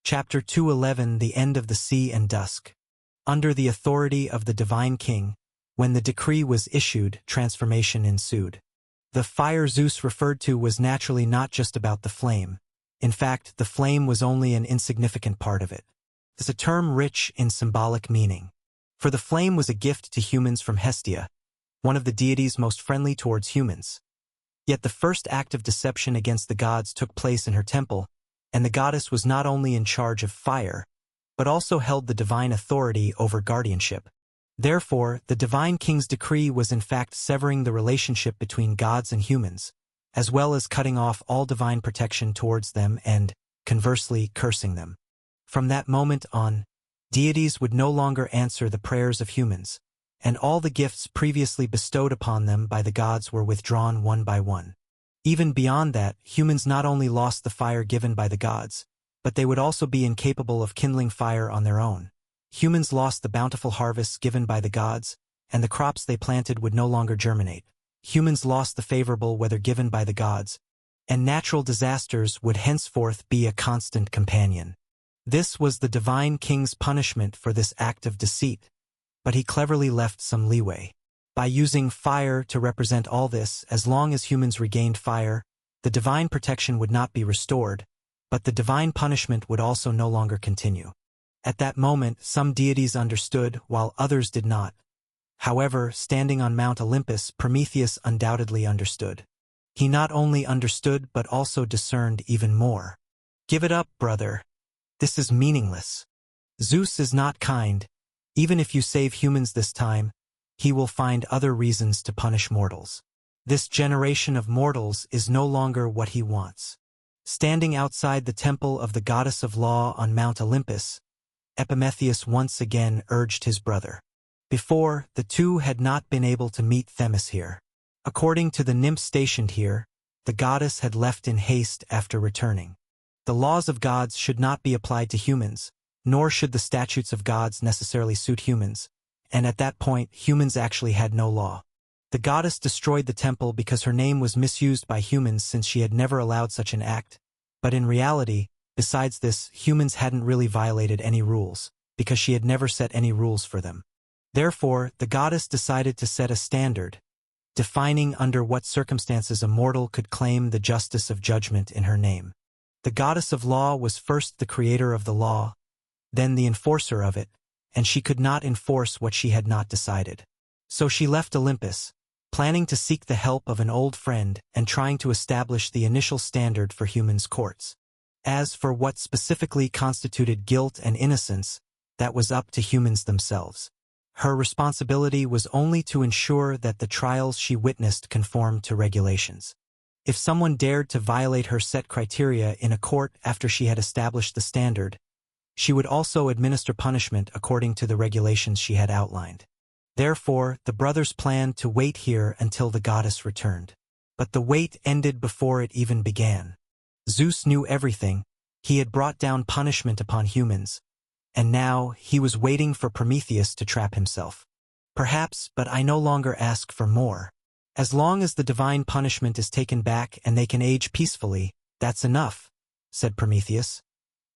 Chapter 211 The End of the Sea and Dusk. Under the authority of the Divine King, when the decree was issued, transformation ensued. The fire Zeus referred to was naturally not just about the flame. In fact, the flame was only an insignificant part of it. It's a term rich in symbolic meaning. For the flame was a gift to humans from Hestia, one of the deities most friendly towards humans. Yet the first act of deception against the gods took place in her temple, and the goddess was not only in charge of fire, but also held the divine authority over guardianship. Therefore, the Divine King's decree was in fact severing the relationship between gods and humans, as well as cutting off all divine protection towards them and, conversely, cursing them. From that moment on, deities would no longer answer the prayers of humans, and all the gifts previously bestowed upon them by the gods were withdrawn one by one. Even beyond that, humans not only lost the fire given by the gods, but they would also be incapable of kindling fire on their own. Humans lost the bountiful harvests given by the gods, and the crops they planted would no longer germinate. Humans lost the favorable weather given by the gods, and natural disasters would henceforth be a constant companion. This was the Divine King's punishment for this act of deceit, but he cleverly left some leeway. By using fire to represent all this, as long as humans regained fire, the divine protection would not be restored, but the divine punishment would also no longer continue. At that moment, some deities understood, while others did not. However, standing on Mount Olympus, Prometheus undoubtedly understood. He not only understood but also discerned even more. "Give it up, brother. This is meaningless. Zeus is not kind. Even if you save humans this time, he will find other reasons to punish mortals. This generation of mortals is no longer what he wants." Standing outside the temple of the goddess of law on Mount Olympus, Epimetheus once again urged his brother. Before, the two had not been able to meet Themis here. According to the nymph stationed here, the goddess had left in haste after returning. The laws of gods should not be applied to humans, nor should the statutes of gods necessarily suit humans, and at that point humans actually had no law. The goddess destroyed the temple because her name was misused by humans since she had never allowed such an act, but in reality, besides this, humans hadn't really violated any rules, because she had never set any rules for them. Therefore, the goddess decided to set a standard, defining under what circumstances a mortal could claim the justice of judgment in her name. The goddess of law was first the creator of the law, then the enforcer of it, and she could not enforce what she had not decided. So she left Olympus, planning to seek the help of an old friend and trying to establish the initial standard for humans' courts. As for what specifically constituted guilt and innocence, that was up to humans themselves. Her responsibility was only to ensure that the trials she witnessed conformed to regulations. If someone dared to violate her set criteria in a court after she had established the standard, she would also administer punishment according to the regulations she had outlined. Therefore, the brothers planned to wait here until the goddess returned. But the wait ended before it even began. Zeus knew everything. He had brought down punishment upon humans, and now he was waiting for Prometheus to trap himself. "Perhaps, but I no longer ask for more. As long as the divine punishment is taken back and they can age peacefully, that's enough," said Prometheus.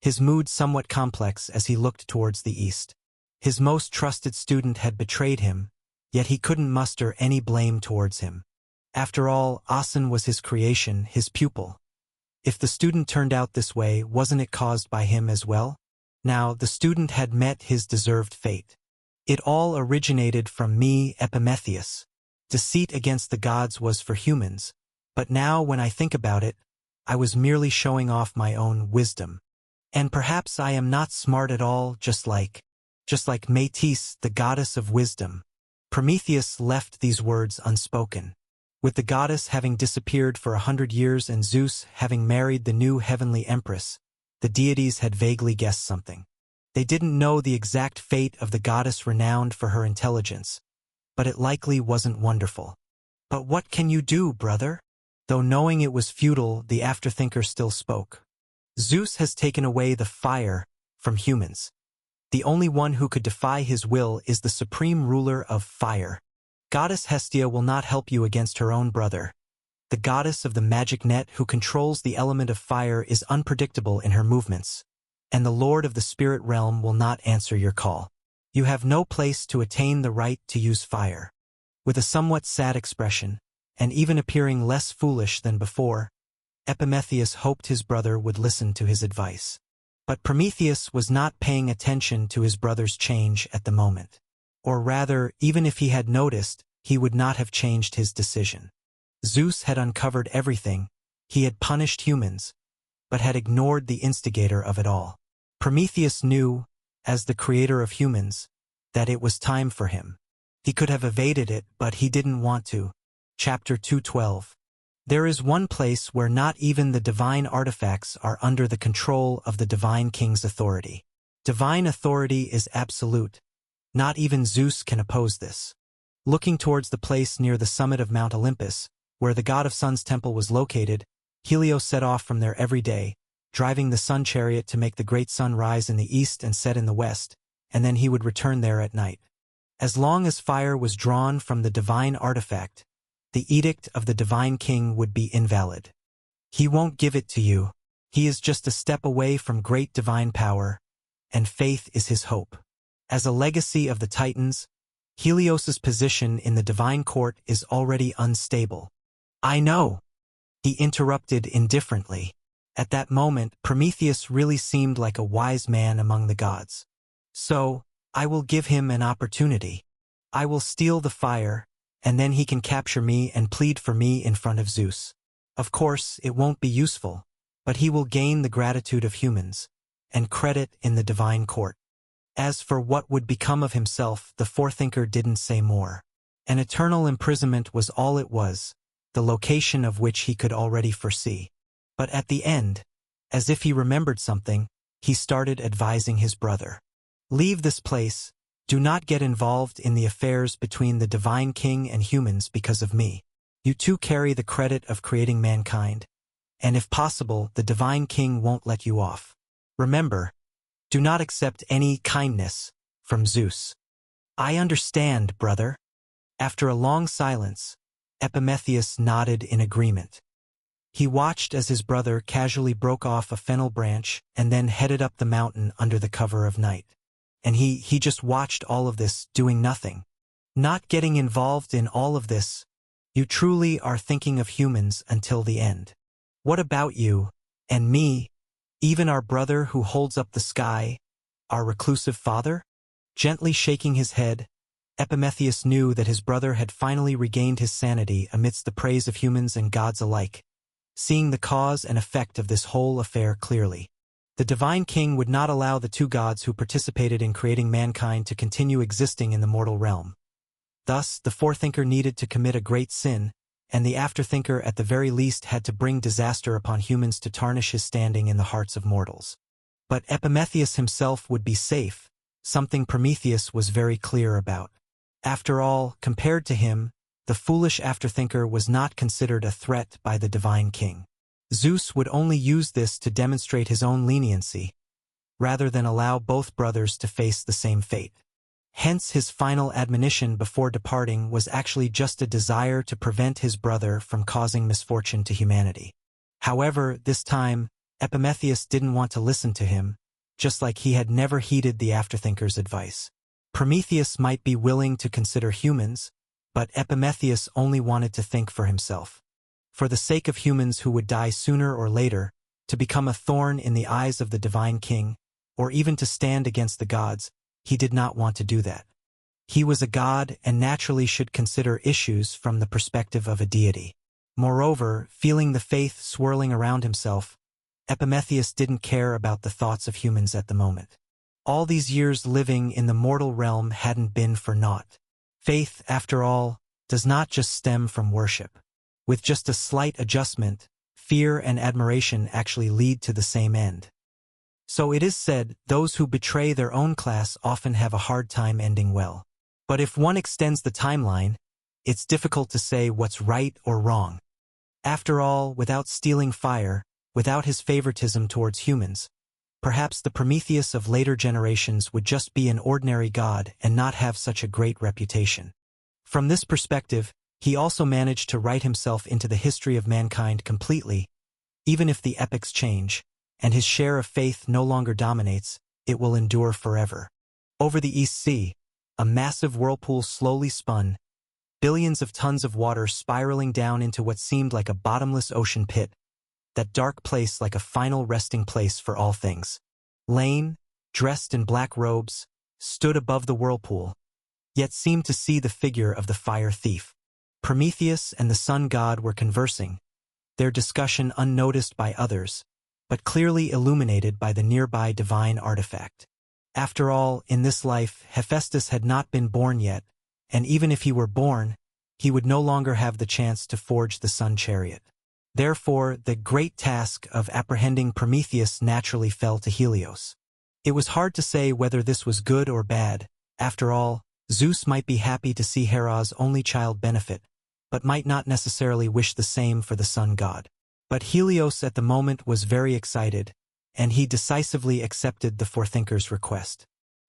His mood somewhat complex as he looked towards the east. His most trusted student had betrayed him, yet he couldn't muster any blame towards him. After all, Asen was his creation, his pupil. If the student turned out this way, wasn't it caused by him as well? Now, the student had met his deserved fate. It all originated from me, Epimetheus. Deceit against the gods was for humans, but now when I think about it, I was merely showing off my own wisdom. And perhaps I am not smart at all, just like Métis, the goddess of wisdom. Prometheus left these words unspoken. With the goddess having disappeared for 100 years and Zeus having married the new heavenly empress, the deities had vaguely guessed something. They didn't know the exact fate of the goddess renowned for her intelligence, but it likely wasn't wonderful. "But what can you do, brother?" Though knowing it was futile, the afterthinker still spoke. "Zeus has taken away the fire from humans. The only one who could defy his will is the supreme ruler of fire. Goddess Hestia will not help you against her own brother. The goddess of the magic net who controls the element of fire is unpredictable in her movements. and the Lord of the Spirit realm will not answer your call. You have no place to attain the right to use fire. With a somewhat sad expression, and even appearing less foolish than before, Epimetheus hoped his brother would listen to his advice. But Prometheus was not paying attention to his brother's change at the moment. Or rather, even if he had noticed, he would not have changed his decision. Zeus had uncovered everything. He had punished humans, but had ignored the instigator of it all. Prometheus knew, as the creator of humans, that it was time for him. He could have evaded it, but he didn't want to. Chapter 2:12. There is one place where not even the divine artifacts are under the control of the divine king's authority. Divine authority is absolute. Not even Zeus can oppose this. Looking towards the place near the summit of Mount Olympus, where the god of sun's temple was located, Helios set off from there every day, driving the sun chariot to make the great sun rise in the east and set in the west, and then he would return there at night. As long as fire was drawn from the divine artifact, the edict of the divine king would be invalid. He won't give it to you. He is just a step away from great divine power, and faith is his hope. As a legacy of the Titans, Helios's position in the divine court is already unstable. I know, he interrupted indifferently. At that moment, Prometheus really seemed like a wise man among the gods. So, I will give him an opportunity. I will steal the fire, and then he can capture me and plead for me in front of Zeus. Of course, it won't be useful, but he will gain the gratitude of humans, and credit in the divine court. As for what would become of himself, the forethinker didn't say more. An eternal imprisonment was all it was, the location of which he could already foresee. But at the end, as if he remembered something, he started advising his brother. Leave this place. Do not get involved in the affairs between the divine king and humans because of me. You too carry the credit of creating mankind, and if possible, the divine king won't let you off. Remember, do not accept any kindness from Zeus. I understand, brother. After a long silence, Epimetheus nodded in agreement. He watched as his brother casually broke off a fennel branch and then headed up the mountain under the cover of night. And he just watched all of this, doing nothing. Not getting involved in all of this. You truly are thinking of humans until the end. What about you, and me, even our brother who holds up the sky, our reclusive father? Gently shaking his head, Epimetheus knew that his brother had finally regained his sanity amidst the praise of humans and gods alike, seeing the cause and effect of this whole affair clearly. The divine king would not allow the two gods who participated in creating mankind to continue existing in the mortal realm. Thus, the forethinker needed to commit a great sin, and the afterthinker at the very least had to bring disaster upon humans to tarnish his standing in the hearts of mortals. But Epimetheus himself would be safe, something Prometheus was very clear about. After all, compared to him, the foolish afterthinker was not considered a threat by the divine king. Zeus would only use this to demonstrate his own leniency, rather than allow both brothers to face the same fate. Hence his final admonition before departing was actually just a desire to prevent his brother from causing misfortune to humanity. However, this time, Epimetheus didn't want to listen to him, just like he had never heeded the afterthinker's advice. Prometheus might be willing to consider humans, but Epimetheus only wanted to think for himself. For the sake of humans who would die sooner or later, to become a thorn in the eyes of the divine king, or even to stand against the gods, he did not want to do that. He was a god and naturally should consider issues from the perspective of a deity. Moreover, feeling the faith swirling around himself, Epimetheus didn't care about the thoughts of humans at the moment. All these years living in the mortal realm hadn't been for naught. Faith, after all, does not just stem from worship. With just a slight adjustment, fear and admiration actually lead to the same end. So it is said, those who betray their own class often have a hard time ending well. But if one extends the timeline, it's difficult to say what's right or wrong. After all, without stealing fire, without his favoritism towards humans, perhaps the Prometheus of later generations would just be an ordinary god and not have such a great reputation. From this perspective, he also managed to write himself into the history of mankind completely, even if the epics change. and his share of faith no longer dominates, it will endure forever. Over the East Sea, a massive whirlpool slowly spun, billions of tons of water spiraling down into what seemed like a bottomless ocean pit, that dark place like a final resting place for all things. Lane, dressed in black robes, stood above the whirlpool, yet seemed to see the figure of the fire thief. Prometheus and the sun god were conversing, their discussion unnoticed by others, but clearly illuminated by the nearby divine artifact. After all, in this life, Hephaestus had not been born yet, and even if he were born, he would no longer have the chance to forge the sun chariot. Therefore, the great task of apprehending Prometheus naturally fell to Helios. It was hard to say whether this was good or bad. After all, Zeus might be happy to see Hera's only child benefit, but might not necessarily wish the same for the sun god. But Helios at the moment was very excited, and he decisively accepted the forethinker's request.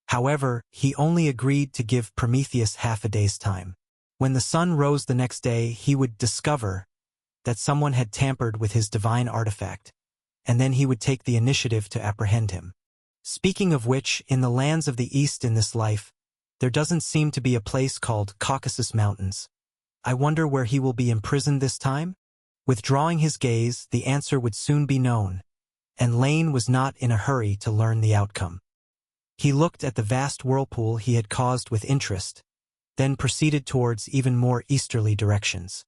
However, he only agreed to give Prometheus half a day's time. When the sun rose the next day, he would discover that someone had tampered with his divine artifact, and then he would take the initiative to apprehend him. Speaking of which, in the lands of the East in this life, there doesn't seem to be a place called Caucasus Mountains. I wonder where he will be imprisoned this time? Withdrawing his gaze, the answer would soon be known, and Lane was not in a hurry to learn the outcome. He looked at the vast whirlpool he had caused with interest, then proceeded towards even more easterly directions.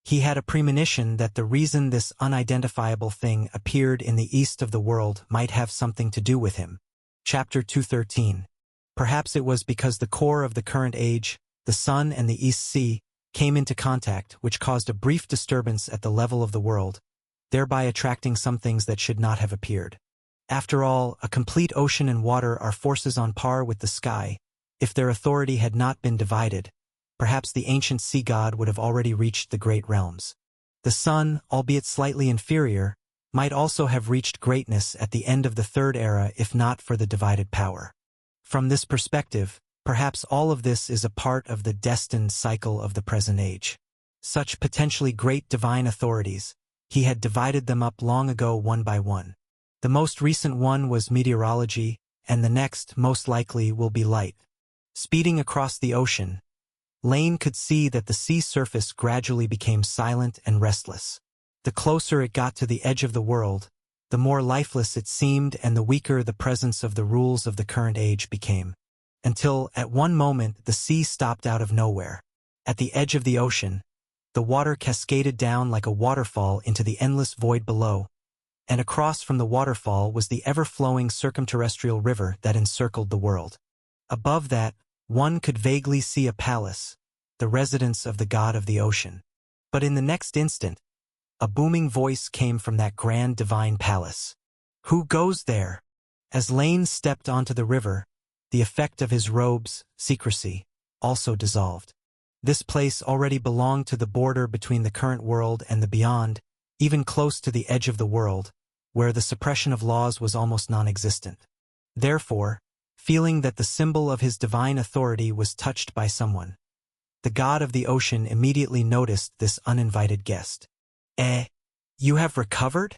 He had a premonition that the reason this unidentifiable thing appeared in the east of the world might have something to do with him. Chapter 213. Perhaps it was because the core of the current age, the sun and the East Sea, came into contact, which caused a brief disturbance at the level of the world, thereby attracting some things that should not have appeared. After all, a complete ocean and water are forces on par with the sky. If their authority had not been divided, perhaps the ancient sea god would have already reached the great realms. The sun, albeit slightly inferior, might also have reached greatness at the end of the Third Era if not for the divided power. From this perspective, perhaps all of this is a part of the destined cycle of the present age. Such potentially great divine authorities, he had divided them up long ago one by one. The most recent one was meteorology, and the next, most likely, will be light. Speeding across the ocean, Lane could see that the sea surface gradually became silent and restless. The closer it got to the edge of the world, the more lifeless it seemed and the weaker the presence of the rules of the current age became. Until, at one moment, the sea stopped out of nowhere. At the edge of the ocean, the water cascaded down like a waterfall into the endless void below, and across from the waterfall was the ever-flowing circumterrestrial river that encircled the world. Above that, one could vaguely see a palace, the residence of the god of the ocean. But in the next instant, a booming voice came from that grand divine palace. "Who goes there?" As Lane stepped onto the river, the effect of his robe's secrecy also dissolved. This place already belonged to the border between the current world and the beyond, even close to the edge of the world, where the suppression of laws was almost non-existent. Therefore, feeling that the symbol of his divine authority was touched by someone, the god of the ocean immediately noticed this uninvited guest. You have recovered?"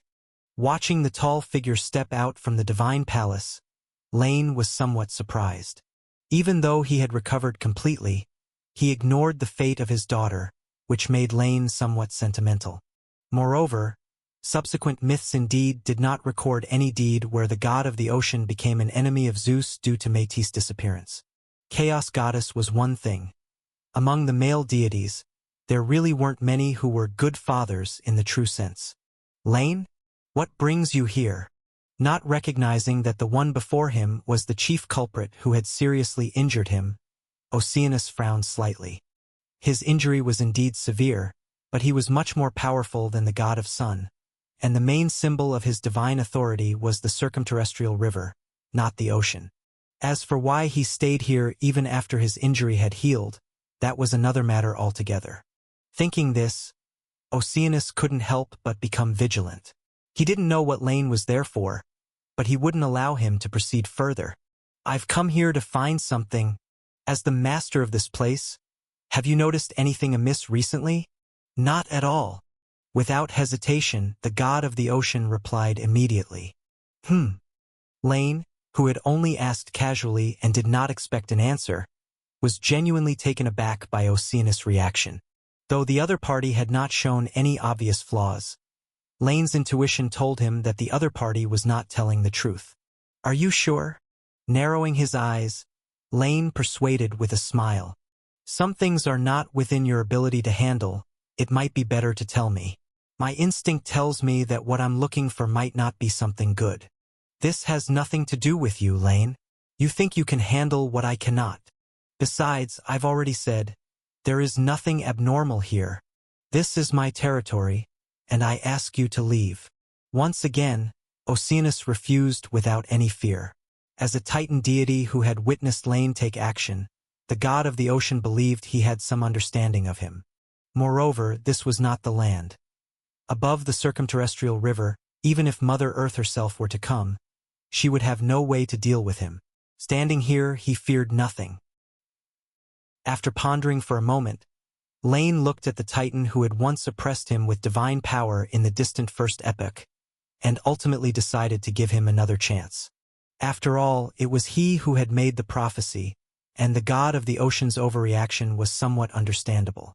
Watching the tall figure step out from the divine palace, Lane was somewhat surprised. Even though he had recovered completely, he ignored the fate of his daughter, which made Lane somewhat sentimental. Moreover, subsequent myths indeed did not record any deed where the god of the ocean became an enemy of Zeus due to Metis' disappearance. Chaos Goddess was one thing. Among the male deities, there really weren't many who were good fathers in the true sense. "Lane, what brings you here?" Not recognizing that the one before him was the chief culprit who had seriously injured him, Oceanus frowned slightly. His injury was indeed severe, but he was much more powerful than the god of sun, and the main symbol of his divine authority was the circumterrestrial river, not the ocean. As for why he stayed here even after his injury had healed, that was another matter altogether. Thinking this, Oceanus couldn't help but become vigilant. He didn't know what Lane was there for, but he wouldn't allow him to proceed further. "I've come here to find something. As the master of this place, have you noticed anything amiss recently?" "Not at all." Without hesitation, the god of the ocean replied immediately. Lane, who had only asked casually and did not expect an answer, was genuinely taken aback by Oceanus' reaction. Though the other party had not shown any obvious flaws, Lane's intuition told him that the other party was not telling the truth. "Are you sure?" Narrowing his eyes, Lane persuaded with a smile. "Some things are not within your ability to handle. It might be better to tell me. My instinct tells me that what I'm looking for might not be something good." "This has nothing to do with you, Lane. You think you can handle what I cannot. Besides, I've already said, there is nothing abnormal here. This is my territory, and I ask you to leave." Once again, Oceanus refused without any fear. As a Titan deity who had witnessed Lane take action, the god of the ocean believed he had some understanding of him. Moreover, this was not the land. Above the circumterrestrial river, even if Mother Earth herself were to come, she would have no way to deal with him. Standing here, he feared nothing. After pondering for a moment, Lane looked at the Titan who had once oppressed him with divine power in the distant first epoch, and ultimately decided to give him another chance. After all, it was he who had made the prophecy, and the god of the ocean's overreaction was somewhat understandable.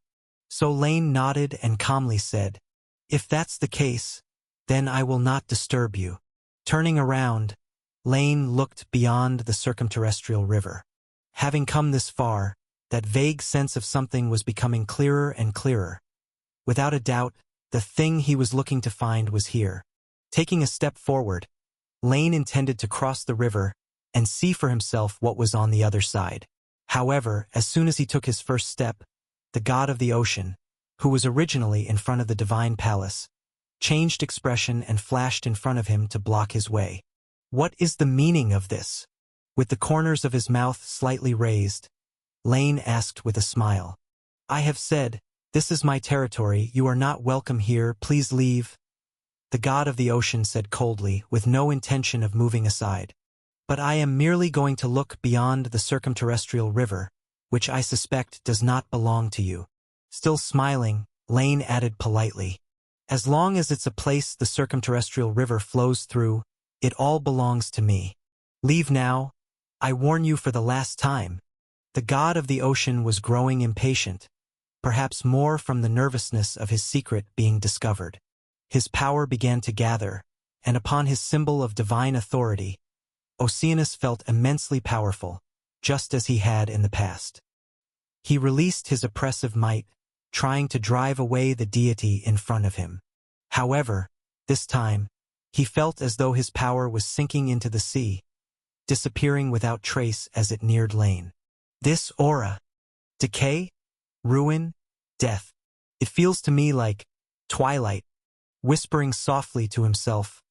So Lane nodded and calmly said, "If that's the case, then I will not disturb you." Turning around, Lane looked beyond the circumterrestrial river. Having come this far, that vague sense of something was becoming clearer and clearer. Without a doubt, the thing he was looking to find was here. Taking a step forward, Lane intended to cross the river and see for himself what was on the other side. However, as soon as he took his first step, the god of the ocean, who was originally in front of the divine palace, changed expression and flashed in front of him to block his way. "What is the meaning of this?" With the corners of his mouth slightly raised, Lane asked with a smile. "I have said, this is my territory, you are not welcome here, please leave." The god of the ocean said coldly, with no intention of moving aside. "But I am merely going to look beyond the circumterrestrial river, which I suspect does not belong to you." Still smiling, Lane added politely, "As long as it's a place the circumterrestrial river flows through, it all belongs to me. Leave now. I warn you for the last time." The god of the ocean was growing impatient, perhaps more from the nervousness of his secret being discovered. His power began to gather, and upon his symbol of divine authority, Oceanus felt immensely powerful, just as he had in the past. He released his oppressive might, trying to drive away the deity in front of him. However, this time, he felt as though his power was sinking into the sea, disappearing without trace as it neared Lane. This aura. Decay? Ruin? Death. It feels to me like twilight. Whispering softly to himself,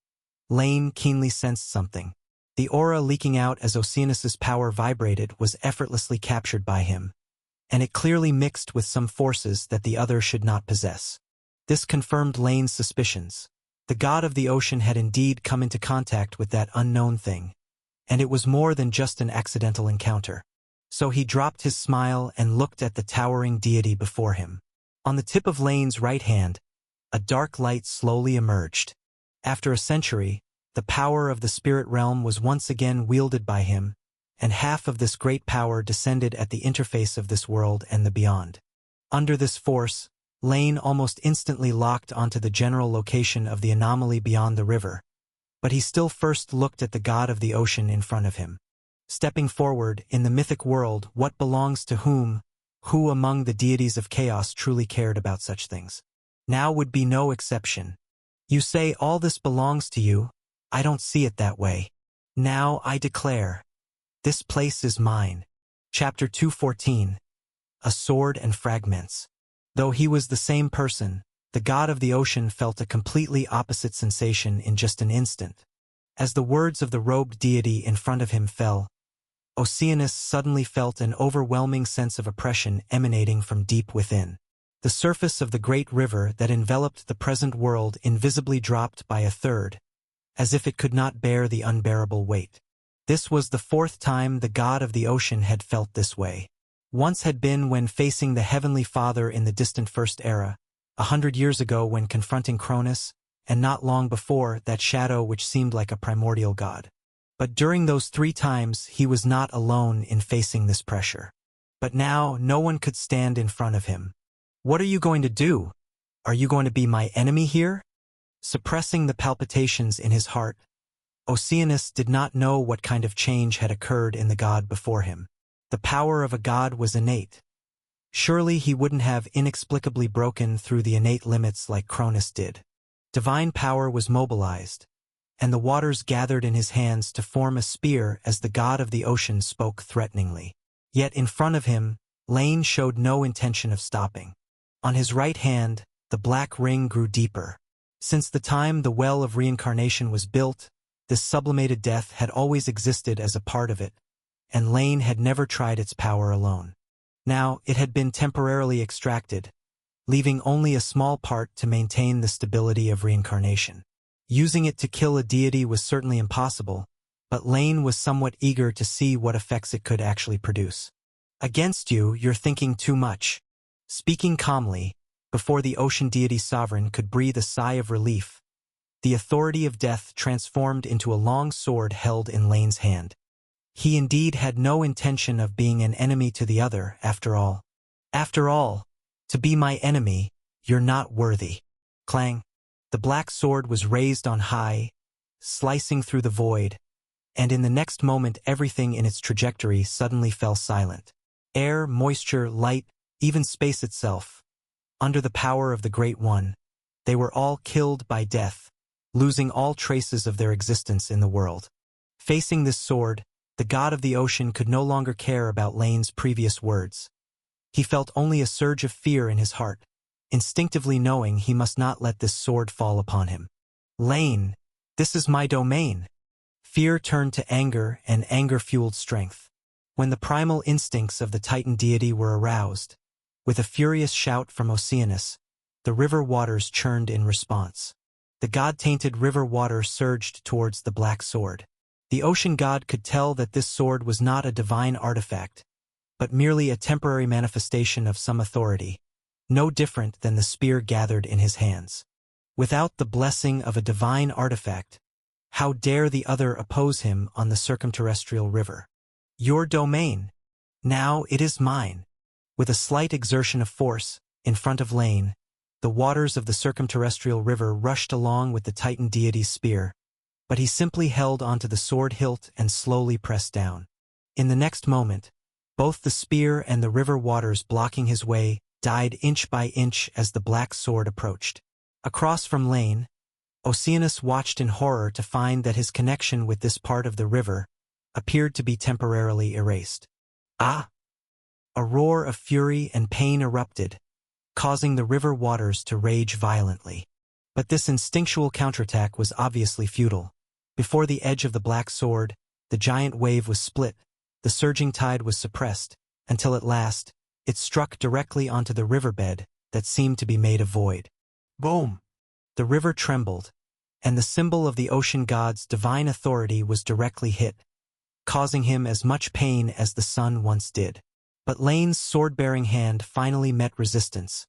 Lane keenly sensed something. The aura leaking out as Oceanus's power vibrated was effortlessly captured by him, and it clearly mixed with some forces that the other should not possess. This confirmed Lane's suspicions. The god of the ocean had indeed come into contact with that unknown thing, and it was more than just an accidental encounter. So he dropped his smile and looked at the towering deity before him. On the tip of Lane's right hand, a dark light slowly emerged. After a century, the power of the spirit realm was once again wielded by him, and half of this great power descended at the interface of this world and the beyond. Under this force, Lane almost instantly locked onto the general location of the anomaly beyond the river, but he still first looked at the god of the ocean in front of him. Stepping forward, in the mythic world, what belongs to whom? Who among the deities of chaos truly cared about such things? Now would be no exception. You say all this belongs to you. I don't see it that way. Now I declare, this place is mine. Chapter 214. A Sword and Fragments. Though he was the same person, the god of the ocean felt a completely opposite sensation in just an instant. As the words of the robed deity in front of him fell, Oceanus suddenly felt an overwhelming sense of oppression emanating from deep within. The surface of the great river that enveloped the present world invisibly dropped by a third, as if it could not bear the unbearable weight. This was the fourth time the god of the ocean had felt this way. Once had been when facing the Heavenly Father in the distant First Era, 100 years ago when confronting Cronus, and not long before, that shadow which seemed like a primordial god. But during those 3 times, he was not alone in facing this pressure. But now, no one could stand in front of him. What are you going to do? Are you going to be my enemy here? Suppressing the palpitations in his heart, Oceanus did not know what kind of change had occurred in the god before him. The power of a god was innate. Surely he wouldn't have inexplicably broken through the innate limits like Cronus did. Divine power was mobilized, and the waters gathered in his hands to form a spear as the god of the ocean spoke threateningly. Yet in front of him, Lane showed no intention of stopping. On his right hand, the black ring grew deeper. Since the time the well of reincarnation was built, this sublimated death had always existed as a part of it, and Lane had never tried its power alone. Now it had been temporarily extracted, leaving only a small part to maintain the stability of reincarnation. Using it to kill a deity was certainly impossible, but Lane was somewhat eager to see what effects it could actually produce. Against you, you're thinking too much. Speaking calmly, before the ocean deity sovereign could breathe a sigh of relief, the authority of death transformed into a long sword held in Lane's hand. He indeed had no intention of being an enemy to the other, after all. After all, to be my enemy, you're not worthy. Clang! The black sword was raised on high, slicing through the void, and in the next moment everything in its trajectory suddenly fell silent. Air, moisture, light, even space itself. Under the power of the Great One, they were all killed by death, losing all traces of their existence in the world. Facing this sword, the god of the ocean could no longer care about Lane's previous words. He felt only a surge of fear in his heart, instinctively knowing he must not let this sword fall upon him. Lane, this is my domain. Fear turned to anger, and anger fueled strength. When the primal instincts of the Titan deity were aroused, with a furious shout from Oceanus, the river waters churned in response. The god-tainted river water surged towards the black sword. The ocean god could tell that this sword was not a divine artifact, but merely a temporary manifestation of some authority, no different than the spear gathered in his hands. Without the blessing of a divine artifact, how dare the other oppose him on the circumterrestrial river? Your domain. Now it is mine. With a slight exertion of force, in front of Lane, the waters of the circumterrestrial river rushed along with the Titan deity's spear, but he simply held onto the sword hilt and slowly pressed down. In the next moment, both the spear and the river waters blocking his way died inch by inch as the black sword approached. Across from Lane, Oceanus watched in horror to find that his connection with this part of the river appeared to be temporarily erased. Ah! A roar of fury and pain erupted, causing the river waters to rage violently. But this instinctual counterattack was obviously futile. Before the edge of the black sword, the giant wave was split, the surging tide was suppressed, until at last, it struck directly onto the riverbed that seemed to be made of void. Boom! The river trembled, and the symbol of the ocean god's divine authority was directly hit, causing him as much pain as the sun once did. But Lane's sword-bearing hand finally met resistance,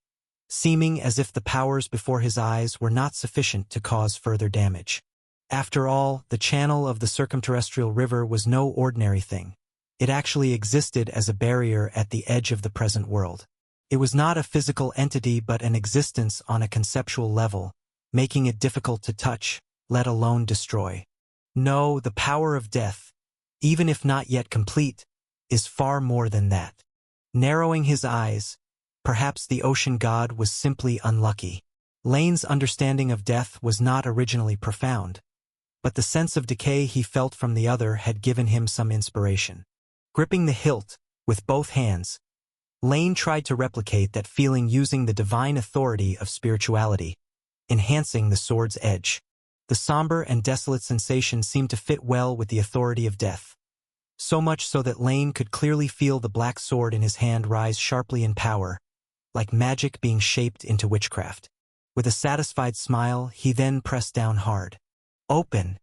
seeming as if the powers before his eyes were not sufficient to cause further damage. After all, the channel of the circumterrestrial river was no ordinary thing. It actually existed as a barrier at the edge of the present world. It was not a physical entity but an existence on a conceptual level, making it difficult to touch, let alone destroy. No, the power of death, even if not yet complete, is far more than that. Narrowing his eyes, perhaps the ocean god was simply unlucky. Lane's understanding of death was not originally profound, but the sense of decay he felt from the other had given him some inspiration. Gripping the hilt with both hands, Lane tried to replicate that feeling using the divine authority of spirituality, enhancing the sword's edge. The somber and desolate sensation seemed to fit well with the authority of death, so much so that Lane could clearly feel the black sword in his hand rise sharply in power, like magic being shaped into witchcraft. With a satisfied smile, he then pressed down hard. Open!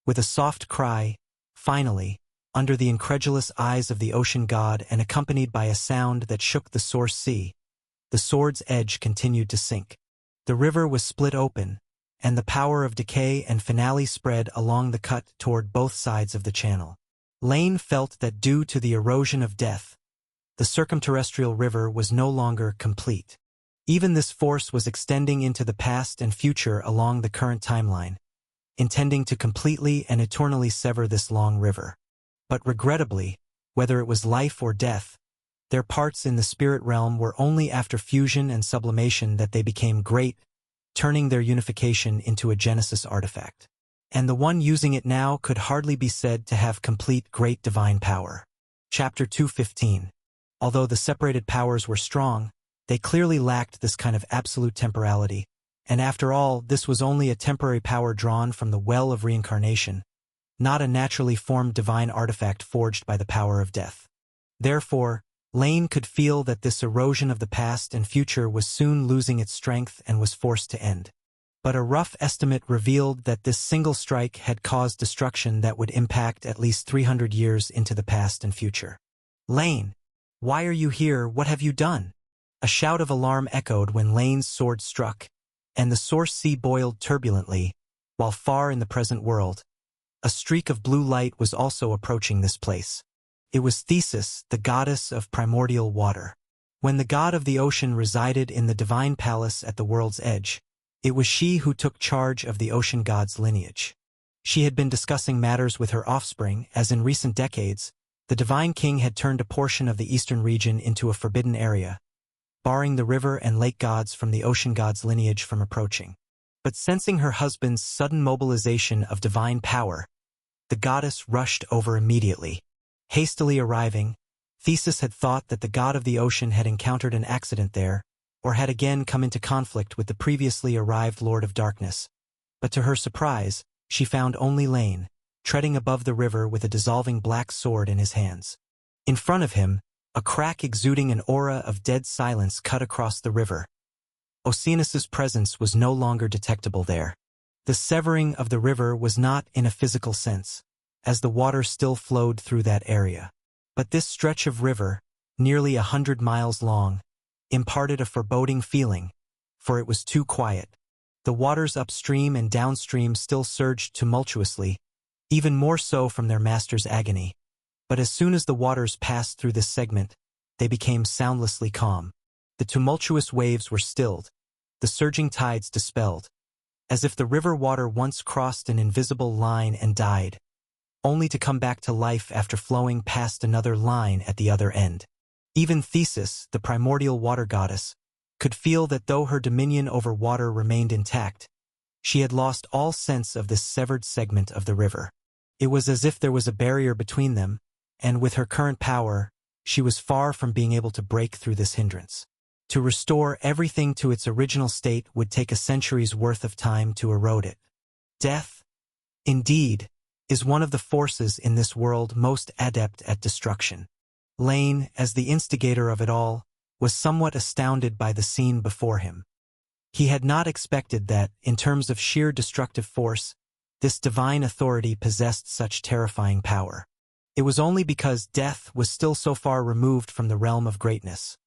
With a soft cry, finally, under the incredulous eyes of the ocean god and accompanied by a sound that shook the source sea, the sword's edge continued to sink. The river was split open, and the power of decay and finale spread along the cut toward both sides of the channel. Lane felt that due to the erosion of death, the circumterrestrial river was no longer complete. Even this force was extending into the past and future along the current timeline, intending to completely and eternally sever this long river. But regrettably, whether it was life or death, their parts in the spirit realm were only after fusion and sublimation that they became great, turning their unification into a Genesis artifact. And the one using it now could hardly be said to have complete great divine power. Chapter 2:15. Although the separated powers were strong, they clearly lacked this kind of absolute temporality, and after all, this was only a temporary power drawn from the well of reincarnation, not a naturally formed divine artifact forged by the power of death. Therefore, Lane could feel that this erosion of the past and future was soon losing its strength and was forced to end. But a rough estimate revealed that this single strike had caused destruction that would impact at least 300 years into the past and future. "Lane, why are you here? What have you done?" A shout of alarm echoed when Lane's sword struck, and the source sea boiled turbulently, while far in the present world, a streak of blue light was also approaching this place. It was Thesis, the goddess of primordial water. When the god of the ocean resided in the divine palace at the world's edge, it was she who took charge of the ocean god's lineage. She had been discussing matters with her offspring, as in recent decades, the divine king had turned a portion of the eastern region into a forbidden area, barring the river and lake gods from the ocean god's lineage from approaching. But sensing her husband's sudden mobilization of divine power, the goddess rushed over immediately. Hastily arriving, Thesis had thought that the god of the ocean had encountered an accident there, or had again come into conflict with the previously arrived Lord of Darkness. But to her surprise, she found only Lane, treading above the river with a dissolving black sword in his hands. In front of him, a crack exuding an aura of dead silence cut across the river. Oceanus's presence was no longer detectable there. The severing of the river was not in a physical sense, as the water still flowed through that area. But this stretch of river, nearly 100 miles long, imparted a foreboding feeling, for it was too quiet. The waters upstream and downstream still surged tumultuously, even more so from their master's agony. But as soon as the waters passed through this segment, they became soundlessly calm. The tumultuous waves were stilled, the surging tides dispelled, as if the river water once crossed an invisible line and died, only to come back to life after flowing past another line at the other end. Even Thesis, the primordial water goddess, could feel that though her dominion over water remained intact, she had lost all sense of this severed segment of the river. It was as if there was a barrier between them, and with her current power, she was far from being able to break through this hindrance. To restore everything to its original state would take a century's worth of time to erode it. Death, indeed, is one of the forces in this world most adept at destruction. Lane, as the instigator of it all, was somewhat astounded by the scene before him. He had not expected that, in terms of sheer destructive force, this divine authority possessed such terrifying power. It was only because death was still so far removed from the realm of greatness.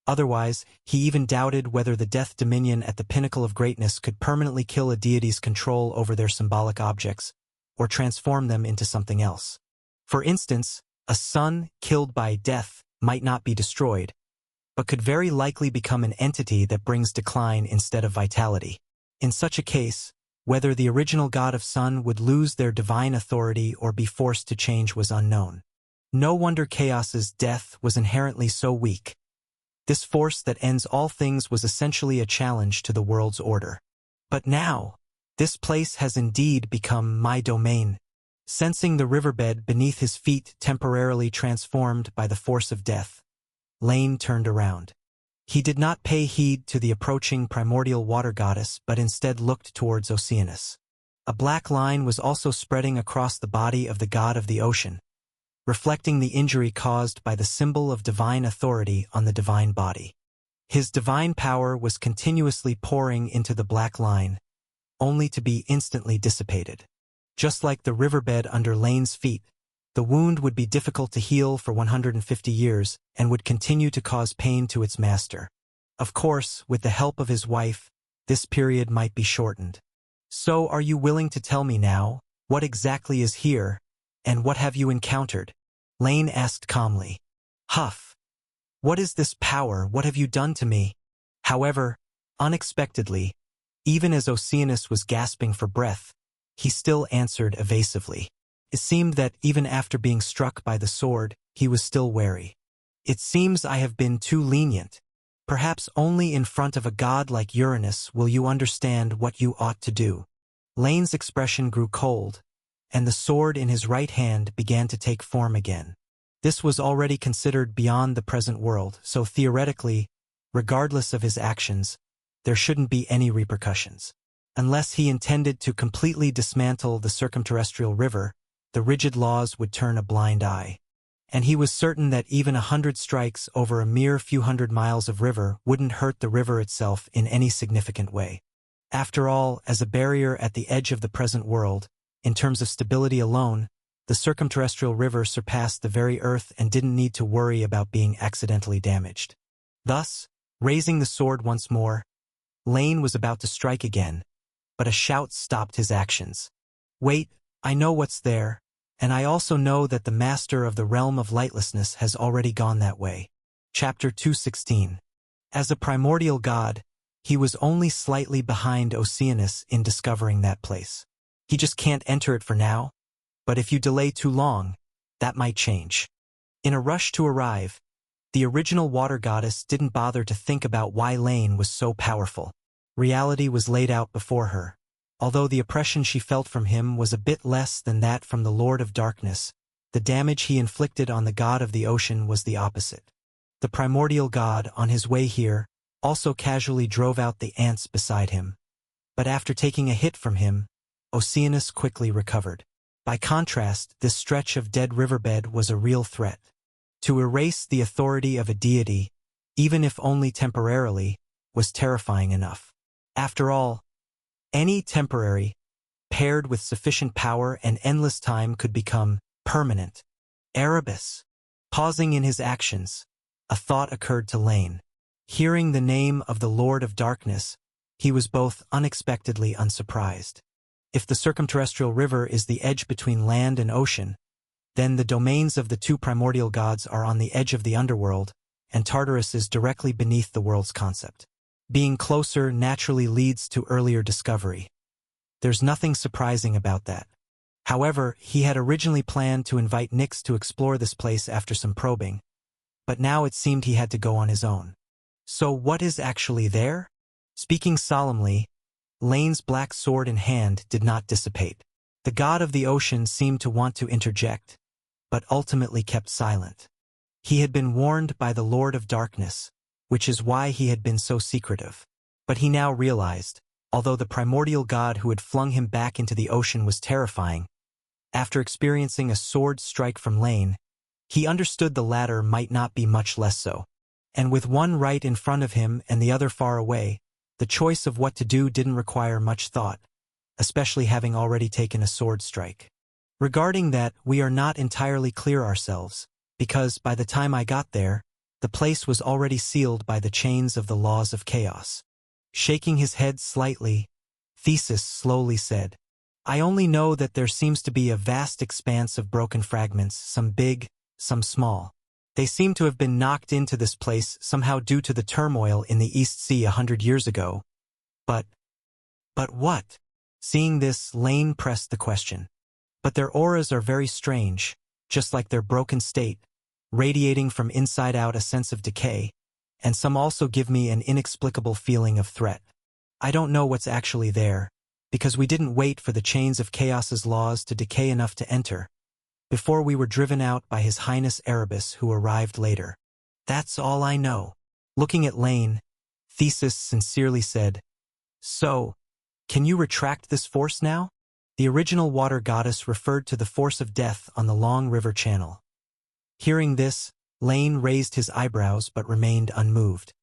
Otherwise, he even doubted whether the death dominion at the pinnacle of greatness could permanently kill a deity's control over their symbolic objects, or transform them into something else. For instance, a sun killed by death might not be destroyed, but could very likely become an entity that brings decline instead of vitality. In such a case, whether the original god of sun would lose their divine authority or be forced to change was unknown. No wonder Chaos's death was inherently so weak. This force that ends all things was essentially a challenge to the world's order. But now, this place has indeed become my domain. Sensing the riverbed beneath his feet temporarily transformed by the force of death, Lane turned around. He did not pay heed to the approaching primordial water goddess, but instead looked towards Oceanus. A black line was also spreading across the body of the god of the ocean, reflecting the injury caused by the symbol of divine authority on the divine body. His divine power was continuously pouring into the black line, only to be instantly dissipated. Just like the riverbed under Lane's feet, the wound would be difficult to heal for 150 years and would continue to cause pain to its master. Of course, with the help of his wife, this period might be shortened. So are you willing to tell me now, what exactly is here, and what have you encountered? Lane asked calmly. Huff. What is this power? What have you done to me? However, unexpectedly, even as Oceanus was gasping for breath, he still answered evasively. It seemed that even after being struck by the sword, he was still wary. It seems I have been too lenient. Perhaps only in front of a god like Uranus will you understand what you ought to do. Lane's expression grew cold, and the sword in his right hand began to take form again. This was already considered beyond the present world, so theoretically, regardless of his actions, there shouldn't be any repercussions. Unless he intended to completely dismantle the circumterrestrial river, the rigid laws would turn a blind eye. And he was certain that even 100 strikes over a mere few hundred miles of river wouldn't hurt the river itself in any significant way. After all, as a barrier at the edge of the present world, in terms of stability alone, the circumterrestrial river surpassed the very Earth and didn't need to worry about being accidentally damaged. Thus, raising the sword once more, Lane was about to strike again, but a shout stopped his actions. Wait, I know what's there, and I also know that the master of the realm of lightlessness has already gone that way. Chapter 216. As a primordial god, he was only slightly behind Oceanus in discovering that place. He just can't enter it for now, but if you delay too long, that might change. In a rush to arrive, the original water goddess didn't bother to think about why Lane was so powerful. Reality was laid out before her. Although the oppression she felt from him was a bit less than that from the Lord of Darkness, the damage he inflicted on the god of the ocean was the opposite. The primordial god, on his way here, also casually drove out the ants beside him. But after taking a hit from him, Oceanus quickly recovered. By contrast, this stretch of dead riverbed was a real threat. To erase the authority of a deity, even if only temporarily, was terrifying enough. After all, any temporary, paired with sufficient power and endless time could become permanent. Erebus. Pausing in his actions, a thought occurred to Lane. Hearing the name of the Lord of Darkness, he was both unexpectedly unsurprised. If the circumterrestrial river is the edge between land and ocean, then the domains of the two primordial gods are on the edge of the underworld, and Tartarus is directly beneath the world's concept. Being closer naturally leads to earlier discovery. There's nothing surprising about that. However, he had originally planned to invite Nyx to explore this place after some probing, but now it seemed he had to go on his own. So what is actually there? Speaking solemnly, Lane's black sword in hand did not dissipate. The god of the ocean seemed to want to interject, but ultimately kept silent. He had been warned by the Lord of Darkness, which is why he had been so secretive. But he now realized, although the primordial god who had flung him back into the ocean was terrifying, after experiencing a sword strike from Lane, he understood the latter might not be much less so. And with one right in front of him and the other far away, the choice of what to do didn't require much thought, especially having already taken a sword strike. Regarding that, we are not entirely clear ourselves, because by the time I got there, the place was already sealed by the chains of the laws of chaos. Shaking his head slightly, Theseus slowly said, I only know that there seems to be a vast expanse of broken fragments, some big, some small. They seem to have been knocked into this place somehow due to the turmoil in the East Sea 100 years ago. But what? Seeing this, Lane pressed the question. But their auras are very strange, just like their broken state, radiating from inside out a sense of decay, and some also give me an inexplicable feeling of threat. I don't know what's actually there, because we didn't wait for the chains of chaos's laws to decay enough to enter, before we were driven out by His Highness Erebus, who arrived later. That's all I know. Looking at Lane, Theseus sincerely said, So, can you retract this force now? The original water goddess referred to the force of death on the long river channel. Hearing this, Lane raised his eyebrows but remained unmoved.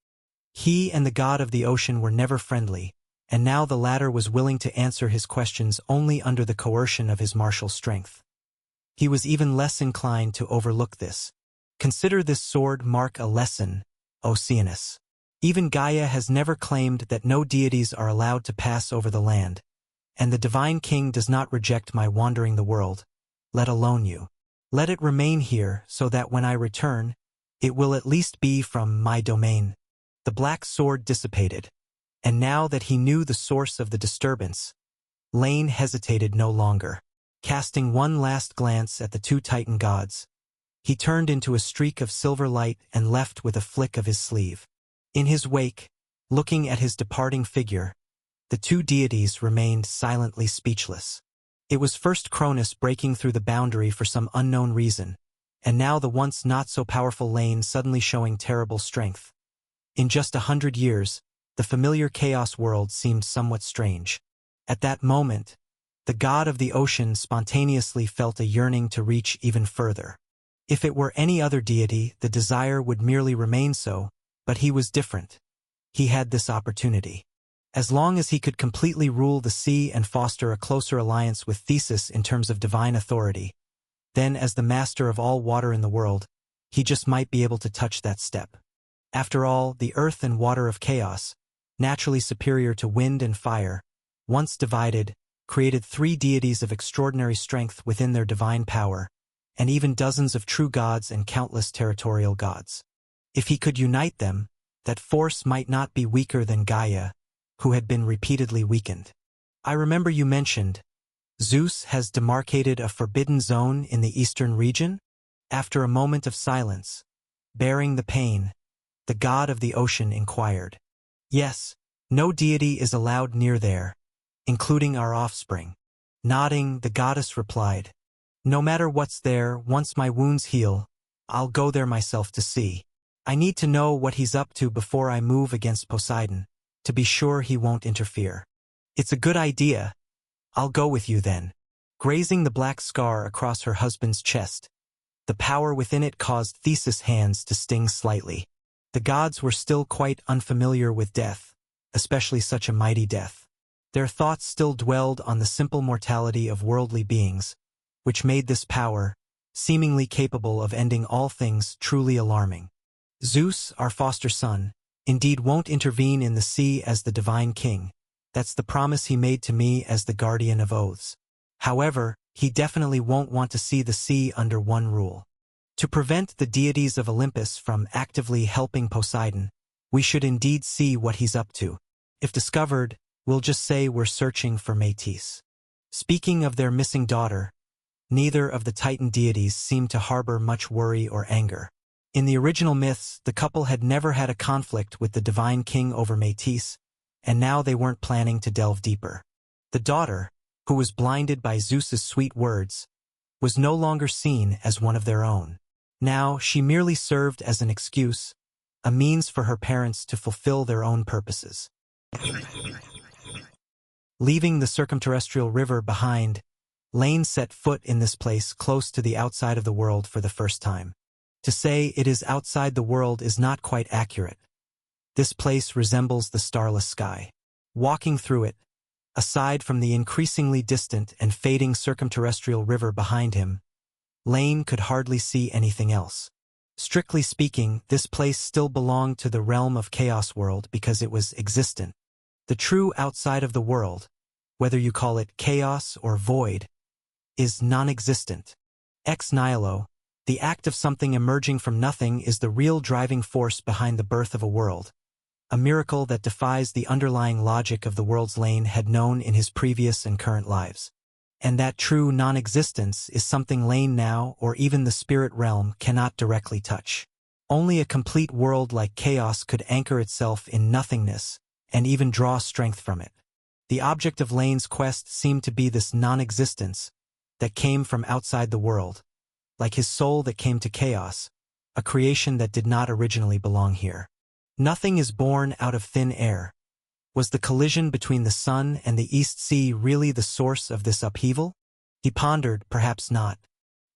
He and the god of the ocean were never friendly, and now the latter was willing to answer his questions only under the coercion of his martial strength. He was even less inclined to overlook this. Consider this sword mark a lesson, Oceanus. Even Gaia has never claimed that no deities are allowed to pass over the land, and the Divine King does not reject my wandering the world, let alone you. Let it remain here so that when I return, it will at least be from my domain." The black sword dissipated, and now that he knew the source of the disturbance, Lane hesitated no longer. Casting one last glance at the two Titan gods, he turned into a streak of silver light and left with a flick of his sleeve. In his wake, looking at his departing figure, the two deities remained silently speechless. It was first Cronus breaking through the boundary for some unknown reason, and now the once not-so-powerful Lane suddenly showing terrible strength. In just 100 years, the familiar chaos world seemed somewhat strange. At that moment, the god of the ocean spontaneously felt a yearning to reach even further. If it were any other deity, the desire would merely remain so, but he was different. He had this opportunity. As long as he could completely rule the sea and foster a closer alliance with Thesis in terms of divine authority, then as the master of all water in the world, he just might be able to touch that step. After all, the earth and water of chaos, naturally superior to wind and fire, once divided, created three deities of extraordinary strength within their divine power, and even dozens of true gods and countless territorial gods. If he could unite them, that force might not be weaker than Gaia, who had been repeatedly weakened. "I remember you mentioned, Zeus has demarcated a forbidden zone in the eastern region?" After a moment of silence, bearing the pain, the god of the ocean inquired. "Yes, no deity is allowed near there, including our offspring." Nodding, the goddess replied, "No matter what's there, once my wounds heal, I'll go there myself to see. I need to know what he's up to before I move against Poseidon, to be sure he won't interfere." "It's a good idea. I'll go with you then." Grazing the black scar across her husband's chest, the power within it caused Thesis' hands to sting slightly. The gods were still quite unfamiliar with death, especially such a mighty death. Their thoughts still dwelled on the simple mortality of worldly beings, which made this power, seemingly capable of ending all things, truly alarming. "Zeus, our foster son, indeed won't intervene in the sea as the Divine King. That's the promise he made to me as the guardian of oaths. However, he definitely won't want to see the sea under one rule. To prevent the deities of Olympus from actively helping Poseidon, we should indeed see what he's up to. If discovered, we'll just say we're searching for Métis." Speaking of their missing daughter, neither of the Titan deities seemed to harbor much worry or anger. In the original myths, the couple had never had a conflict with the Divine King over Métis, and now they weren't planning to delve deeper. The daughter, who was blinded by Zeus's sweet words, was no longer seen as one of their own. Now she merely served as an excuse, a means for her parents to fulfill their own purposes. Leaving the circumterrestrial river behind, Lane set foot in this place close to the outside of the world for the first time. To say it is outside the world is not quite accurate. This place resembles the starless sky. Walking through it, aside from the increasingly distant and fading circumterrestrial river behind him, Lane could hardly see anything else. Strictly speaking, this place still belonged to the realm of Chaos World because it was existent. The true outside of the world, whether you call it chaos or void, is non-existent. Ex nihilo, the act of something emerging from nothing, is the real driving force behind the birth of a world, a miracle that defies the underlying logic of the worlds Lane had known in his previous and current lives. And that true non-existence is something Lane now, or even the spirit realm, cannot directly touch. Only a complete world like chaos could anchor itself in nothingness, and even draw strength from it. The object of Lane's quest seemed to be this non-existence that came from outside the world, like his soul that came to chaos, a creation that did not originally belong here. Nothing is born out of thin air. Was the collision between the sun and the East Sea really the source of this upheaval? He pondered, perhaps not.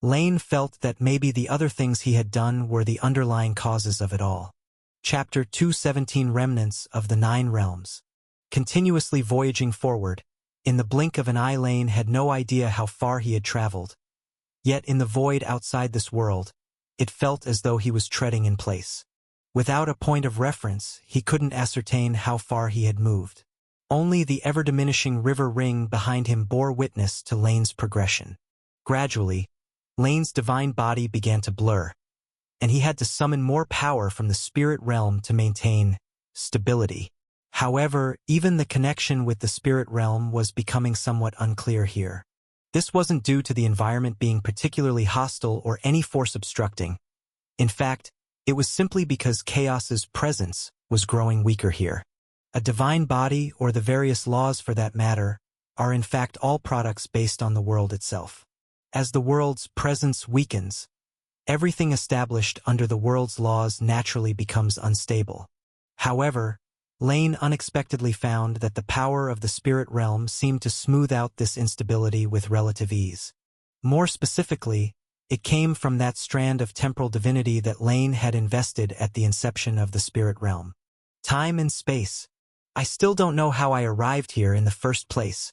Lane felt that maybe the other things he had done were the underlying causes of it all. Chapter 217, Remnants of the Nine Realms. Continuously voyaging forward, in the blink of an eye Lane had no idea how far he had traveled. Yet in the void outside this world, it felt as though he was treading in place. Without a point of reference, he couldn't ascertain how far he had moved. Only the ever-diminishing river ring behind him bore witness to Lane's progression. Gradually, Lane's divine body began to blur, and he had to summon more power from the spirit realm to maintain stability. However, even the connection with the spirit realm was becoming somewhat unclear here. This wasn't due to the environment being particularly hostile or any force obstructing. In fact, it was simply because Chaos's presence was growing weaker here. A divine body, or the various laws for that matter, are in fact all products based on the world itself. As the world's presence weakens, everything established under the world's laws naturally becomes unstable. However, Lane unexpectedly found that the power of the spirit realm seemed to smooth out this instability with relative ease. More specifically, it came from that strand of temporal divinity that Lane had invested at the inception of the spirit realm. Time and space. I still don't know how I arrived here in the first place.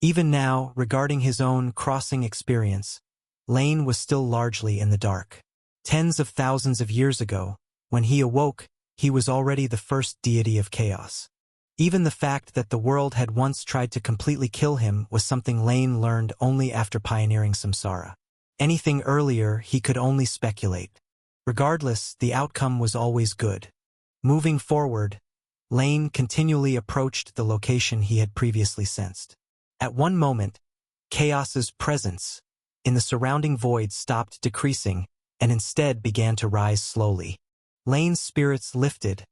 Even now, regarding his own crossing experience, Lane was still largely in the dark. Tens of thousands of years ago, when he awoke, he was already the first deity of chaos. Even the fact that the world had once tried to completely kill him was something Lane learned only after pioneering samsara. Anything earlier, he could only speculate. Regardless, the outcome was always good. Moving forward, Lane continually approached the location he had previously sensed. At one moment, Chaos's presence in the surrounding void stopped decreasing and instead began to rise slowly. Lane's spirits lifted,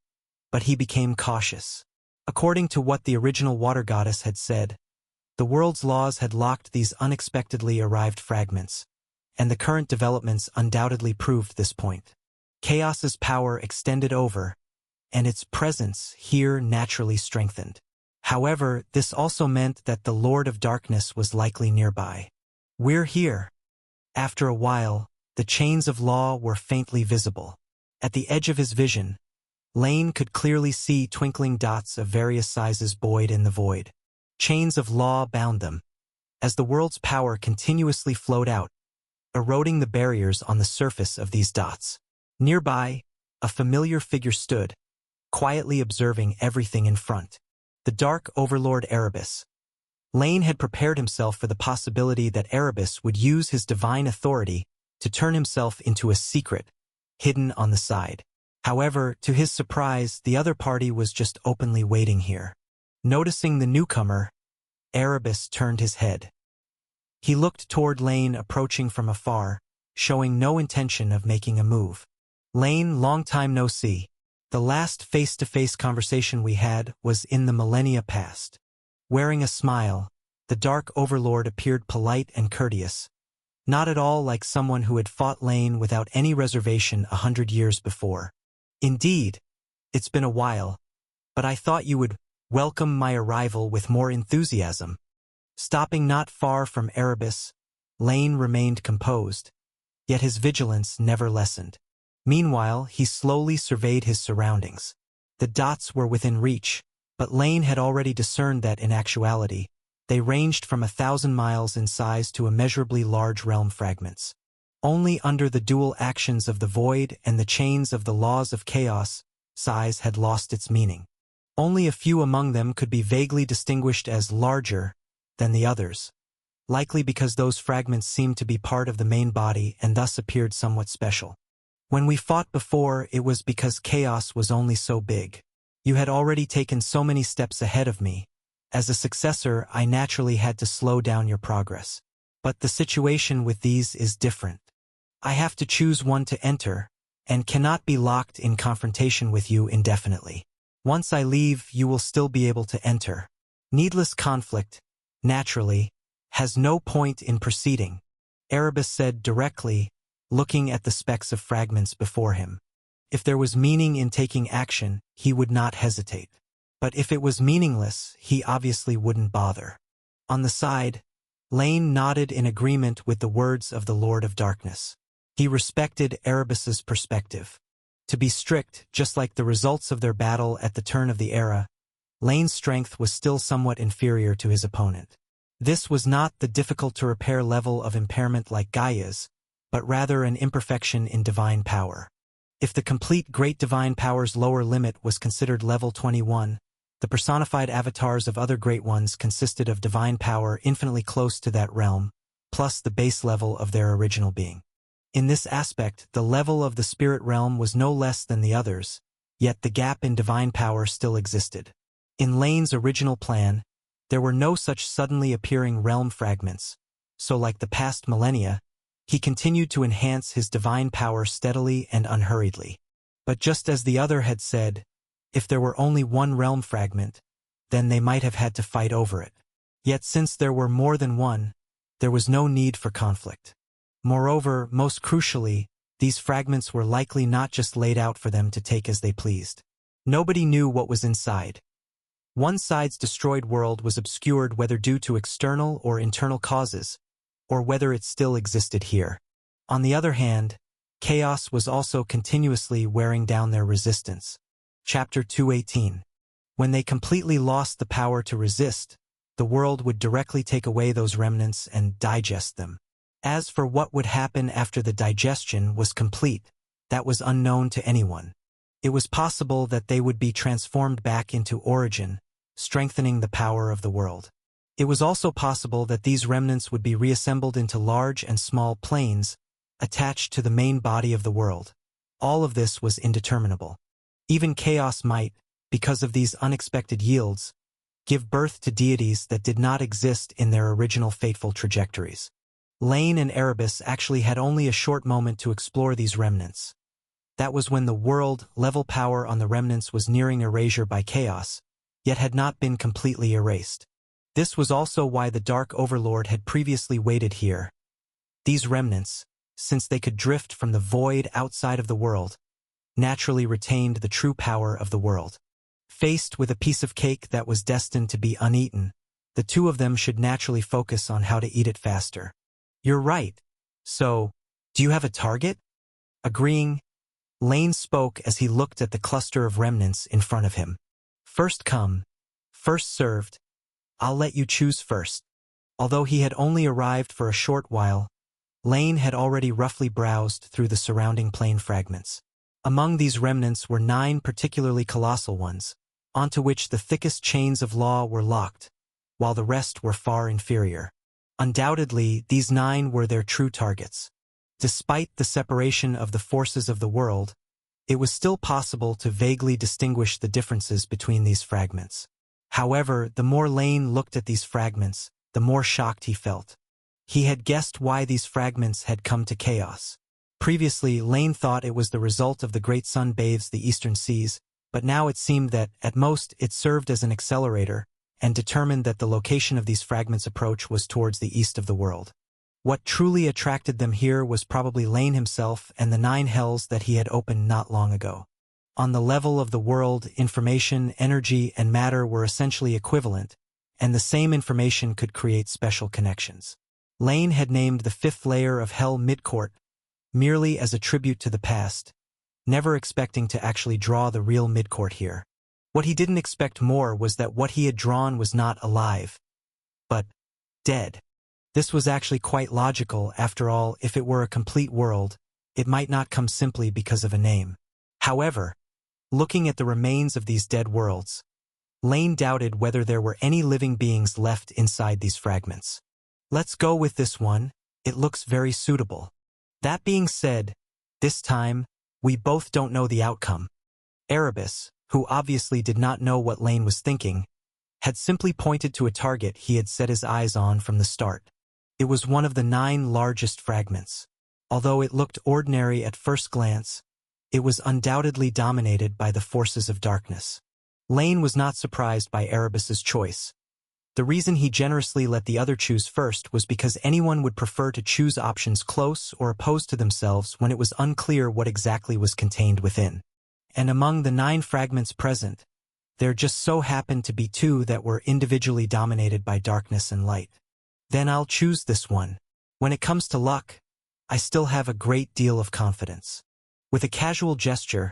but he became cautious. According to what the original water goddess had said, the world's laws had locked these unexpectedly arrived fragments, and the current developments undoubtedly proved this point. Chaos's power extended over, and its presence here naturally strengthened. However, this also meant that the Lord of Darkness was likely nearby. "We're here." After a while, the chains of law were faintly visible. At the edge of his vision, Lane could clearly see twinkling dots of various sizes buoyed in the void. Chains of law bound them, as the world's power continuously flowed out, eroding the barriers on the surface of these dots. Nearby, a familiar figure stood, quietly observing everything in front. The Dark Overlord Erebus. Lane had prepared himself for the possibility that Erebus would use his divine authority to turn himself into a secret, hidden on the side. However, to his surprise, the other party was just openly waiting here. Noticing the newcomer, Erebus turned his head. He looked toward Lane approaching from afar, showing no intention of making a move. "Lane, long time no see. The last face-to-face conversation we had was in the millennia past." Wearing a smile, the Dark Overlord appeared polite and courteous, not at all like someone who had fought Lane without any reservation 100 years before. "Indeed, it's been a while, but I thought you would welcome my arrival with more enthusiasm." Stopping not far from Erebus, Lane remained composed, yet his vigilance never lessened. Meanwhile, he slowly surveyed his surroundings. The dots were within reach, but Lane had already discerned that in actuality, they ranged from 1,000 miles in size to immeasurably large realm fragments. Only under the dual actions of the void and the chains of the laws of chaos, size had lost its meaning. Only a few among them could be vaguely distinguished as larger than the others, likely because those fragments seemed to be part of the main body and thus appeared somewhat special. "When we fought before, it was because chaos was only so big. You had already taken so many steps ahead of me. As a successor, I naturally had to slow down your progress. But the situation with these is different. I have to choose one to enter, and cannot be locked in confrontation with you indefinitely. Once I leave, you will still be able to enter. Needless conflict, naturally, has no point in proceeding," Erebus said directly, looking at the specks of fragments before him. If there was meaning in taking action, he would not hesitate. But if it was meaningless, he obviously wouldn't bother. On the side, Lane nodded in agreement with the words of the Lord of Darkness. He respected Erebus's perspective. To be strict, just like the results of their battle at the turn of the era, Lane's strength was still somewhat inferior to his opponent. This was not the difficult-to-repair level of impairment like Gaia's, but rather an imperfection in divine power. If the complete Great Divine Power's lower limit was considered level 21, The personified avatars of other Great Ones consisted of divine power infinitely close to that realm, plus the base level of their original being. In this aspect, the level of the spirit realm was no less than the others, yet the gap in divine power still existed. In Lane's original plan, there were no such suddenly appearing realm fragments, so like the past millennia, he continued to enhance his divine power steadily and unhurriedly. But just as the other had said, if there were only one realm fragment, then they might have had to fight over it. Yet since there were more than one, there was no need for conflict. Moreover, most crucially, these fragments were likely not just laid out for them to take as they pleased. Nobody knew what was inside. One side's destroyed world was obscured whether due to external or internal causes, or whether it still existed here. On the other hand, chaos was also continuously wearing down their resistance. Chapter 218. When they completely lost the power to resist, the world would directly take away those remnants and digest them. As for what would happen after the digestion was complete, that was unknown to anyone. It was possible that they would be transformed back into origin, strengthening the power of the world. It was also possible that these remnants would be reassembled into large and small planes, attached to the main body of the world. All of this was indeterminable. Even chaos might, because of these unexpected yields, give birth to deities that did not exist in their original fateful trajectories. Lane and Erebus actually had only a short moment to explore these remnants. That was when the world-level power on the remnants was nearing erasure by chaos, yet had not been completely erased. This was also why the Dark Overlord had previously waited here. These remnants, since they could drift from the void outside of the world, naturally retained the true power of the world. Faced with a piece of cake that was destined to be uneaten, the two of them should naturally focus on how to eat it faster. You're right. So, do you have a target? Agreeing, Lane spoke as he looked at the cluster of remnants in front of him. First come, first served. I'll let you choose first. Although he had only arrived for a short while, Lane had already roughly browsed through the surrounding plane fragments. Among these remnants were 9 particularly colossal ones, onto which the thickest chains of law were locked, while the rest were far inferior. Undoubtedly, these 9 were their true targets. Despite the separation of the forces of the world, it was still possible to vaguely distinguish the differences between these fragments. However, the more Lane looked at these fragments, the more shocked he felt. He had guessed why these fragments had come to chaos. Previously, Lane thought it was the result of the great sun bathes the eastern seas, but now it seemed that, at most, it served as an accelerator, and determined that the location of these fragments' approach was towards the east of the world. What truly attracted them here was probably Lane himself and the 9 hells that he had opened not long ago. On the level of the world, information, energy, and matter were essentially equivalent, and the same information could create special connections. Lane had named the 5th layer of Hell Midcourt merely as a tribute to the past, never expecting to actually draw the real Midcourt here. What he didn't expect more was that what he had drawn was not alive, but dead. This was actually quite logical. After all, if it were a complete world, it might not come simply because of a name. However, looking at the remains of these dead worlds, Lane doubted whether there were any living beings left inside these fragments. Let's go with this one, it looks very suitable. That being said, this time, we both don't know the outcome. Erebus, who obviously did not know what Lane was thinking, had simply pointed to a target he had set his eyes on from the start. It was one of the 9 largest fragments. Although it looked ordinary at first glance, it was undoubtedly dominated by the forces of darkness. Lane was not surprised by Erebus's choice. The reason he generously let the other choose first was because anyone would prefer to choose options close or opposed to themselves when it was unclear what exactly was contained within. And among the 9 fragments present, there just so happened to be 2 that were individually dominated by darkness and light. Then I'll choose this one. When it comes to luck, I still have a great deal of confidence. With a casual gesture,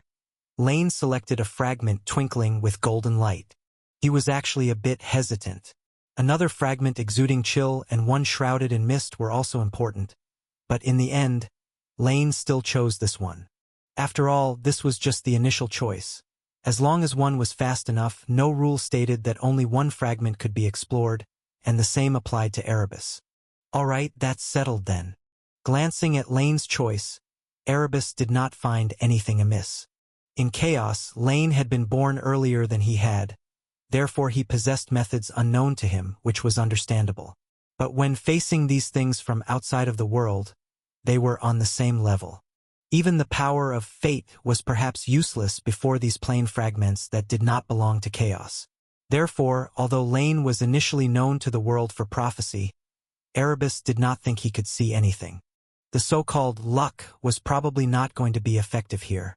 Lane selected a fragment twinkling with golden light. He was actually a bit hesitant. Another fragment exuding chill and one shrouded in mist were also important, but in the end, Lane still chose this one. After all, this was just the initial choice. As long as one was fast enough, no rule stated that only one fragment could be explored, and the same applied to Erebus. All right, that's settled then. Glancing at Lane's choice, Erebus did not find anything amiss. In chaos, Lane had been born earlier than he had, therefore he possessed methods unknown to him, which was understandable. But when facing these things from outside of the world, they were on the same level. Even the power of fate was perhaps useless before these plane fragments that did not belong to chaos. Therefore, although Lane was initially known to the world for prophecy, Erebus did not think he could see anything. The so-called luck was probably not going to be effective here.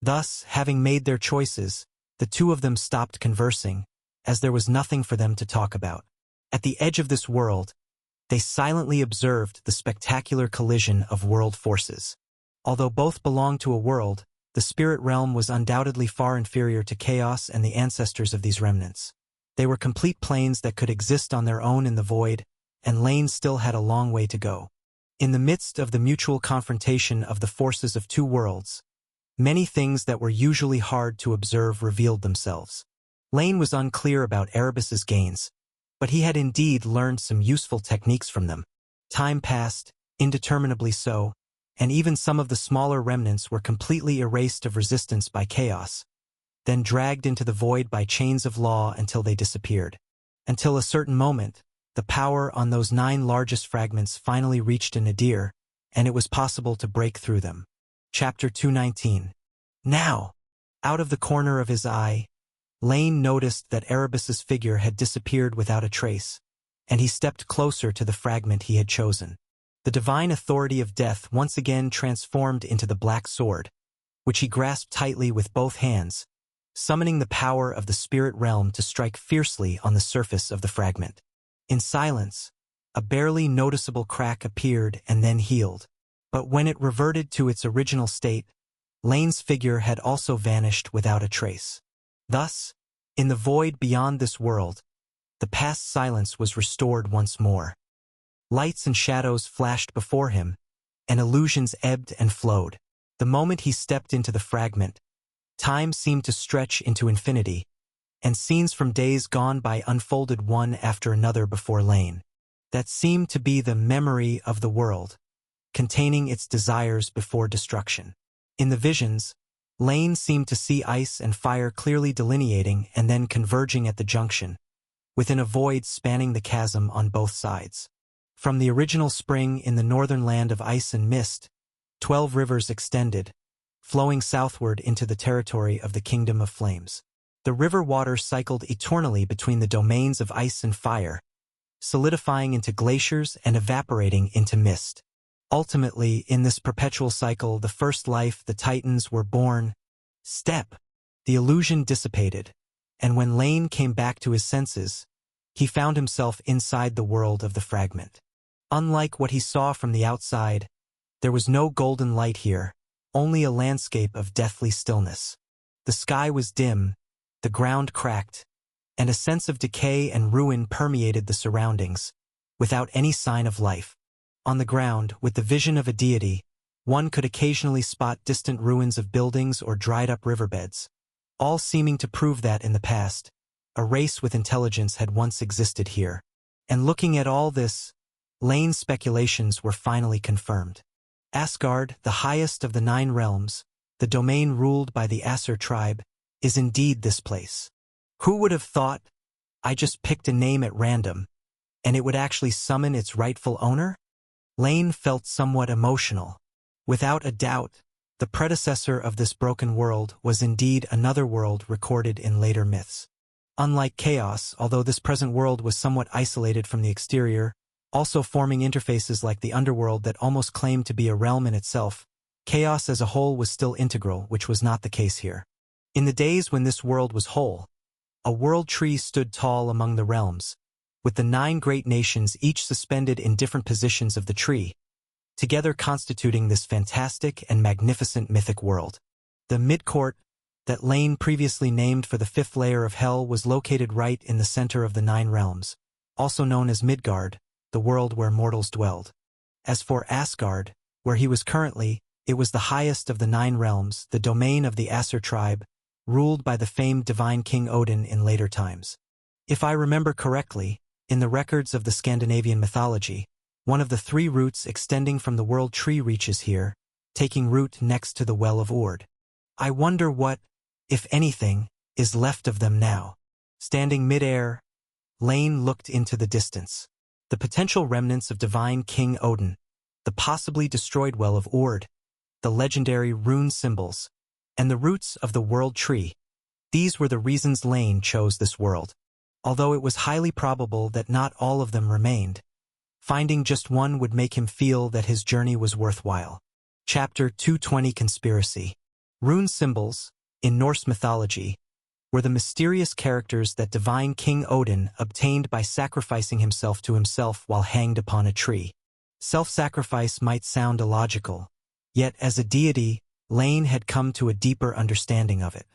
Thus, having made their choices, the two of them stopped conversing, as there was nothing for them to talk about. At the edge of this world, they silently observed the spectacular collision of world forces. Although both belonged to a world, the spirit realm was undoubtedly far inferior to chaos and the ancestors of these remnants. They were complete planes that could exist on their own in the void, and Lane still had a long way to go. In the midst of the mutual confrontation of the forces of two worlds, many things that were usually hard to observe revealed themselves. Lane was unclear about Erebus's gains, but he had indeed learned some useful techniques from them. Time passed, indeterminably so, and even some of the smaller remnants were completely erased of resistance by chaos, then dragged into the void by chains of law until they disappeared. Until a certain moment, the power on those 9 largest fragments finally reached a nadir, and it was possible to break through them. Chapter 219. Now! Out of the corner of his eye, Lane noticed that Erebus's figure had disappeared without a trace, and he stepped closer to the fragment he had chosen. The divine authority of death once again transformed into the black sword, which he grasped tightly with both hands, summoning the power of the spirit realm to strike fiercely on the surface of the fragment. In silence, a barely noticeable crack appeared and then healed. But when it reverted to its original state, Lane's figure had also vanished without a trace. Thus, in the void beyond this world, the past silence was restored once more. Lights and shadows flashed before him, and illusions ebbed and flowed. The moment he stepped into the fragment, time seemed to stretch into infinity, and scenes from days gone by unfolded one after another before Lane. That seemed to be the memory of the world, containing its desires before destruction. In the visions, Lane seemed to see ice and fire clearly delineating and then converging at the junction, within a void spanning the chasm on both sides. From the original spring in the northern land of ice and mist, 12 rivers extended, flowing southward into the territory of the Kingdom of Flames. The river water cycled eternally between the domains of ice and fire, solidifying into glaciers and evaporating into mist. Ultimately, in this perpetual cycle, the first life, the Titans, were born. The illusion dissipated, and when Lane came back to his senses, he found himself inside the world of the fragment. Unlike what he saw from the outside, there was no golden light here, only a landscape of deathly stillness. The sky was dim, the ground cracked, and a sense of decay and ruin permeated the surroundings, without any sign of life. On the ground, with the vision of a deity, one could occasionally spot distant ruins of buildings or dried-up riverbeds, all seeming to prove that in the past, a race with intelligence had once existed here. And looking at all this, Lane's speculations were finally confirmed. Asgard, the highest of the 9 realms, the domain ruled by the Aesir tribe, is indeed this place. Who would have thought? I just picked a name at random, and it would actually summon its rightful owner? Lane felt somewhat emotional. Without a doubt, the predecessor of this broken world was indeed another world recorded in later myths. Unlike chaos, although this present world was somewhat isolated from the exterior, also forming interfaces like the underworld that almost claimed to be a realm in itself, chaos as a whole was still integral, which was not the case here. In the days when this world was whole, a world tree stood tall among the realms, with the 9 great nations each suspended in different positions of the tree, together constituting this fantastic and magnificent mythic world. The midcourt, that Lane previously named for the 5th layer of hell, was located right in the center of the 9 realms, also known as Midgard, the world where mortals dwelled. As for Asgard, where he was currently, it was the highest of the 9 realms, the domain of the Aesir tribe, ruled by the famed divine King Odin in later times. If I remember correctly, in the records of the Scandinavian mythology, one of the three roots extending from the world tree reaches here, taking root next to the Well of Ord. I wonder what, if anything, is left of them now. Standing mid-air, Lane looked into the distance. The potential remnants of divine King Odin, the possibly destroyed Well of Ord, the legendary rune symbols, and the roots of the world tree. These were the reasons Lane chose this world. Although it was highly probable that not all of them remained, finding just one would make him feel that his journey was worthwhile. Chapter 220 Conspiracy. Rune symbols, in Norse mythology, were the mysterious characters that divine King Odin obtained by sacrificing himself to himself while hanged upon a tree. Self-sacrifice might sound illogical, yet as a deity, Lane had come to a deeper understanding of it.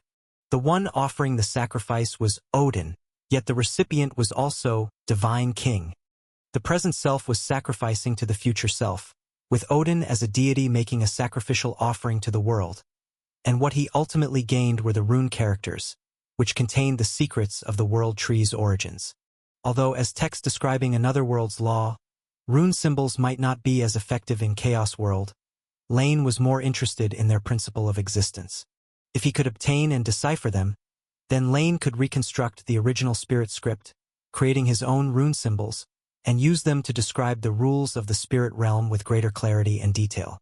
The one offering the sacrifice was Odin, yet the recipient was also divine King. The present self was sacrificing to the future self, with Odin as a deity making a sacrificial offering to the world. And what he ultimately gained were the rune characters, which contained the secrets of the world tree's origins. Although as text describing another world's law, rune symbols might not be as effective in Chaos World, Lane was more interested in their principle of existence. If he could obtain and decipher them, then Lane could reconstruct the original spirit script, creating his own rune symbols, and use them to describe the rules of the spirit realm with greater clarity and detail.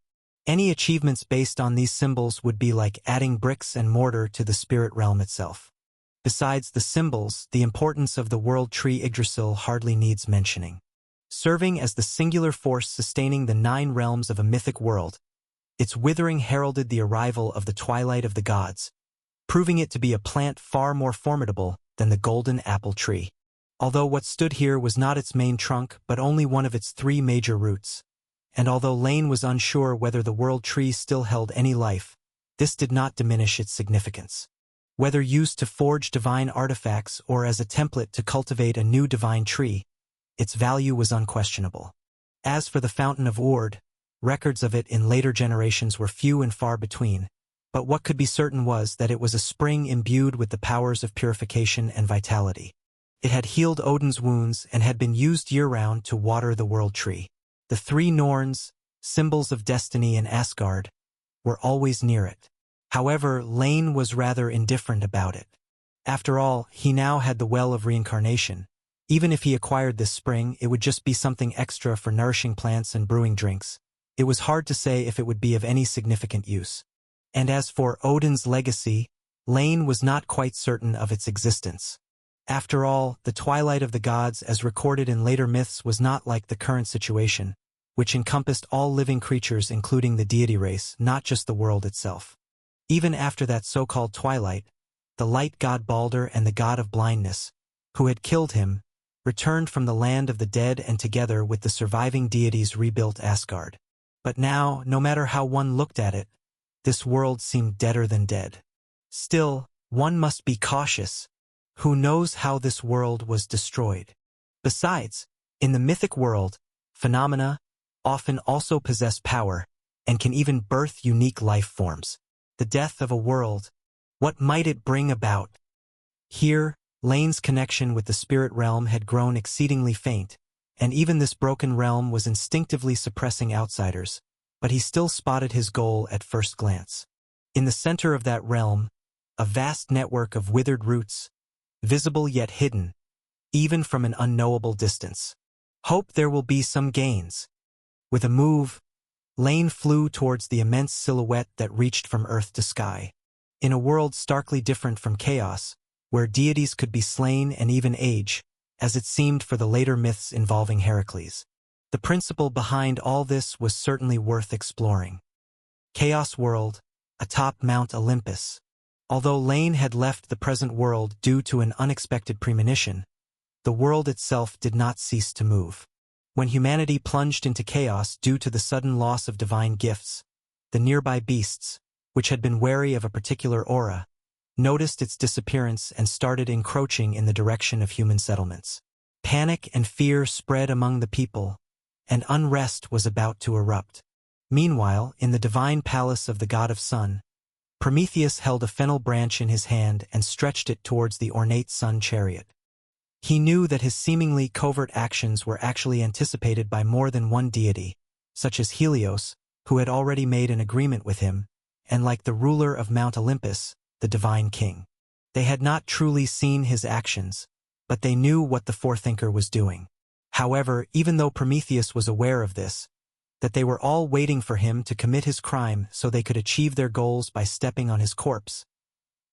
Any achievements based on these symbols would be like adding bricks and mortar to the spirit realm itself. Besides the symbols, the importance of the world tree Yggdrasil hardly needs mentioning. Serving as the singular force sustaining the 9 realms of a mythic world, its withering heralded the arrival of the twilight of the gods, proving it to be a plant far more formidable than the golden apple tree. Although what stood here was not its main trunk but only one of its 3 major roots, and although Lane was unsure whether the world tree still held any life, this did not diminish its significance. Whether used to forge divine artifacts or as a template to cultivate a new divine tree, its value was unquestionable. As for the Fountain of Ord, records of it in later generations were few and far between, but what could be certain was that it was a spring imbued with the powers of purification and vitality. It had healed Odin's wounds and had been used year-round to water the world tree. The 3 Norns, symbols of destiny in Asgard, were always near it. However, Lane was rather indifferent about it. After all, he now had the Well of Reincarnation. Even if he acquired this spring, it would just be something extra for nourishing plants and brewing drinks. It was hard to say if it would be of any significant use. And as for Odin's legacy, Lane was not quite certain of its existence. After all, the twilight of the gods as recorded in later myths was not like the current situation, which encompassed all living creatures including the deity race, not just the world itself. Even after that so-called twilight, the light god Balder and the god of blindness, who had killed him, returned from the land of the dead and together with the surviving deities rebuilt Asgard. But now, no matter how one looked at it, this world seemed deader than dead. Still, one must be cautious. Who knows how this world was destroyed? Besides, in the mythic world, phenomena often also possess power and can even birth unique life forms. The death of a world, what might it bring about? Here, Lane's connection with the spirit realm had grown exceedingly faint, and even this broken realm was instinctively suppressing outsiders, but he still spotted his goal at first glance. In the center of that realm, a vast network of withered roots, visible yet hidden, even from an unknowable distance. Hope there will be some gains. With a move, Lane flew towards the immense silhouette that reached from earth to sky. In a world starkly different from chaos, where deities could be slain and even age, as it seemed for the later myths involving Heracles. The principle behind all this was certainly worth exploring. Chaos World, atop Mount Olympus. Although Lane had left the present world due to an unexpected premonition, the world itself did not cease to move. When humanity plunged into chaos due to the sudden loss of divine gifts, the nearby beasts, which had been wary of a particular aura, noticed its disappearance and started encroaching in the direction of human settlements. Panic and fear spread among the people, and unrest was about to erupt. Meanwhile, in the divine palace of the god of sun, Prometheus held a fennel branch in his hand and stretched it towards the ornate sun chariot. He knew that his seemingly covert actions were actually anticipated by more than one deity, such as Helios, who had already made an agreement with him, and like the ruler of Mount Olympus, the divine king. They had not truly seen his actions, but they knew what the forethinker was doing. However, even though Prometheus was aware of this, that they were all waiting for him to commit his crime so they could achieve their goals by stepping on his corpse,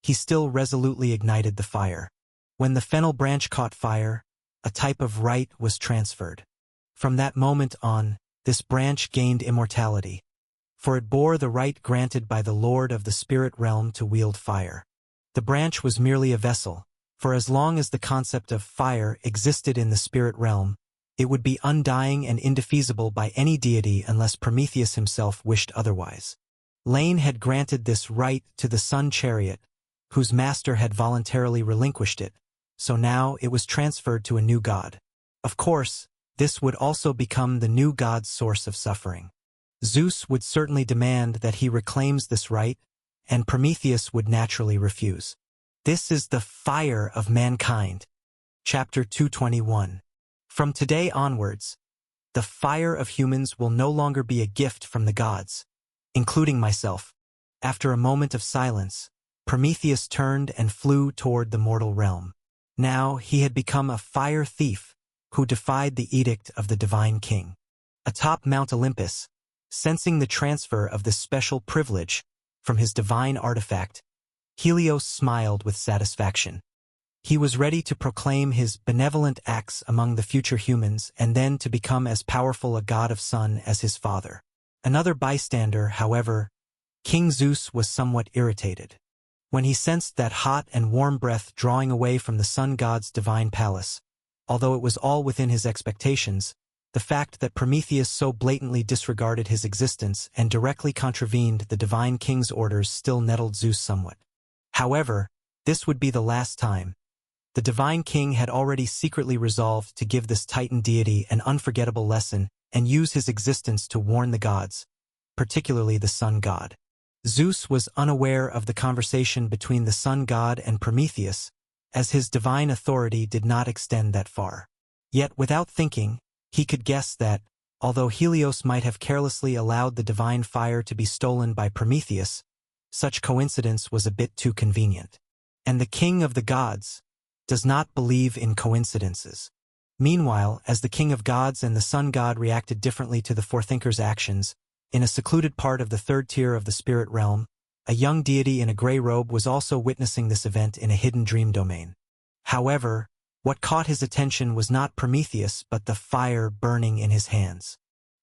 he still resolutely ignited the fire. When the fennel branch caught fire, a type of right was transferred. From that moment on, this branch gained immortality, for it bore the right granted by the Lord of the spirit realm to wield fire. The branch was merely a vessel, for as long as the concept of fire existed in the spirit realm, it would be undying and indefeasible by any deity unless Prometheus himself wished otherwise. Lane had granted this right to the sun chariot, whose master had voluntarily relinquished it, so now it was transferred to a new god. Of course, this would also become the new god's source of suffering. Zeus would certainly demand that he reclaims this right, and Prometheus would naturally refuse. This is the fire of mankind. Chapter 221. From today onwards, the fire of humans will no longer be a gift from the gods, including myself. After a moment of silence, Prometheus turned and flew toward the mortal realm. Now he had become a fire thief who defied the edict of the divine king. Atop Mount Olympus, sensing the transfer of this special privilege from his divine artifact, Helios smiled with satisfaction. He was ready to proclaim his benevolent acts among the future humans and then to become as powerful a god of sun as his father. Another bystander, however, King Zeus, was somewhat irritated. When he sensed that hot and warm breath drawing away from the sun god's divine palace, although it was all within his expectations, the fact that Prometheus so blatantly disregarded his existence and directly contravened the divine king's orders still nettled Zeus somewhat. However, this would be the last time. The divine king had already secretly resolved to give this titan deity an unforgettable lesson and use his existence to warn the gods, particularly the sun god. Zeus was unaware of the conversation between the sun god and Prometheus, as his divine authority did not extend that far. Yet without thinking, he could guess that, although Helios might have carelessly allowed the divine fire to be stolen by Prometheus, such coincidence was a bit too convenient. And the king of the gods does not believe in coincidences. Meanwhile, as the king of gods and the sun god reacted differently to the forethinker's actions, in a secluded part of the third tier of the spirit realm, a young deity in a gray robe was also witnessing this event in a hidden dream domain. However, what caught his attention was not Prometheus but the fire burning in his hands.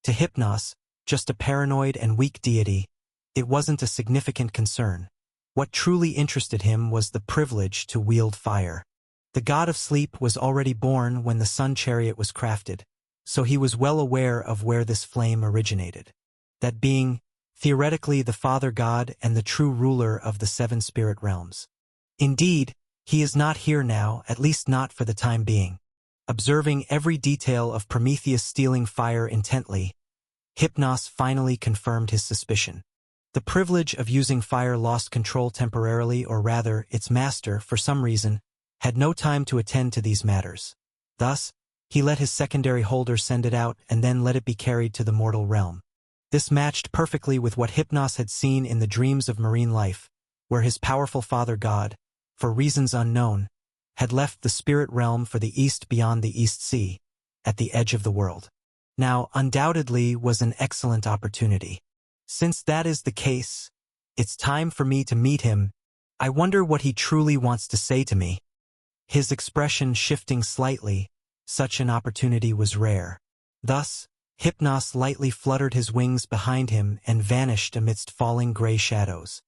To Hypnos, just a paranoid and weak deity, it wasn't a significant concern. What truly interested him was the privilege to wield fire. The god of sleep was already born when the sun chariot was crafted, so he was well aware of where this flame originated. That being, theoretically, the father god and the true ruler of the seven spirit realms. Indeed, he is not here now, at least not for the time being. Observing every detail of Prometheus stealing fire intently, Hypnos finally confirmed his suspicion. The privilege of using fire lost control temporarily, or rather, its master, for some reason, had no time to attend to these matters. Thus, he let his secondary holder send it out and then let it be carried to the mortal realm. This matched perfectly with what Hypnos had seen in the dreams of marine life, where his powerful father god, for reasons unknown, had left the spirit realm for the east beyond the East Sea, at the edge of the world. Now, undoubtedly was an excellent opportunity. Since that is the case, it's time for me to meet him. I wonder what he truly wants to say to me. His expression shifting slightly, such an opportunity was rare. Thus, Hypnos lightly fluttered his wings behind him and vanished amidst falling gray shadows.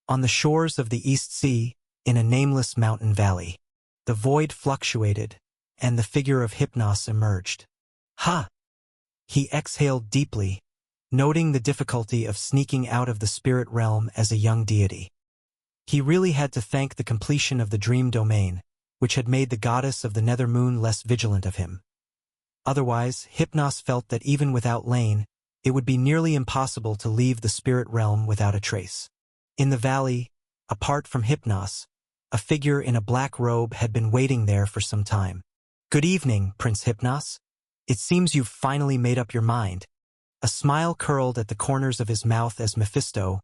On the shores of the East Sea, in a nameless mountain valley, the void fluctuated, and the figure of Hypnos emerged. Ha! He exhaled deeply, noting the difficulty of sneaking out of the spirit realm as a young deity. He really had to thank the completion of the dream domain, which had made the goddess of the nether moon less vigilant of him. Otherwise, Hypnos felt that even without Lane, it would be nearly impossible to leave the spirit realm without a trace. In the valley, apart from Hypnos, a figure in a black robe had been waiting there for some time. "Good evening, Prince Hypnos. It seems you've finally made up your mind." A smile curled at the corners of his mouth as Mephisto,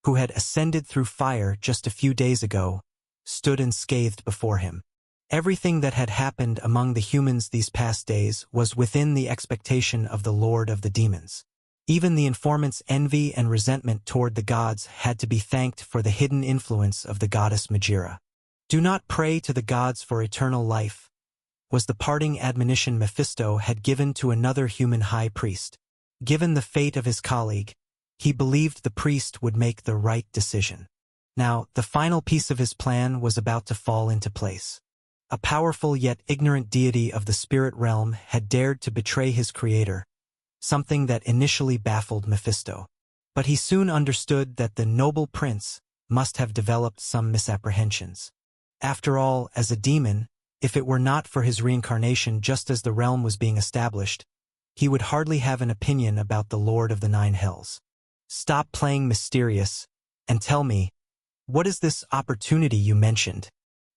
who had ascended through fire just a few days ago, stood unscathed before him. Everything that had happened among the humans these past days was within the expectation of the Lord of the Demons. Even the informant's envy and resentment toward the gods had to be thanked for the hidden influence of the goddess Magira. "Do not pray to the gods for eternal life," was the parting admonition Mephisto had given to another human high priest. Given the fate of his colleague, he believed the priest would make the right decision. Now, the final piece of his plan was about to fall into place. A powerful yet ignorant deity of the spirit realm had dared to betray his creator, something that initially baffled Mephisto. But he soon understood that the noble prince must have developed some misapprehensions. After all, as a demon, if it were not for his reincarnation just as the realm was being established, he would hardly have an opinion about the Lord of the Nine Hells. "Stop playing mysterious, and tell me, what is this opportunity you mentioned?"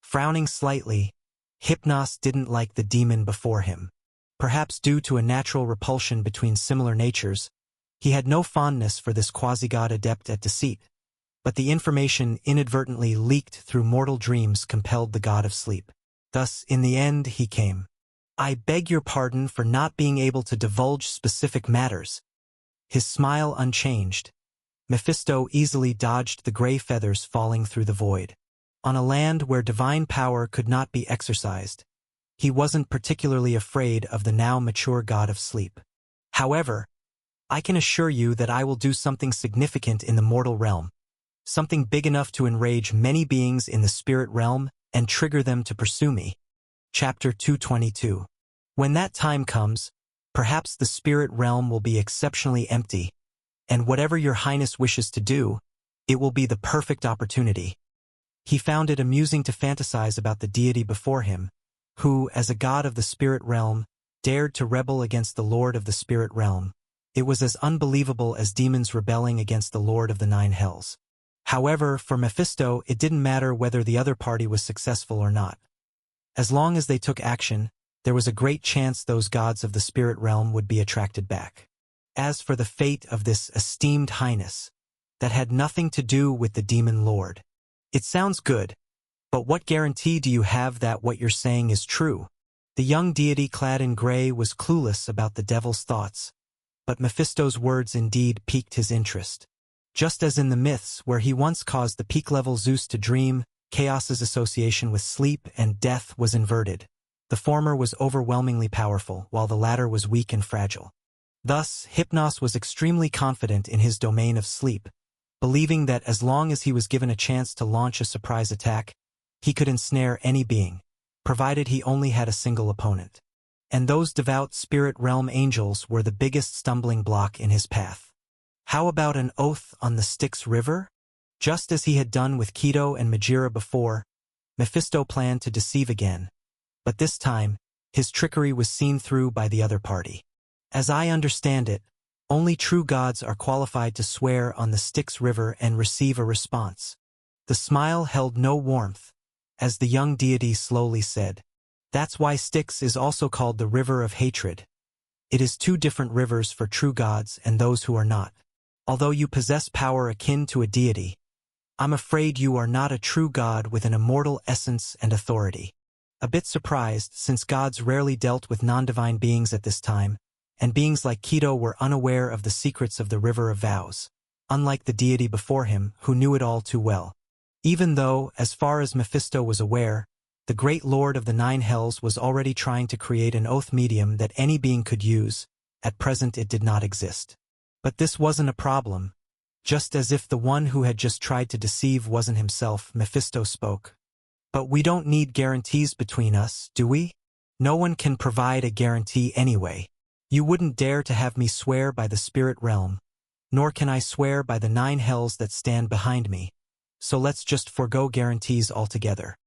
Frowning slightly, Hypnos didn't like the demon before him. Perhaps due to a natural repulsion between similar natures, he had no fondness for this quasi-god adept at deceit, but the information inadvertently leaked through mortal dreams compelled the god of sleep. Thus, in the end, he came. "I beg your pardon for not being able to divulge specific matters." His smile unchanged, Mephisto easily dodged the gray feathers falling through the void. On a land where divine power could not be exercised, he wasn't particularly afraid of the now mature god of sleep. "However, I can assure you that I will do something significant in the mortal realm, something big enough to enrage many beings in the spirit realm and trigger them to pursue me." Chapter 222. When that time comes, perhaps the spirit realm will be exceptionally empty, and whatever your highness wishes to do, it will be the perfect opportunity. He found it amusing to fantasize about the deity before him, who, as a god of the spirit realm, dared to rebel against the Lord of the spirit realm. It was as unbelievable as demons rebelling against the Lord of the Nine Hells. However, for Mephisto, it didn't matter whether the other party was successful or not. As long as they took action, there was a great chance those gods of the spirit realm would be attracted back. As for the fate of this esteemed highness, that had nothing to do with the demon lord. "It sounds good, but what guarantee do you have that what you're saying is true?" The young deity clad in gray was clueless about the devil's thoughts, but Mephisto's words indeed piqued his interest. Just as in the myths where he once caused the peak-level Zeus to dream, Chaos's association with sleep and death was inverted. The former was overwhelmingly powerful, while the latter was weak and fragile. Thus, Hypnos was extremely confident in his domain of sleep, believing that as long as he was given a chance to launch a surprise attack, he could ensnare any being, provided he only had a single opponent. And those devout spirit realm angels were the biggest stumbling block in his path. How about an oath on the Styx River? Just as he had done with Keto and Magira before, Mephisto planned to deceive again, but this time, his trickery was seen through by the other party. "As I understand it, only true gods are qualified to swear on the Styx River and receive a response." The smile held no warmth, as the young deity slowly said, "That's why Styx is also called the River of Hatred. It is two different rivers for true gods and those who are not. Although you possess power akin to a deity, I'm afraid you are not a true god with an immortal essence and authority." A bit surprised, since gods rarely dealt with non-divine beings at this time, and beings like Keto were unaware of the secrets of the River of Vows, unlike the deity before him, who knew it all too well. Even though, as far as Mephisto was aware, the great Lord of the Nine Hells was already trying to create an oath medium that any being could use, at present it did not exist. But this wasn't a problem. Just as if the one who had just tried to deceive wasn't himself, Mephisto spoke. "But we don't need guarantees between us, do we? No one can provide a guarantee anyway. You wouldn't dare to have me swear by the spirit realm, nor can I swear by the Nine Hells that stand behind me, so let's just forego guarantees altogether.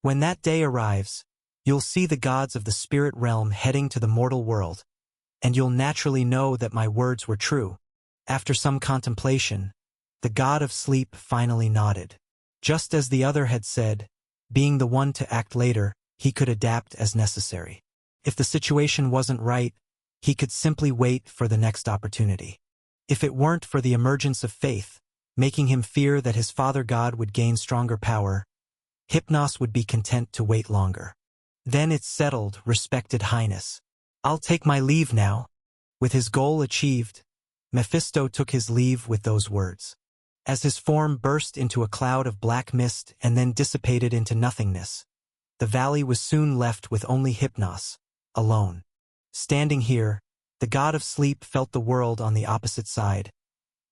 When that day arrives, you'll see the gods of the spirit realm heading to the mortal world, and you'll naturally know that my words were true." After some contemplation, the god of sleep finally nodded. Just as the other had said, being the one to act later, he could adapt as necessary. If the situation wasn't right, he could simply wait for the next opportunity. If it weren't for the emergence of faith, making him fear that his father god would gain stronger power, Hypnos would be content to wait longer. Then it's settled, respected highness. I'll take my leave now. With his goal achieved, Mephisto took his leave with those words. As his form burst into a cloud of black mist and then dissipated into nothingness, the valley was soon left with only Hypnos, alone. Standing here, the god of sleep felt the world on the opposite side,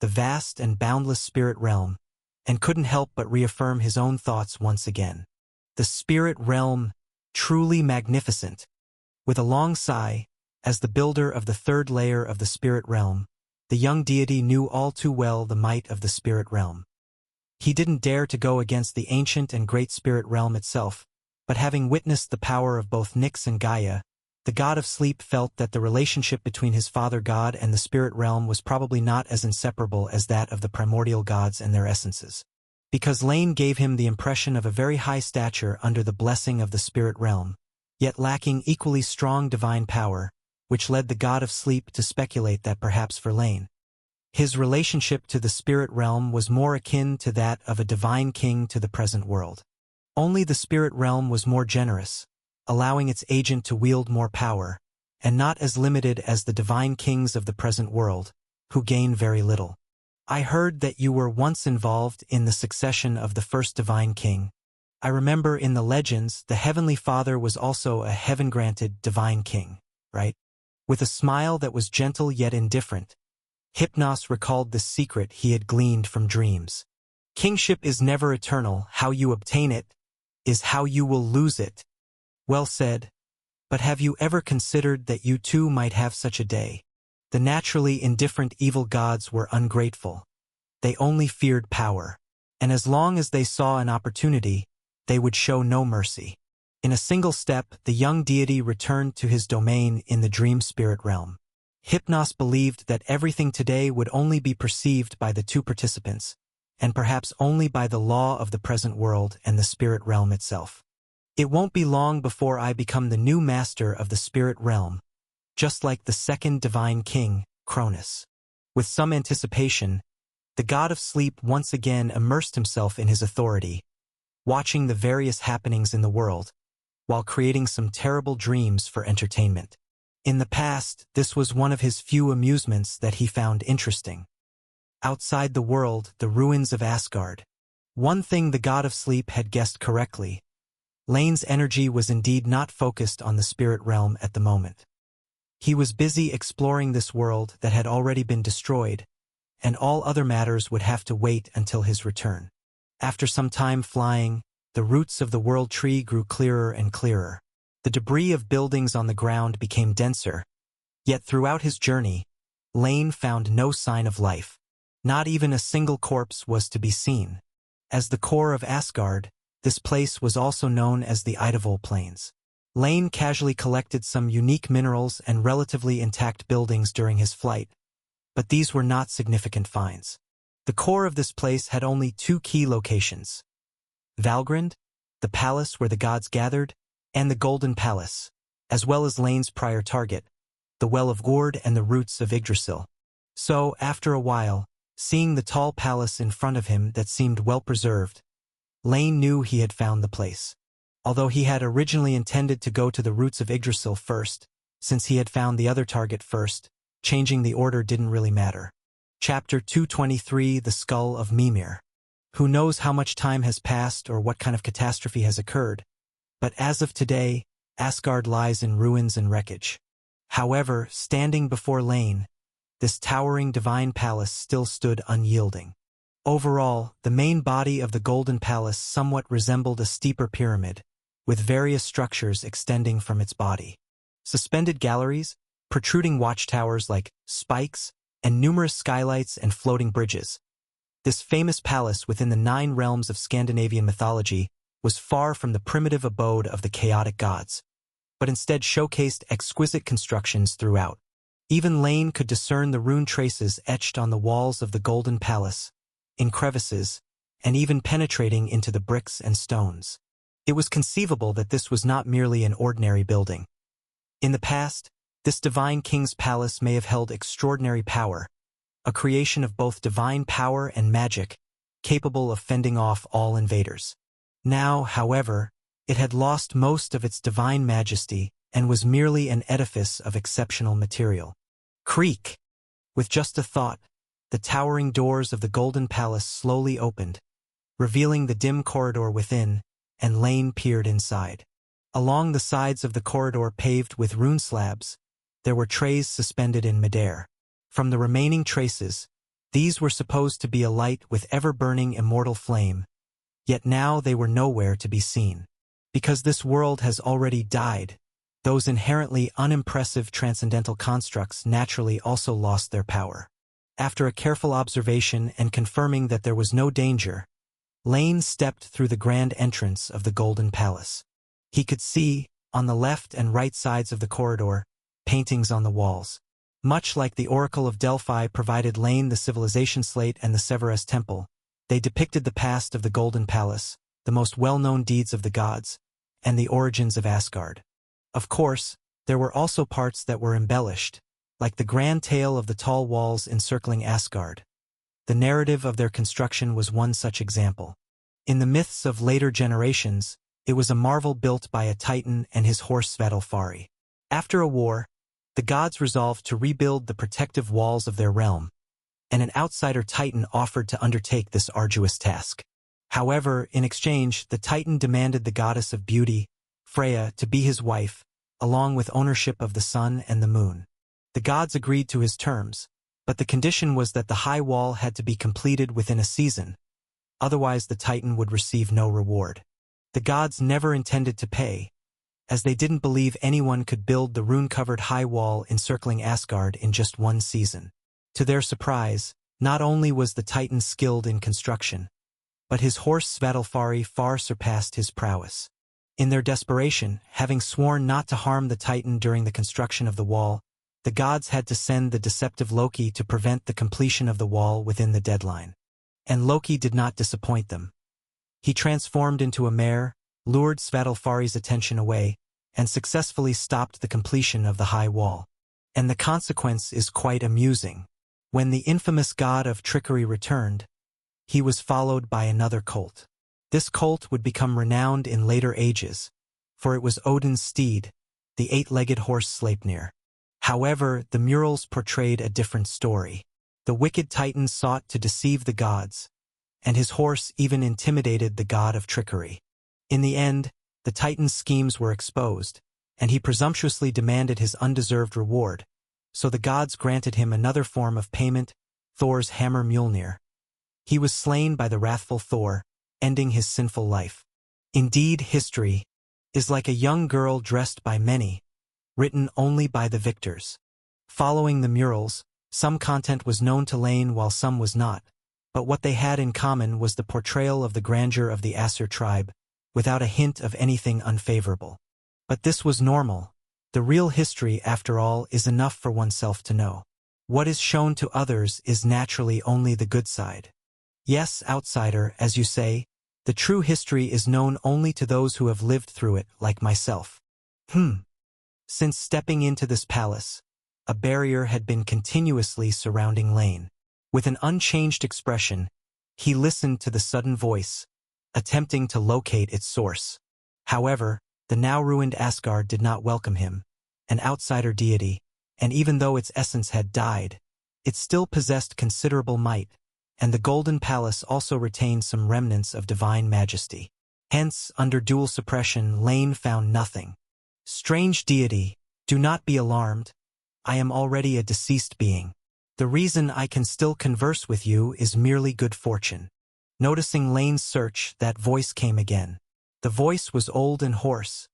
the vast and boundless spirit realm, and couldn't help but reaffirm his own thoughts once again. The spirit realm, truly magnificent. With a long sigh, as the builder of the third layer of the spirit realm, the young deity knew all too well the might of the spirit realm. He didn't dare to go against the ancient and great spirit realm itself, but having witnessed the power of both Nyx and Gaia, the god of sleep felt that the relationship between his father god and the spirit realm was probably not as inseparable as that of the primordial gods and their essences. Because Lane gave him the impression of a very high stature under the blessing of the spirit realm, yet lacking equally strong divine power, which led the god of sleep to speculate that perhaps for Lane, his relationship to the spirit realm was more akin to that of a divine king to the present world. Only the spirit realm was more generous, allowing its agent to wield more power, and not as limited as the divine kings of the present world, who gain very little. I heard that you were once involved in the succession of the first divine king. I remember in the legends the Heavenly Father was also a heaven-granted divine king, right? With a smile that was gentle yet indifferent, Hypnos recalled the secret he had gleaned from dreams. Kingship is never eternal, how you obtain it is how you will lose it. Well said, but have you ever considered that you too might have such a day? The naturally indifferent evil gods were ungrateful. They only feared power, and as long as they saw an opportunity, they would show no mercy. In a single step, the young deity returned to his domain in the dream spirit realm. Hypnos believed that everything today would only be perceived by the two participants, and perhaps only by the law of the present world and the spirit realm itself. It won't be long before I become the new master of the spirit realm, just like the second divine king, Cronus. With some anticipation, the god of sleep once again immersed himself in his authority, watching the various happenings in the world, while creating some terrible dreams for entertainment. In the past, this was one of his few amusements that he found interesting. Outside the world, the ruins of Asgard. One thing the god of sleep had guessed correctly. Lane's energy was indeed not focused on the spirit realm at the moment. He was busy exploring this world that had already been destroyed, and all other matters would have to wait until his return. After some time flying, the roots of the world tree grew clearer and clearer. The debris of buildings on the ground became denser, yet throughout his journey, Lane found no sign of life. Not even a single corpse was to be seen. As the core of Asgard, this place was also known as the Idavol Plains. Lane casually collected some unique minerals and relatively intact buildings during his flight, but these were not significant finds. The core of this place had only two key locations: Valgrind, the palace where the gods gathered, and the Golden Palace, as well as Lane's prior target, the Well of Gord and the roots of Yggdrasil. So, after a while, seeing the tall palace in front of him that seemed well preserved, Lane knew he had found the place. Although he had originally intended to go to the roots of Yggdrasil first, since he had found the other target first, changing the order didn't really matter. Chapter 223, The Skull of Mimir. Who knows how much time has passed or what kind of catastrophe has occurred, but as of today, Asgard lies in ruins and wreckage. However, standing before Lane, this towering divine palace still stood unyielding. Overall, the main body of the Golden Palace somewhat resembled a steeper pyramid, with various structures extending from its body. Suspended galleries, protruding watchtowers like spikes, and numerous skylights and floating bridges. This famous palace within the 9 realms of Scandinavian mythology was far from the primitive abode of the chaotic gods, but instead showcased exquisite constructions throughout. Even Lane could discern the rune traces etched on the walls of the Golden Palace, in crevices, and even penetrating into the bricks and stones. It was conceivable that this was not merely an ordinary building. In the past, this divine king's palace may have held extraordinary power, a creation of both divine power and magic, capable of fending off all invaders. Now, however, it had lost most of its divine majesty and was merely an edifice of exceptional material. Creak! With just a thought, the towering doors of the Golden Palace slowly opened, revealing the dim corridor within, and Lane peered inside. Along the sides of the corridor paved with rune slabs, there were trays suspended in midair. From the remaining traces, these were supposed to be alight with ever-burning immortal flame, yet now they were nowhere to be seen. Because this world has already died, those inherently unimpressive transcendental constructs naturally also lost their power. After a careful observation and confirming that there was no danger, Lane stepped through the grand entrance of the Golden Palace. He could see, on the left and right sides of the corridor, paintings on the walls. Much like the Oracle of Delphi provided Lane the civilization slate and the Severus Temple, they depicted the past of the Golden Palace, the most well-known deeds of the gods, and the origins of Asgard. Of course, there were also parts that were embellished, like the grand tale of the tall walls encircling Asgard. The narrative of their construction was one such example. In the myths of later generations, it was a marvel built by a titan and his horse Svadilfari. After a war, the gods resolved to rebuild the protective walls of their realm, and an outsider titan offered to undertake this arduous task. However, in exchange, the titan demanded the goddess of beauty, Freya, to be his wife, along with ownership of the sun and the moon. The gods agreed to his terms, but the condition was that the high wall had to be completed within a season, otherwise the titan would receive no reward. The gods never intended to pay, as they didn't believe anyone could build the rune-covered high wall encircling Asgard in just one season. To their surprise, not only was the titan skilled in construction, but his horse Svadilfari far surpassed his prowess. In their desperation, having sworn not to harm the titan during the construction of the wall, the gods had to send the deceptive Loki to prevent the completion of the wall within the deadline. And Loki did not disappoint them. He transformed into a mare, lured Svadilfari's attention away, and successfully stopped the completion of the high wall. And the consequence is quite amusing. When the infamous god of trickery returned, he was followed by another colt. This colt would become renowned in later ages, for it was Odin's steed, the eight-legged horse Sleipnir. However, the murals portrayed a different story. The wicked titan sought to deceive the gods, and his horse even intimidated the god of trickery. In the end, the titan's schemes were exposed, and he presumptuously demanded his undeserved reward, so the gods granted him another form of payment, Thor's hammer Mjolnir. He was slain by the wrathful Thor, ending his sinful life. Indeed, history is like a young girl dressed by many, written only by the victors. Following the murals, some content was known to Lane while some was not, but what they had in common was the portrayal of the grandeur of the Aesir tribe, without a hint of anything unfavorable. But this was normal. The real history, after all, is enough for oneself to know. What is shown to others is naturally only the good side. Yes, outsider, as you say, the true history is known only to those who have lived through it, like myself. Since stepping into this palace, a barrier had been continuously surrounding Lane. With an unchanged expression, he listened to the sudden voice, attempting to locate its source. However, the now ruined Asgard did not welcome him, an outsider deity, and even though its essence had died, it still possessed considerable might, and the Golden Palace also retained some remnants of divine majesty. Hence, under dual suppression, Lane found nothing. Strange deity, do not be alarmed. I am already a deceased being. The reason I can still converse with you is merely good fortune. Noticing Lane's search, that voice came again. The voice was old and hoarse,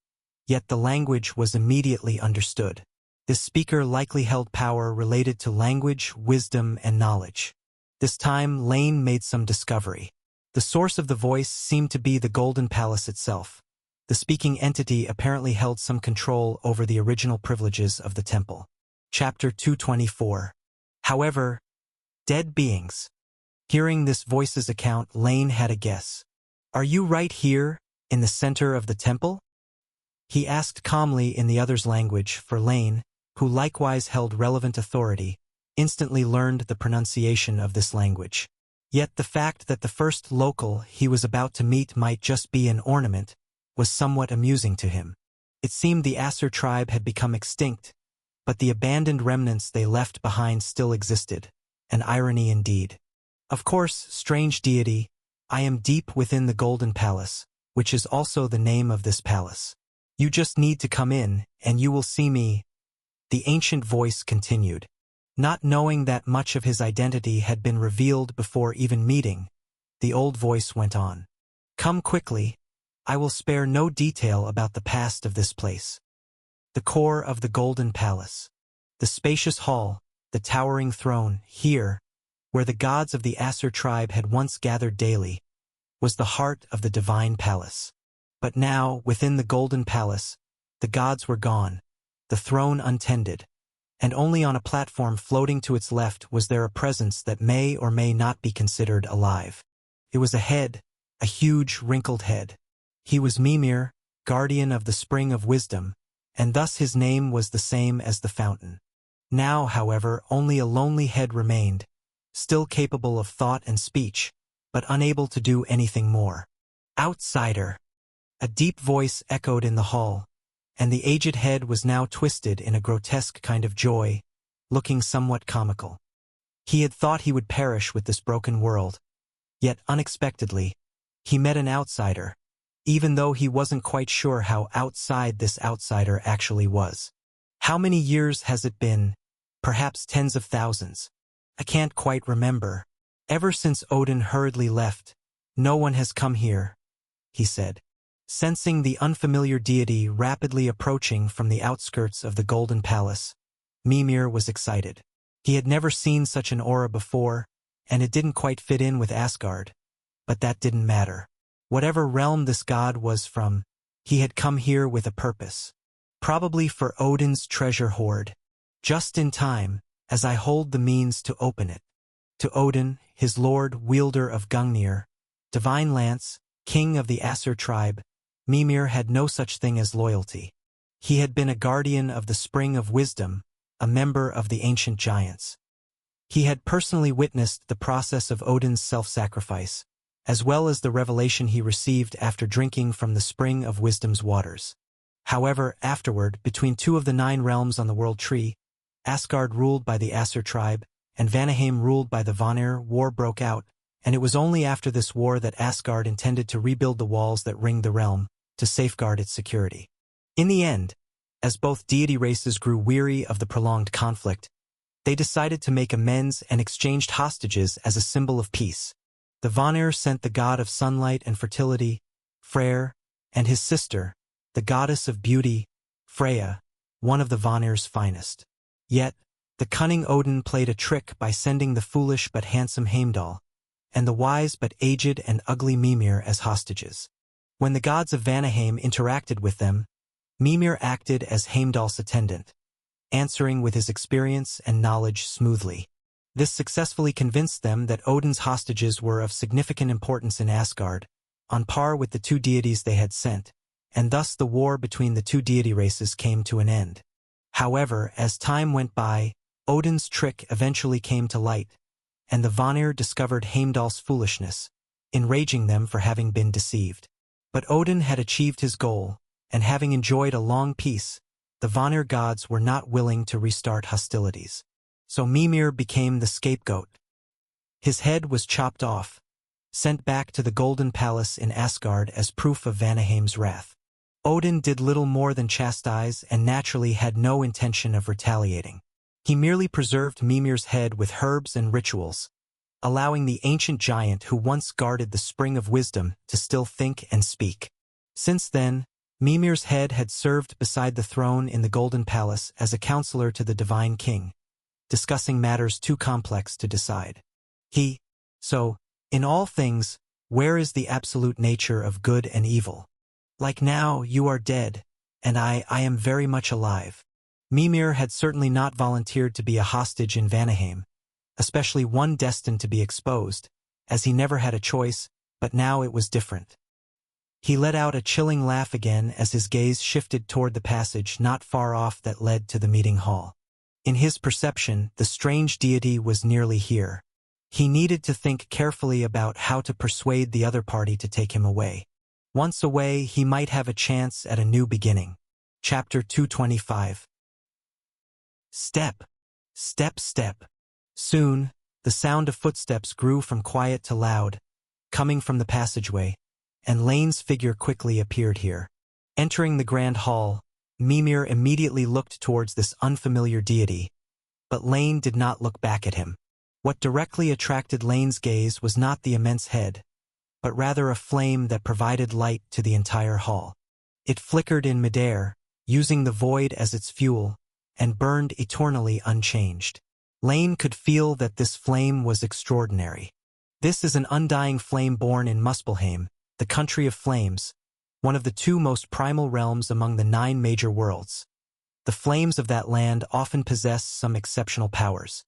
yet the language was immediately understood. This speaker likely held power related to language, wisdom, and knowledge. This time, Lane made some discovery. The source of the voice seemed to be the Golden Palace itself. The speaking entity apparently held some control over the original privileges of the temple. Chapter 224. However, dead beings. Hearing this voice's account, Lane had a guess. "Are you right here, in the center of the temple?" He asked calmly in the other's language, for Lane, who likewise held relevant authority, instantly learned the pronunciation of this language. Yet the fact that the first local he was about to meet might just be an ornament was somewhat amusing to him. It seemed the Aser tribe had become extinct, but the abandoned remnants they left behind still existed. An irony indeed. "Of course, strange deity, I am deep within the Golden Palace, which is also the name of this palace. You just need to come in, and you will see me," the ancient voice continued. Not knowing that much of his identity had been revealed before even meeting, the old voice went on. "Come quickly. I will spare no detail about the past of this place. The core of the Golden Palace. The spacious hall, the towering throne, here, where the gods of the Aser tribe had once gathered daily, was the heart of the divine palace. But now, within the Golden Palace, the gods were gone, the throne untended, and only on a platform floating to its left was there a presence that may or may not be considered alive. It was a head, a huge, wrinkled head. He was Mimir, guardian of the spring of wisdom, and thus his name was the same as the fountain. Now, however, only a lonely head remained, still capable of thought and speech, but unable to do anything more. "Outsider!" A deep voice echoed in the hall, and the aged head was now twisted in a grotesque kind of joy, looking somewhat comical. He had thought he would perish with this broken world, yet unexpectedly, he met an outsider, even though he wasn't quite sure how outside this outsider actually was. "How many years has it been? Perhaps tens of thousands. I can't quite remember. Ever since Odin hurriedly left, no one has come here," he said. Sensing the unfamiliar deity rapidly approaching from the outskirts of the Golden Palace, Mimir was excited. He had never seen such an aura before, and it didn't quite fit in with Asgard. But that didn't matter. Whatever realm this god was from, he had come here with a purpose. Probably for Odin's treasure hoard. "Just in time, as I hold the means to open it." To Odin, his lord, wielder of Gungnir, divine lance, king of the Aser tribe, Mimir had no such thing as loyalty. He had been a guardian of the spring of wisdom, a member of the ancient giants. He had personally witnessed the process of Odin's self-sacrifice, as well as the revelation he received after drinking from the spring of wisdom's waters. However, afterward, between two of the 9 realms on the World Tree, Asgard ruled by the Aser tribe, and Vanaheim ruled by the Vanir, war broke out, and it was only after this war that Asgard intended to rebuild the walls that ringed the realm, to safeguard its security. In the end, as both deity races grew weary of the prolonged conflict, they decided to make amends and exchanged hostages as a symbol of peace. The Vanir sent the god of sunlight and fertility, Freyr, and his sister, the goddess of beauty, Freya, one of the Vanir's finest. Yet, the cunning Odin played a trick by sending the foolish but handsome Heimdall, and the wise but aged and ugly Mimir as hostages. When the gods of Vanaheim interacted with them, Mimir acted as Heimdall's attendant, answering with his experience and knowledge smoothly. This successfully convinced them that Odin's hostages were of significant importance in Asgard, on par with the 2 deities they had sent, and thus the war between the 2 deity races came to an end. However, as time went by, Odin's trick eventually came to light, and the Vanir discovered Heimdall's foolishness, enraging them for having been deceived. But Odin had achieved his goal, and having enjoyed a long peace, the Vanir gods were not willing to restart hostilities. So Mimir became the scapegoat. His head was chopped off, sent back to the Golden Palace in Asgard as proof of Vanaheim's wrath. Odin did little more than chastise and naturally had no intention of retaliating. He merely preserved Mimir's head with herbs and rituals, allowing the ancient giant who once guarded the spring of wisdom to still think and speak. Since then, Mimir's head had served beside the throne in the Golden Palace as a counselor to the divine king, discussing matters too complex to decide. So, in all things, where is the absolute nature of good and evil? Like now, you are dead, and I am very much alive. Mimir had certainly not volunteered to be a hostage in Vanaheim, especially one destined to be exposed, as he never had a choice, but now it was different. He let out a chilling laugh again as his gaze shifted toward the passage not far off that led to the meeting hall. In his perception, the strange deity was nearly here. He needed to think carefully about how to persuade the other party to take him away. Once away, he might have a chance at a new beginning. Chapter 225. Step. Step, step. Soon, the sound of footsteps grew from quiet to loud, coming from the passageway, and Lane's figure quickly appeared here. Entering the grand hall, Mimir immediately looked towards this unfamiliar deity, but Lane did not look back at him. What directly attracted Lane's gaze was not the immense head, but rather a flame that provided light to the entire hall. It flickered in midair, using the void as its fuel, and burned eternally unchanged. Lane could feel that this flame was extraordinary. This is an undying flame born in Muspelheim, the country of flames, one of the two most primal realms among the 9 major worlds. The flames of that land often possess some exceptional powers.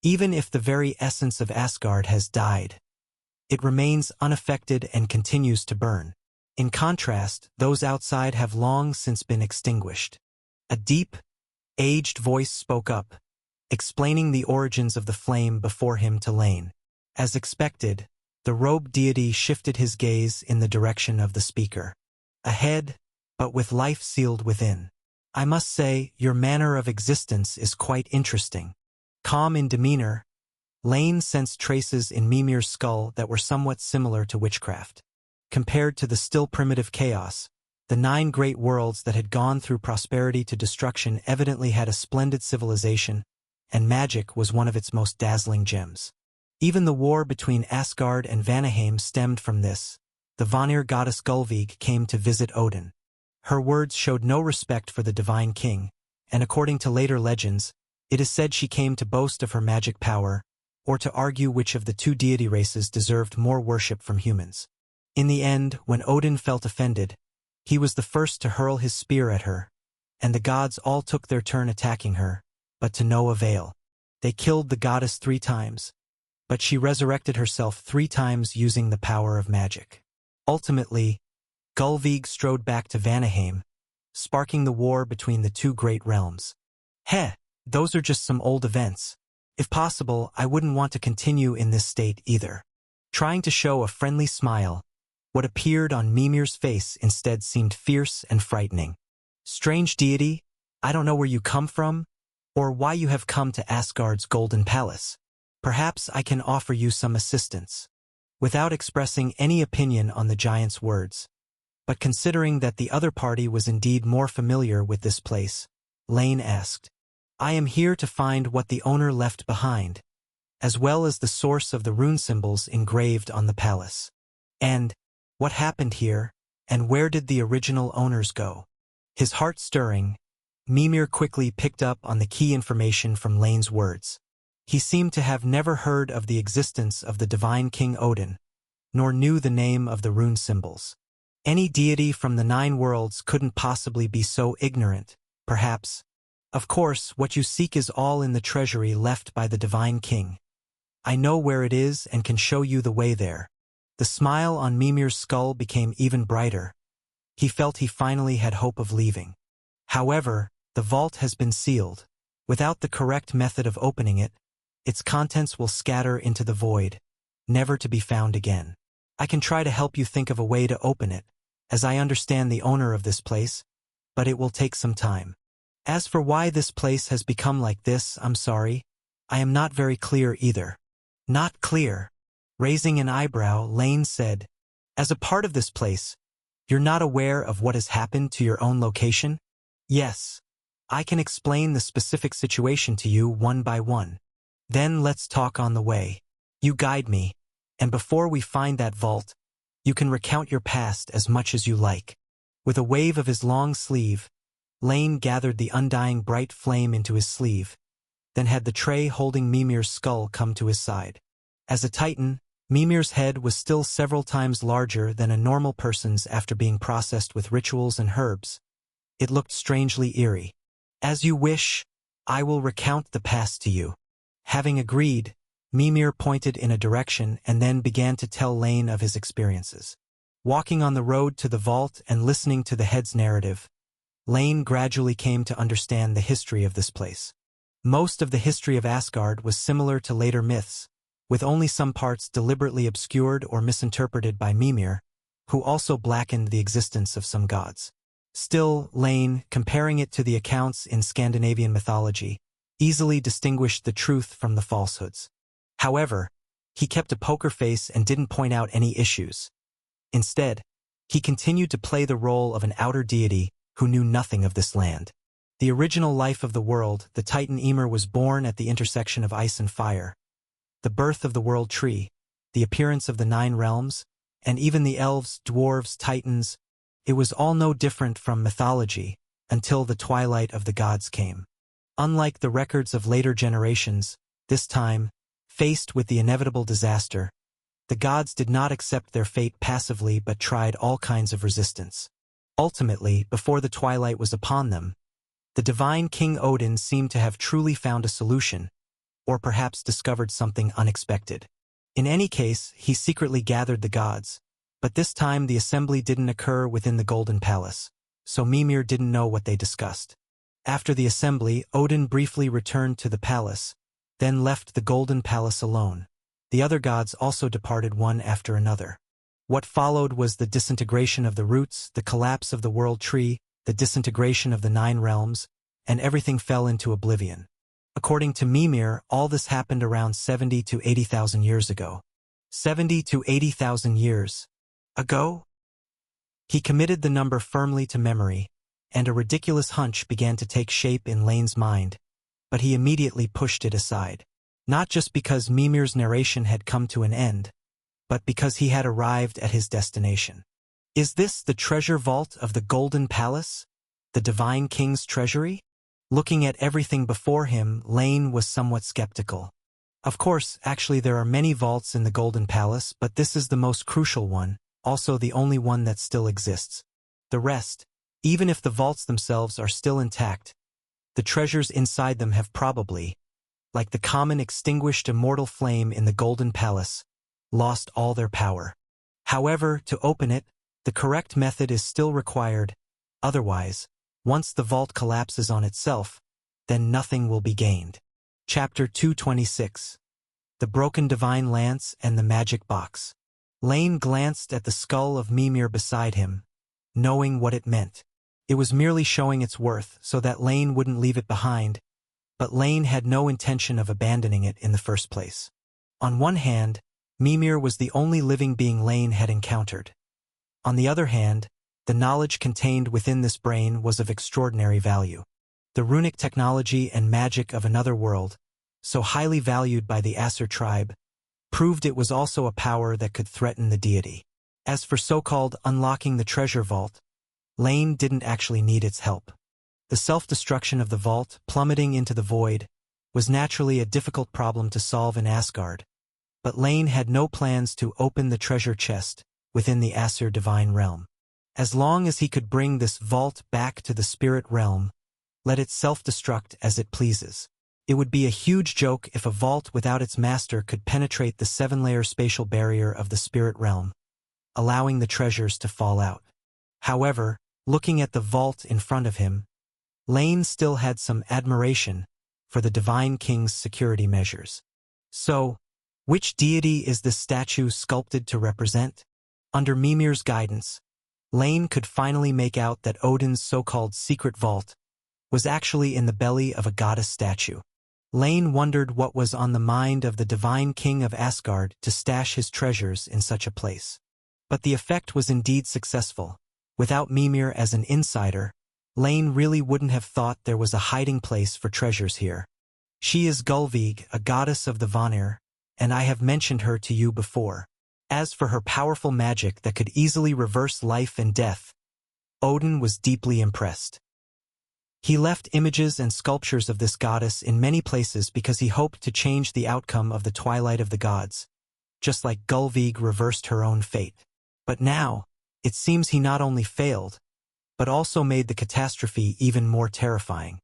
Even if the very essence of Asgard has died, it remains unaffected and continues to burn. In contrast, those outside have long since been extinguished. A deep, aged voice spoke up, explaining the origins of the flame before him to Lane. As expected, the robed deity shifted his gaze in the direction of the speaker. A head, but with life sealed within. I must say, your manner of existence is quite interesting. Calm in demeanor, Lane sensed traces in Mimir's skull that were somewhat similar to witchcraft. Compared to the still primitive chaos, the 9 great worlds that had gone through prosperity to destruction evidently had a splendid civilization, and magic was one of its most dazzling gems. Even the war between Asgard and Vanaheim stemmed from this. The Vanir goddess Gullveig came to visit Odin. Her words showed no respect for the divine king, and according to later legends, it is said she came to boast of her magic power, or to argue which of the 2 deity races deserved more worship from humans. In the end, when Odin felt offended, he was the first to hurl his spear at her, and the gods all took their turn attacking her, but to no avail. They killed the goddess 3 times, but she resurrected herself 3 times using the power of magic. Ultimately, Gullveig strode back to Vanaheim, sparking the war between the 2 great realms. Those are just some old events. If possible, I wouldn't want to continue in this state either. Trying to show a friendly smile, what appeared on Mimir's face instead seemed fierce and frightening. Strange deity, I don't know where you come from, or why you have come to Asgard's Golden Palace. Perhaps I can offer you some assistance. Without expressing any opinion on the giant's words, but considering that the other party was indeed more familiar with this place, Lane asked, I am here to find what the owner left behind, as well as the source of the rune symbols engraved on the palace. And what happened here, and where did the original owners go? His heart stirring, Mimir quickly picked up on the key information from Lane's words. He seemed to have never heard of the existence of the divine king Odin, nor knew the name of the rune symbols. Any deity from the 9 worlds couldn't possibly be so ignorant, perhaps. Of course, what you seek is all in the treasury left by the divine king. I know where it is and can show you the way there. The smile on Mimir's skull became even brighter. He felt he finally had hope of leaving. However, the vault has been sealed. Without the correct method of opening it, its contents will scatter into the void, never to be found again. I can try to help you think of a way to open it, as I understand the owner of this place, but it will take some time. As for why this place has become like this, I'm sorry, I am not very clear either. Not clear? Raising an eyebrow, Lane said, as a part of this place, you're not aware of what has happened to your own location? Yes. I can explain the specific situation to you one by one. Then let's talk on the way. You guide me, and before we find that vault, you can recount your past as much as you like. With a wave of his long sleeve, Lane gathered the undying bright flame into his sleeve, then had the tray holding Mimir's skull come to his side. As a titan, Mimir's head was still several times larger than a normal person's after being processed with rituals and herbs. It looked strangely eerie. As you wish, I will recount the past to you. Having agreed, Mimir pointed in a direction and then began to tell Lane of his experiences. Walking on the road to the vault and listening to the head's narrative, Lane gradually came to understand the history of this place. Most of the history of Asgard was similar to later myths, with only some parts deliberately obscured or misinterpreted by Mimir, who also blackened the existence of some gods. Still, Lane, comparing it to the accounts in Scandinavian mythology, easily distinguished the truth from the falsehoods. However, he kept a poker face and didn't point out any issues. Instead, he continued to play the role of an outer deity who knew nothing of this land. The original life of the world, the Titan Ymir, was born at the intersection of ice and fire. The birth of the World Tree, the appearance of the 9 realms, and even the elves, dwarves, titans, it was all no different from mythology until the twilight of the gods came. Unlike the records of later generations, this time, faced with the inevitable disaster, the gods did not accept their fate passively but tried all kinds of resistance. Ultimately, before the twilight was upon them, the divine King Odin seemed to have truly found a solution, or perhaps discovered something unexpected. In any case, he secretly gathered the gods, but this time the assembly didn't occur within the Golden Palace, so Mimir didn't know what they discussed. After the assembly, Odin briefly returned to the palace, then left the Golden Palace alone. The other gods also departed one after another. What followed was the disintegration of the roots, the collapse of the World Tree, the disintegration of the 9 realms, and everything fell into oblivion. According to Mimir, all this happened around 70 to 80,000 years ago. 70 to 80,000 years ago? He committed the number firmly to memory, and a ridiculous hunch began to take shape in Lane's mind, but he immediately pushed it aside. Not just because Mimir's narration had come to an end, but because he had arrived at his destination. Is this the treasure vault of the Golden Palace? The Divine King's treasury? Looking at everything before him, Lane was somewhat skeptical. Of course, actually there are many vaults in the Golden Palace, but this is the most crucial one, also the only one that still exists. The rest, even if the vaults themselves are still intact, the treasures inside them have probably, like the common extinguished immortal flame in the Golden Palace, lost all their power. However, to open it, the correct method is still required. Otherwise, once the vault collapses on itself, then nothing will be gained. Chapter 226. The Broken Divine Lance and the Magic Box. Lane glanced at the skull of Mimir beside him, knowing what it meant. It was merely showing its worth so that Lane wouldn't leave it behind, but Lane had no intention of abandoning it in the first place. On one hand, Mimir was the only living being Lane had encountered. On the other hand, the knowledge contained within this brain was of extraordinary value. The runic technology and magic of another world, so highly valued by the Aesir tribe, proved it was also a power that could threaten the deity. As for so-called unlocking the treasure vault, Lane didn't actually need its help. The self-destruction of the vault, plummeting into the void, was naturally a difficult problem to solve in Asgard, but Lane had no plans to open the treasure chest within the Aesir divine realm. As long as he could bring this vault back to the spirit realm, let it self-destruct as it pleases. It would be a huge joke if a vault without its master could penetrate the 7-layer spatial barrier of the spirit realm, allowing the treasures to fall out. However, looking at the vault in front of him, Lane still had some admiration for the Divine King's security measures. So, which deity is this statue sculpted to represent? Under Mimir's guidance, Lane could finally make out that Odin's so-called secret vault was actually in the belly of a goddess statue. Lane wondered what was on the mind of the Divine King of Asgard to stash his treasures in such a place. But the effect was indeed successful. Without Mimir as an insider, Lane really wouldn't have thought there was a hiding place for treasures here. She is Gullveig, a goddess of the Vanir, and I have mentioned her to you before. As for her powerful magic that could easily reverse life and death, Odin was deeply impressed. He left images and sculptures of this goddess in many places because he hoped to change the outcome of the Twilight of the Gods, just like Gullveig reversed her own fate. But now, it seems he not only failed, but also made the catastrophe even more terrifying.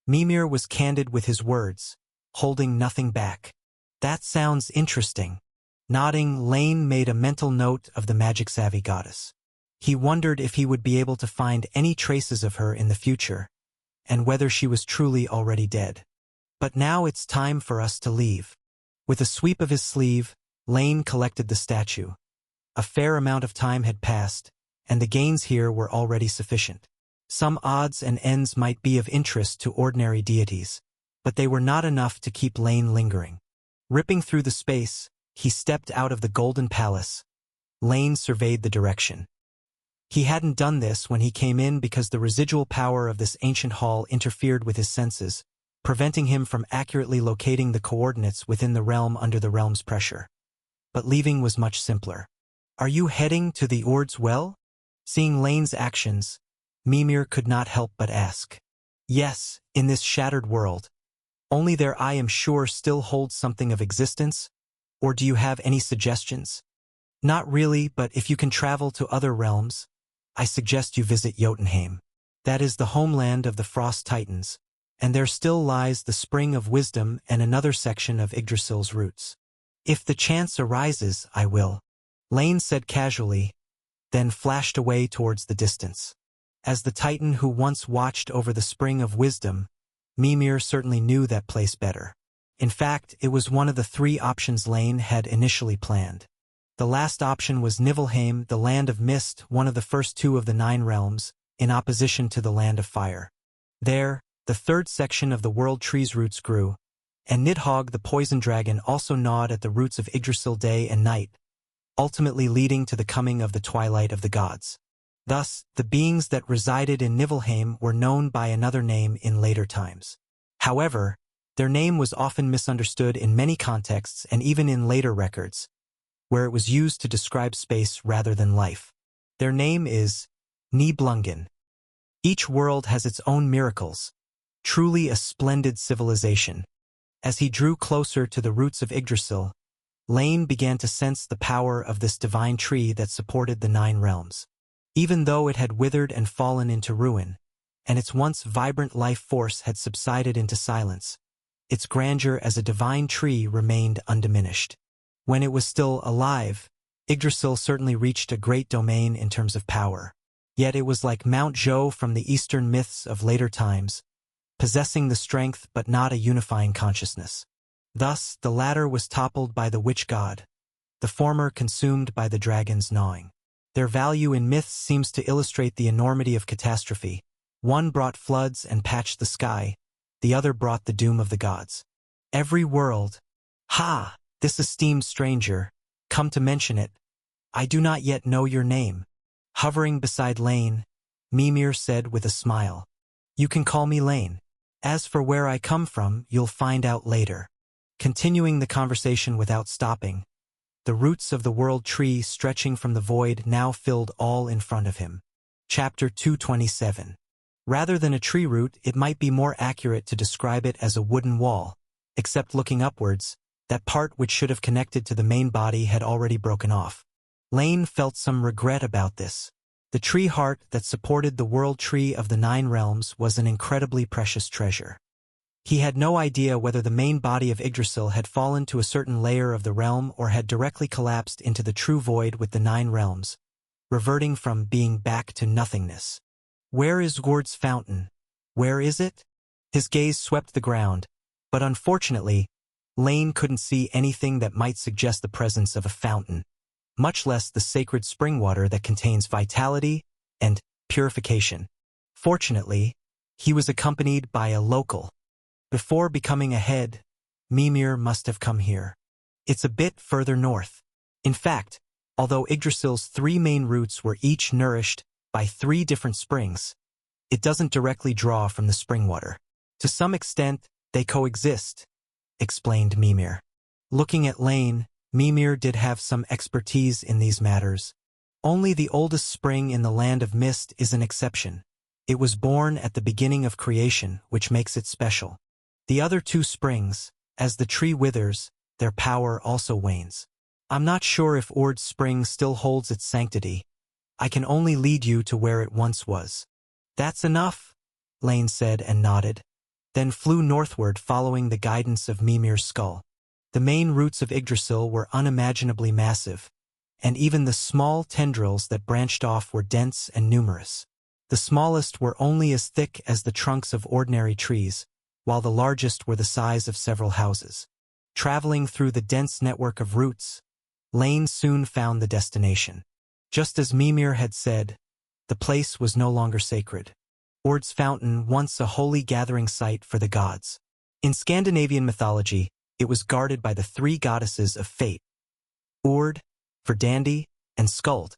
Mimir was candid with his words, holding nothing back. That sounds interesting. Nodding, Lane made a mental note of the magic-savvy goddess. He wondered if he would be able to find any traces of her in the future, and whether she was truly already dead. But now it's time for us to leave. With a sweep of his sleeve, Lane collected the statue. A fair amount of time had passed, and the gains here were already sufficient. Some odds and ends might be of interest to ordinary deities, but they were not enough to keep Lane lingering. Ripping through the space, he stepped out of the Golden Palace. Lane surveyed the direction. He hadn't done this when he came in because the residual power of this ancient hall interfered with his senses, preventing him from accurately locating the coordinates within the realm under the realm's pressure. But leaving was much simpler. "Are you heading to the Ord's Well?" Seeing Lane's actions, Mimir could not help but ask. "Yes, in this shattered world. Only there I am sure still holds something of existence, or do you have any suggestions?" "Not really, but if you can travel to other realms, I suggest you visit Jotunheim. That is the homeland of the Frost Titans, and there still lies the Spring of Wisdom and another section of Yggdrasil's roots." "If the chance arises, I will," Lane said casually, then flashed away towards the distance. As the Titan who once watched over the Spring of Wisdom, Mimir certainly knew that place better. In fact, it was one of the three options Lane had initially planned. The last option was Niflheim, the Land of Mist, one of the first two of the 9 realms, in opposition to the Land of Fire. There, the third section of the World Tree's roots grew, and Nidhogg the Poison Dragon also gnawed at the roots of Yggdrasil day and night, ultimately leading to the coming of the Twilight of the Gods. Thus, the beings that resided in Niflheim were known by another name in later times. However, their name was often misunderstood in many contexts and even in later records, where it was used to describe space rather than life. Their name is Nibelungen. Each world has its own miracles, truly a splendid civilization. As he drew closer to the roots of Yggdrasil, Lane began to sense the power of this divine tree that supported the 9 realms. Even though it had withered and fallen into ruin, and its once vibrant life force had subsided into silence, its grandeur as a divine tree remained undiminished. When it was still alive, Yggdrasil certainly reached a great domain in terms of power. Yet it was like Mount Jo from the Eastern myths of later times, possessing the strength but not a unifying consciousness. Thus, the latter was toppled by the witch god, the former consumed by the dragon's gnawing. Their value in myths seems to illustrate the enormity of catastrophe. One brought floods and patched the sky, the other brought the doom of the gods. Every world, ha! This esteemed stranger, come to mention it, I do not yet know your name. Hovering beside Lane, Mimir said with a smile, "You can call me Lane. As for where I come from, you'll find out later." Continuing the conversation without stopping, the roots of the world tree stretching from the void now filled all in front of him. Chapter 227. Rather than a tree root, it might be more accurate to describe it as a wooden wall, except looking upwards, that part which should have connected to the main body had already broken off. Lane felt some regret about this. The tree heart that supported the world tree of the 9 realms was an incredibly precious treasure. He had no idea whether the main body of Yggdrasil had fallen to a certain layer of the realm or had directly collapsed into the true void with the 9 realms, reverting from being back to nothingness. Where is Gord's fountain? Where is it? His gaze swept the ground, but unfortunately, Lane couldn't see anything that might suggest the presence of a fountain, much less the sacred spring water that contains vitality and purification. Fortunately, he was accompanied by a local. Before becoming a head, Mimir must have come here. It's a bit further north. In fact, although Yggdrasil's 3 main roots were each nourished by 3 different springs, it doesn't directly draw from the spring water. To some extent, they coexist, explained Mimir. Looking at Lane, Mimir did have some expertise in these matters. Only the oldest spring in the Land of Mist is an exception. It was born at the beginning of creation, which makes it special. The other 2 springs, as the tree withers, their power also wanes. I'm not sure if Ord's spring still holds its sanctity. I can only lead you to where it once was. That's enough, Lane said and nodded. then flew northward following the guidance of Mimir's skull. The main roots of Yggdrasil were unimaginably massive, and even the small tendrils that branched off were dense and numerous. The smallest were only as thick as the trunks of ordinary trees, while the largest were the size of several houses. Traveling through the dense network of roots, Lane soon found the destination. Just as Mimir had said, the place was no longer sacred. Ord's Fountain, once a holy gathering site for the gods. In Scandinavian mythology, it was guarded by the three goddesses of fate, Ord, Verdandi, and Skuld,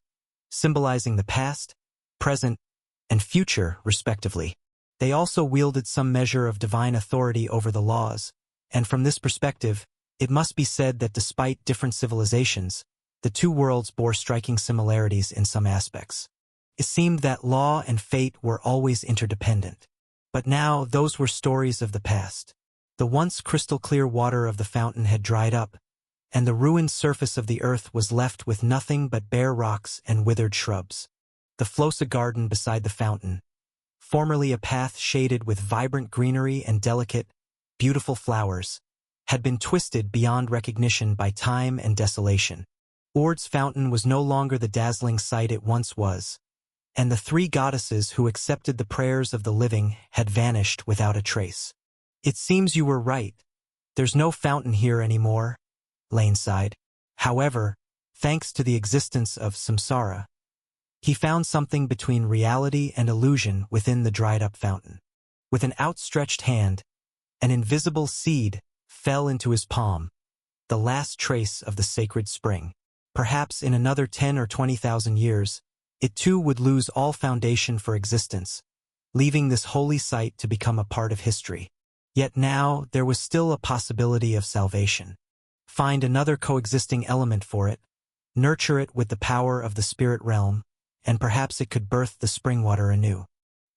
symbolizing the past, present, and future, respectively. They also wielded some measure of divine authority over the laws, and from this perspective, it must be said that despite different civilizations, the two worlds bore striking similarities in some aspects. It seemed that law and fate were always interdependent. But now those were stories of the past. The once crystal-clear water of the fountain had dried up, and the ruined surface of the earth was left with nothing but bare rocks and withered shrubs. The Flosa garden beside the fountain, formerly a path shaded with vibrant greenery and delicate, beautiful flowers, had been twisted beyond recognition by time and desolation. Ord's Fountain was no longer the dazzling sight it once was, and the three goddesses who accepted the prayers of the living had vanished without a trace. "It seems you were right. There's no fountain here anymore," Lane sighed. However, thanks to the existence of samsara, he found something between reality and illusion within the dried-up fountain. With an outstretched hand, an invisible seed fell into his palm, the last trace of the sacred spring. Perhaps in another 10 or 20,000 years, it too would lose all foundation for existence, leaving this holy site to become a part of history. Yet now there was still a possibility of salvation. Find another coexisting element for it, nurture it with the power of the spirit realm, and perhaps it could birth the spring water anew.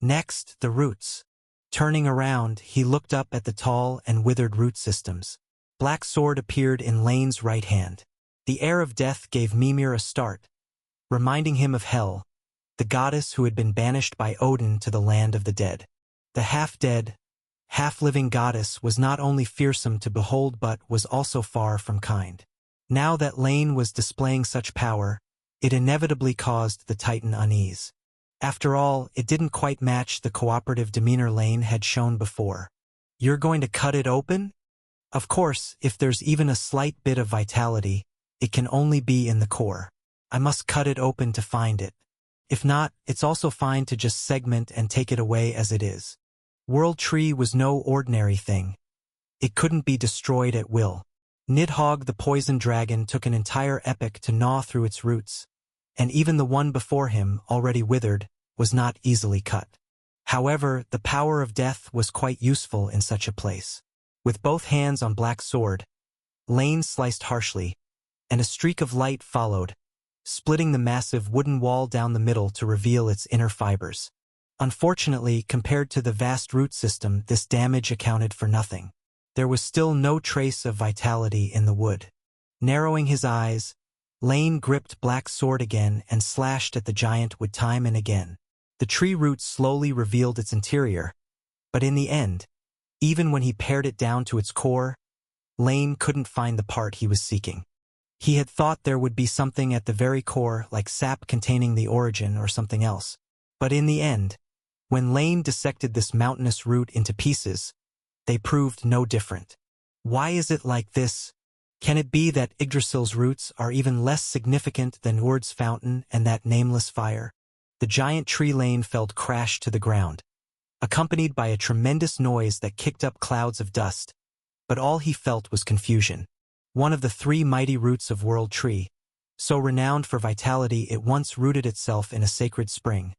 Next, the roots. Turning around, he looked up at the tall and withered root systems. Black Sword appeared in Lane's right hand. The air of death gave Mimir a start, reminding him of Hel, the goddess who had been banished by Odin to the land of the dead. The half-dead, half-living goddess was not only fearsome to behold but was also far from kind. Now that Lane was displaying such power, it inevitably caused the Titan unease. After all, it didn't quite match the cooperative demeanor Lane had shown before. "You're going to cut it open?" Of course, if there's even a slight bit of vitality, it can only be in the core. I must cut it open to find it. If not, it's also fine to just segment and take it away as it is. World Tree was no ordinary thing. It couldn't be destroyed at will. Nidhogg the poison dragon took an entire epoch to gnaw through its roots, and even the one before him, already withered, was not easily cut. However, the power of death was quite useful in such a place. With both hands on Black Sword, Lane sliced harshly, and a streak of light followed, splitting the massive wooden wall down the middle to reveal its inner fibers. Unfortunately, compared to the vast root system, this damage accounted for nothing. There was still no trace of vitality in the wood. Narrowing his eyes, Lane gripped Black Sword again and slashed at the giant with time and again. The tree roots slowly revealed its interior, but in the end, even when he pared it down to its core, Lane couldn't find the part he was seeking. He had thought there would be something at the very core, like sap containing the origin or something else. But in the end, when Lane dissected this mountainous root into pieces, they proved no different. Why is it like this? Can it be that Yggdrasil's roots are even less significant than Ord's Fountain and that nameless fire? The giant tree Lane felt crash to the ground, accompanied by a tremendous noise that kicked up clouds of dust, but all he felt was confusion. One of the three mighty roots of World Tree, so renowned for vitality it once rooted itself in a sacred spring.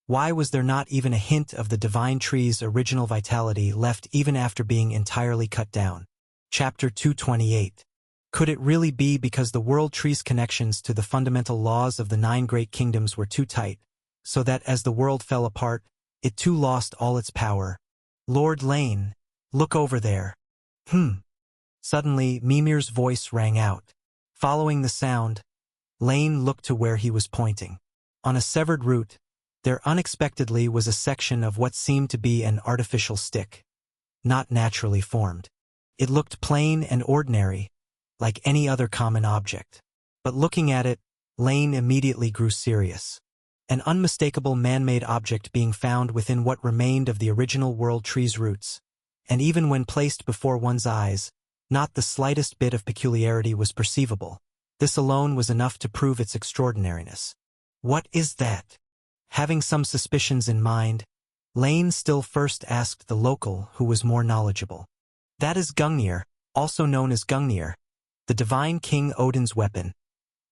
Why was there not even a hint of the divine tree's original vitality left even after being entirely cut down? Chapter 228. Could it really be because the World Tree's connections to the fundamental laws of the 9 great kingdoms were too tight, so that as the world fell apart, it too lost all its power? "Lord Lane, look over there." Suddenly, Mimir's voice rang out. Following the sound, Lane looked to where he was pointing. On a severed root, there unexpectedly was a section of what seemed to be an artificial stick. not naturally formed. It looked plain and ordinary, like any other common object. But looking at it, Lane immediately grew serious. An unmistakable man-made object being found within what remained of the original world tree's roots. And even when placed before one's eyes, not the slightest bit of peculiarity was perceivable. This alone was enough to prove its extraordinariness. What is that? Having some suspicions in mind, Lane still first asked the local who was more knowledgeable. That is Gungnir, also known as Gungnir, the divine King Odin's weapon.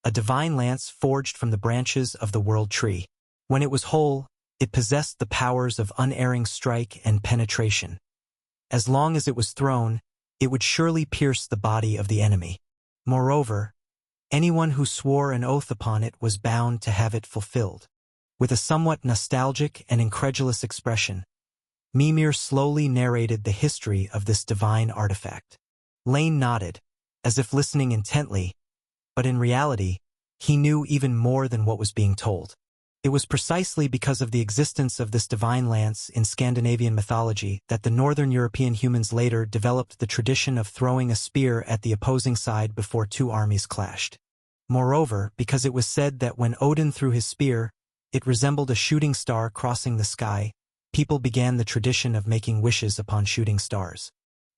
A divine lance forged from the branches of the world tree. When it was whole, it possessed the powers of unerring strike and penetration. As long as it was thrown, it would surely pierce the body of the enemy. Moreover, anyone who swore an oath upon it was bound to have it fulfilled. With a somewhat nostalgic and incredulous expression, Mimir slowly narrated the history of this divine artifact. Lane nodded, as if listening intently, but in reality, he knew even more than what was being told. It was precisely because of the existence of this divine lance in Scandinavian mythology that the northern European humans later developed the tradition of throwing a spear at the opposing side before two armies clashed. Moreover, because it was said that when Odin threw his spear, it resembled a shooting star crossing the sky, people began the tradition of making wishes upon shooting stars.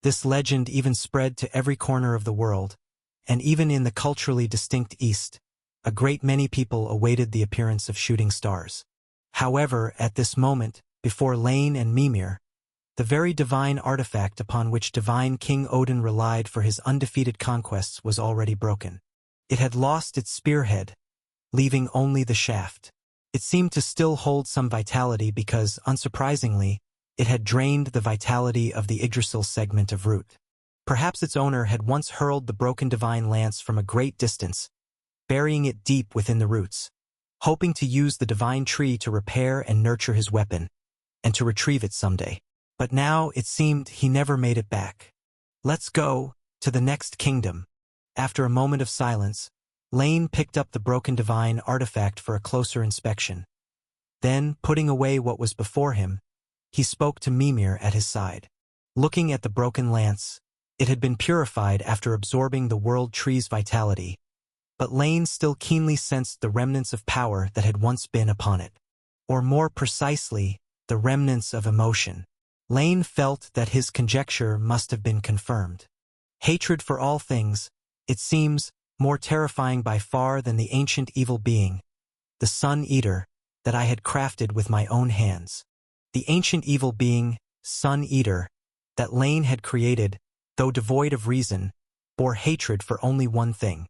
This legend even spread to every corner of the world, and even in the culturally distinct East, a great many people awaited the appearance of shooting stars. However, at this moment, before Lane and Mimir, the very divine artifact upon which divine King Odin relied for his undefeated conquests was already broken. It had lost its spearhead, leaving only the shaft. It seemed to still hold some vitality because, unsurprisingly, it had drained the vitality of the Yggdrasil segment of root. Perhaps its owner had once hurled the broken divine lance from a great distance, burying it deep within the roots, hoping to use the divine tree to repair and nurture his weapon, and to retrieve it someday. But now it seemed he never made it back. Let's go to the next kingdom. After a moment of silence, Lane picked up the broken divine artifact for a closer inspection. Then, putting away what was before him, he spoke to Mimir at his side. Looking at the broken lance, it had been purified after absorbing the world tree's vitality, but Lane still keenly sensed the remnants of power that had once been upon it. Or more precisely, the remnants of emotion. Lane felt that his conjecture must have been confirmed. Hatred for all things, it seems, more terrifying by far than the ancient evil being, the Sun Eater, that I had crafted with my own hands. The ancient evil being, Sun Eater, that Lane had created, though devoid of reason, bore hatred for only one thing: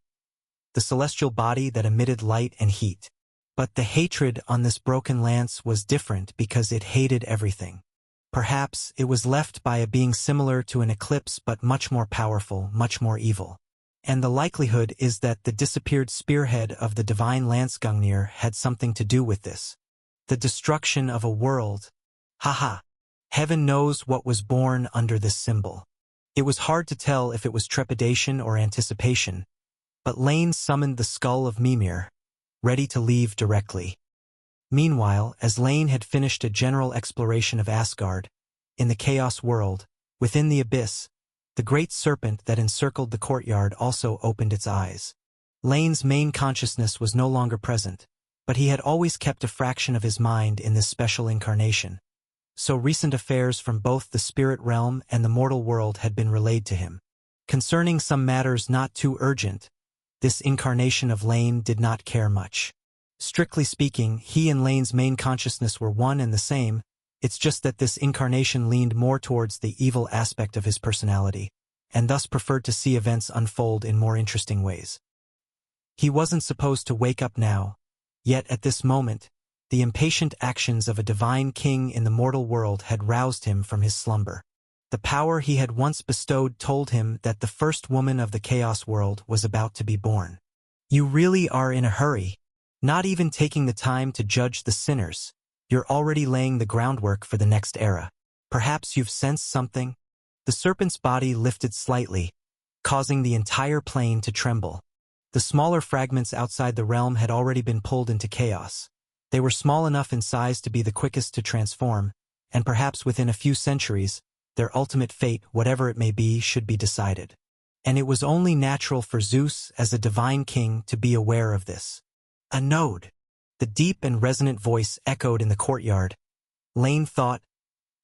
the celestial body that emitted light and heat. But the hatred on this broken lance was different because it hated everything. Perhaps it was left by a being similar to an eclipse but much more powerful, much more evil. And the likelihood is that the disappeared spearhead of the divine lance Gungnir had something to do with this. The destruction of a world. Haha. Heaven knows what was born under this symbol. It was hard to tell if it was trepidation or anticipation, but Lane summoned the skull of Mimir, ready to leave directly. Meanwhile, as Lane had finished a general exploration of Asgard, in the Chaos world, within the abyss, the great serpent that encircled the courtyard also opened its eyes. Lane's main consciousness was no longer present, but he had always kept a fraction of his mind in this special incarnation. So recent affairs from both the spirit realm and the mortal world had been relayed to him. Concerning some matters not too urgent, this incarnation of Lane did not care much. Strictly speaking, he and Lane's main consciousness were one and the same. It's just that this incarnation leaned more towards the evil aspect of his personality, and thus preferred to see events unfold in more interesting ways. He wasn't supposed to wake up now, yet at this moment, the impatient actions of a divine king in the mortal world had roused him from his slumber. The power he had once bestowed told him that the first woman of the Chaos world was about to be born. You really are in a hurry, not even taking the time to judge the sinners. You're already laying the groundwork for the next era. Perhaps you've sensed something? The serpent's body lifted slightly, causing the entire plane to tremble. The smaller fragments outside the realm had already been pulled into chaos. They were small enough in size to be the quickest to transform, and perhaps within a few centuries, their ultimate fate, whatever it may be, should be decided. And it was only natural for Zeus, as a divine king, to be aware of this. A node. The deep and resonant voice echoed in the courtyard. Lane thought,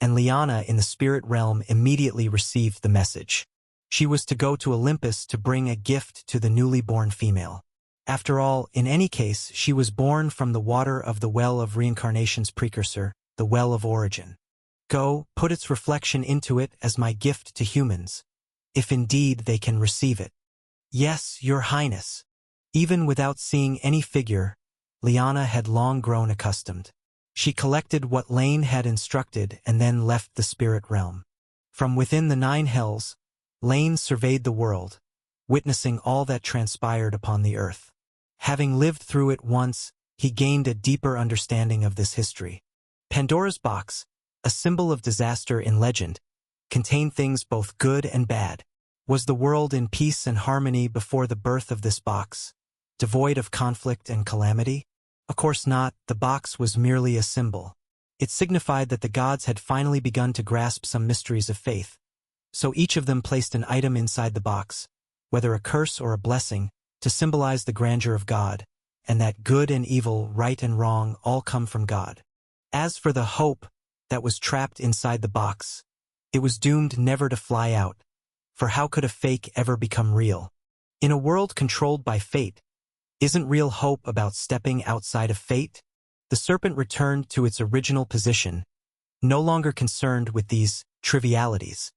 and Liana in the spirit realm immediately received the message. She was to go to Olympus to bring a gift to the newly born female. After all, in any case, she was born from the water of the well of reincarnation's precursor, the well of origin. Go, put its reflection into it as my gift to humans, if indeed they can receive it. Yes, Your Highness. Even without seeing any figure, Liana had long grown accustomed. She collected what Lane had instructed and then left the spirit realm. From within the 9 hells, Lane surveyed the world, witnessing all that transpired upon the earth. Having lived through it once, he gained a deeper understanding of this history. Pandora's box, a symbol of disaster in legend, contained things both good and bad. Was the world in peace and harmony before the birth of this box, devoid of conflict and calamity? Of course not. The box was merely a symbol. It signified that the gods had finally begun to grasp some mysteries of faith. So each of them placed an item inside the box, whether a curse or a blessing, to symbolize the grandeur of God, and that good and evil, right and wrong, all come from God. As for the hope that was trapped inside the box, it was doomed never to fly out, for how could a fake ever become real? In a world controlled by fate, isn't real hope about stepping outside of fate? The serpent returned to its original position, no longer concerned with these trivialities.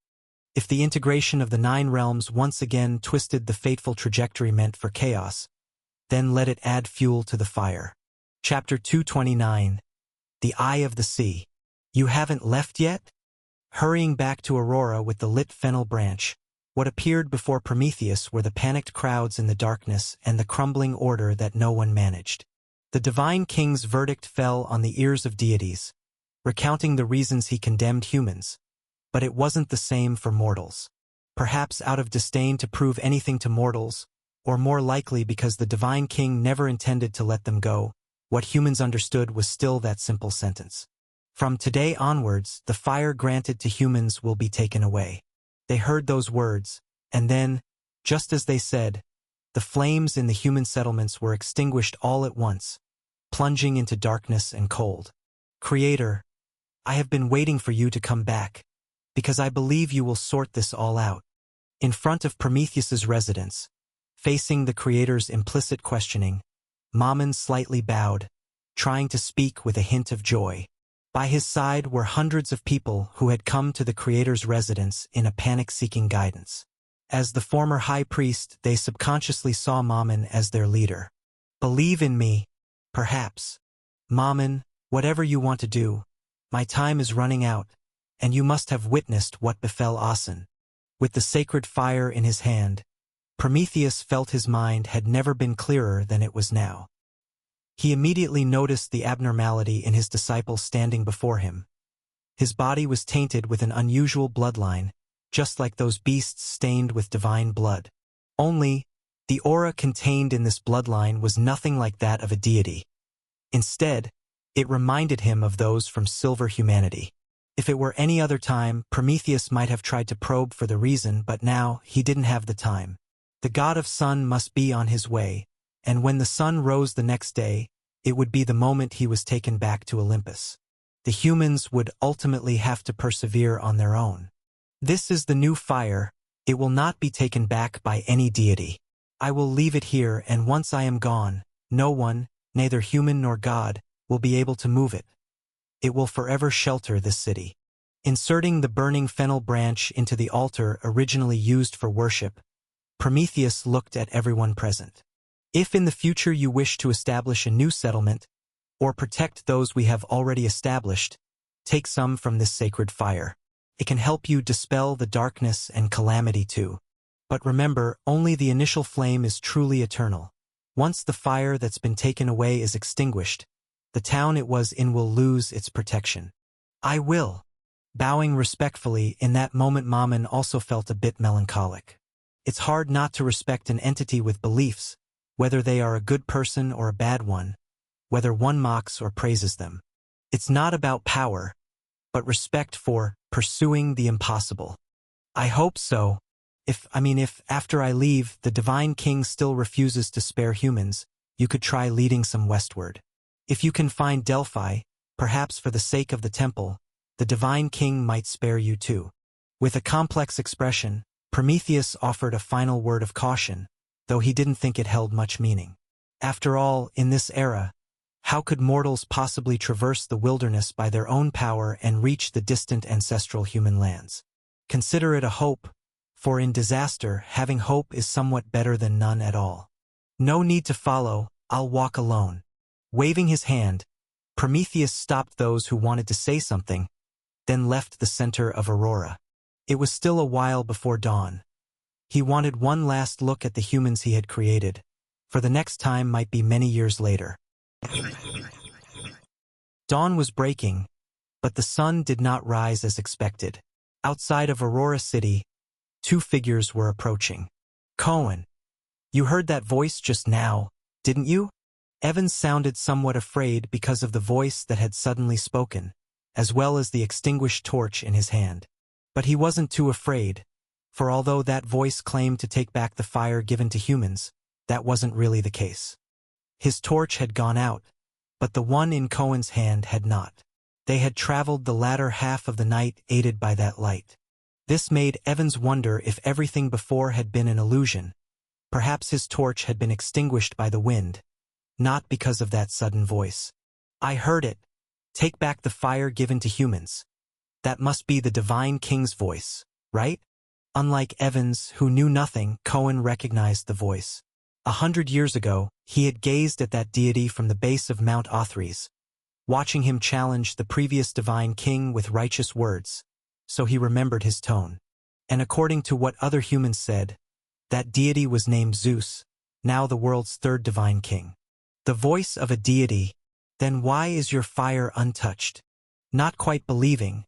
If the integration of the 9 realms once again twisted the fateful trajectory meant for chaos, then let it add fuel to the fire. Chapter 229. The Eye of the Sea. You haven't left yet? Hurrying back to Aurora with the lit fennel branch, what appeared before Prometheus were the panicked crowds in the darkness and the crumbling order that no one managed. The divine king's verdict fell on the ears of deities, recounting the reasons he condemned humans. But it wasn't the same for mortals. Perhaps out of disdain to prove anything to mortals, or more likely because the divine king never intended to let them go, what humans understood was still that simple sentence. From today onwards, the fire granted to humans will be taken away. They heard those words, and then, just as they said, the flames in the human settlements were extinguished all at once, plunging into darkness and cold. Creator, I have been waiting for you to come back, because I believe you will sort this all out. In front of Prometheus's residence, facing the Creator's implicit questioning, Mammon slightly bowed, trying to speak with a hint of joy. By his side were hundreds of people who had come to the Creator's residence in a panic seeking guidance. As the former high priest, they subconsciously saw Mammon as their leader. Believe in me, perhaps. Mammon, whatever you want to do, my time is running out, and you must have witnessed what befell Asen. With the sacred fire in his hand, Prometheus felt his mind had never been clearer than it was now. He immediately noticed the abnormality in his disciple standing before him. His body was tainted with an unusual bloodline, just like those beasts stained with divine blood. Only, the aura contained in this bloodline was nothing like that of a deity. Instead, it reminded him of those from silver humanity. If it were any other time, Prometheus might have tried to probe for the reason, but now he didn't have the time. The god of sun must be on his way, and when the sun rose the next day, it would be the moment he was taken back to Olympus. The humans would ultimately have to persevere on their own. This is the new fire. It will not be taken back by any deity. I will leave it here, and once I am gone, no one, neither human nor god, will be able to move it. It will forever shelter this city. Inserting the burning fennel branch into the altar originally used for worship, Prometheus looked at everyone present. If in the future you wish to establish a new settlement, or protect those we have already established, take some from this sacred fire. It can help you dispel the darkness and calamity too. But remember, only the initial flame is truly eternal. Once the fire that's been taken away is extinguished, the town it was in will lose its protection. I will. Bowing respectfully, in that moment Mammon also felt a bit melancholic. It's hard not to respect an entity with beliefs, whether they are a good person or a bad one, whether one mocks or praises them. It's not about power, but respect for pursuing the impossible. I hope so. If after I leave, the Divine King still refuses to spare humans, you could try leading some westward. If you can find Delphi, perhaps for the sake of the temple, the Divine King might spare you too. With a complex expression, Prometheus offered a final word of caution, though he didn't think it held much meaning. After all, in this era, how could mortals possibly traverse the wilderness by their own power and reach the distant ancestral human lands? Consider it a hope, for in disaster, having hope is somewhat better than none at all. No need to follow, I'll walk alone. Waving his hand, Prometheus stopped those who wanted to say something, then left the center of Aurora. It was still a while before dawn. He wanted one last look at the humans he had created, for the next time might be many years later. Dawn was breaking, but the sun did not rise as expected. Outside of Aurora City, two figures were approaching. Cohen, you heard that voice just now, didn't you? Evans sounded somewhat afraid because of the voice that had suddenly spoken, as well as the extinguished torch in his hand. But he wasn't too afraid, for although that voice claimed to take back the fire given to humans, that wasn't really the case. His torch had gone out, but the one in Cohen's hand had not. They had traveled the latter half of the night aided by that light. This made Evans wonder if everything before had been an illusion. Perhaps his torch had been extinguished by the wind, not because of that sudden voice. I heard it. Take back the fire given to humans. That must be the Divine King's voice, right? Unlike Evans, who knew nothing, Cohen recognized the voice. 100 years ago, he had gazed at that deity from the base of Mount Othries, watching him challenge the previous Divine King with righteous words, so he remembered his tone. And according to what other humans said, that deity was named Zeus, now the world's third Divine King. The voice of a deity, then why is your fire untouched? Not quite believing,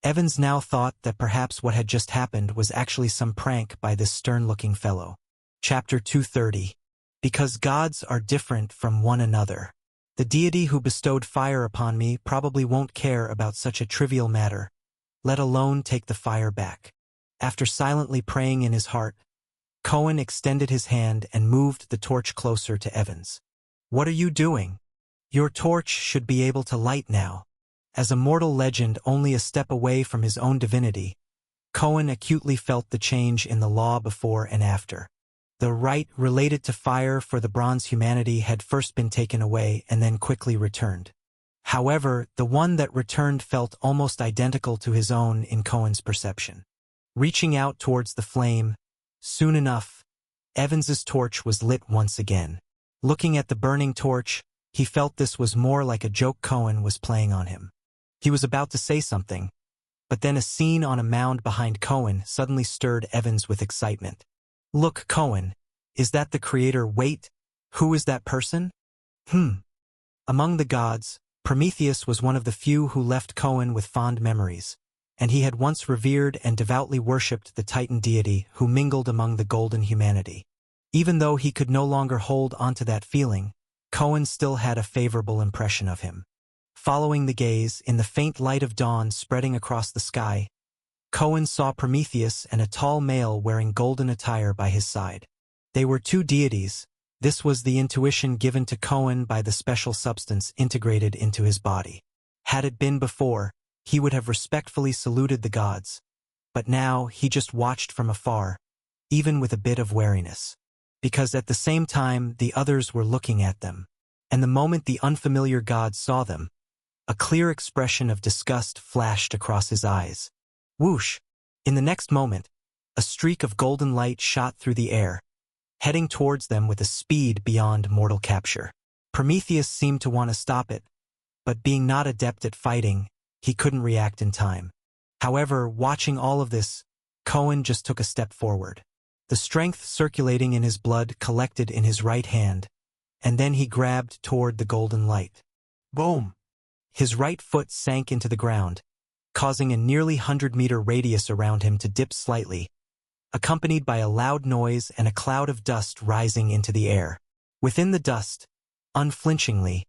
Evans now thought that perhaps what had just happened was actually some prank by this stern-looking fellow. Chapter 230. Because gods are different from one another. The deity who bestowed fire upon me probably won't care about such a trivial matter, let alone take the fire back. After silently praying in his heart, Cohen extended his hand and moved the torch closer to Evans. What are you doing? Your torch should be able to light now. As a mortal legend only a step away from his own divinity, Cohen acutely felt the change in the law before and after. The right related to fire for the bronze humanity had first been taken away and then quickly returned. However, the one that returned felt almost identical to his own in Cohen's perception. Reaching out towards the flame, soon enough, Evans's torch was lit once again. Looking at the burning torch, he felt this was more like a joke Cohen was playing on him. He was about to say something, but then a scene on a mound behind Cohen suddenly stirred Evans with excitement. Look, Cohen, is that the creator? Wait, who is that person? Among the gods, Prometheus was one of the few who left Cohen with fond memories, and he had once revered and devoutly worshipped the Titan deity who mingled among the golden humanity. Even though he could no longer hold onto that feeling, Cohen still had a favorable impression of him. Following the gaze, in the faint light of dawn spreading across the sky, Cohen saw Prometheus and a tall male wearing golden attire by his side. They were two deities. This was the intuition given to Cohen by the special substance integrated into his body. Had it been before, he would have respectfully saluted the gods, but now he just watched from afar, even with a bit of wariness. Because at the same time the others were looking at them, and the moment the unfamiliar god saw them, a clear expression of disgust flashed across his eyes. Whoosh! In the next moment, a streak of golden light shot through the air, heading towards them with a speed beyond mortal capture. Prometheus seemed to want to stop it, but being not adept at fighting, he couldn't react in time. However, watching all of this, Cohen just took a step forward. The strength circulating in his blood collected in his right hand, and then he grabbed toward the golden light. Boom! His right foot sank into the ground, causing a nearly 100-meter radius around him to dip slightly, accompanied by a loud noise and a cloud of dust rising into the air. Within the dust, unflinchingly,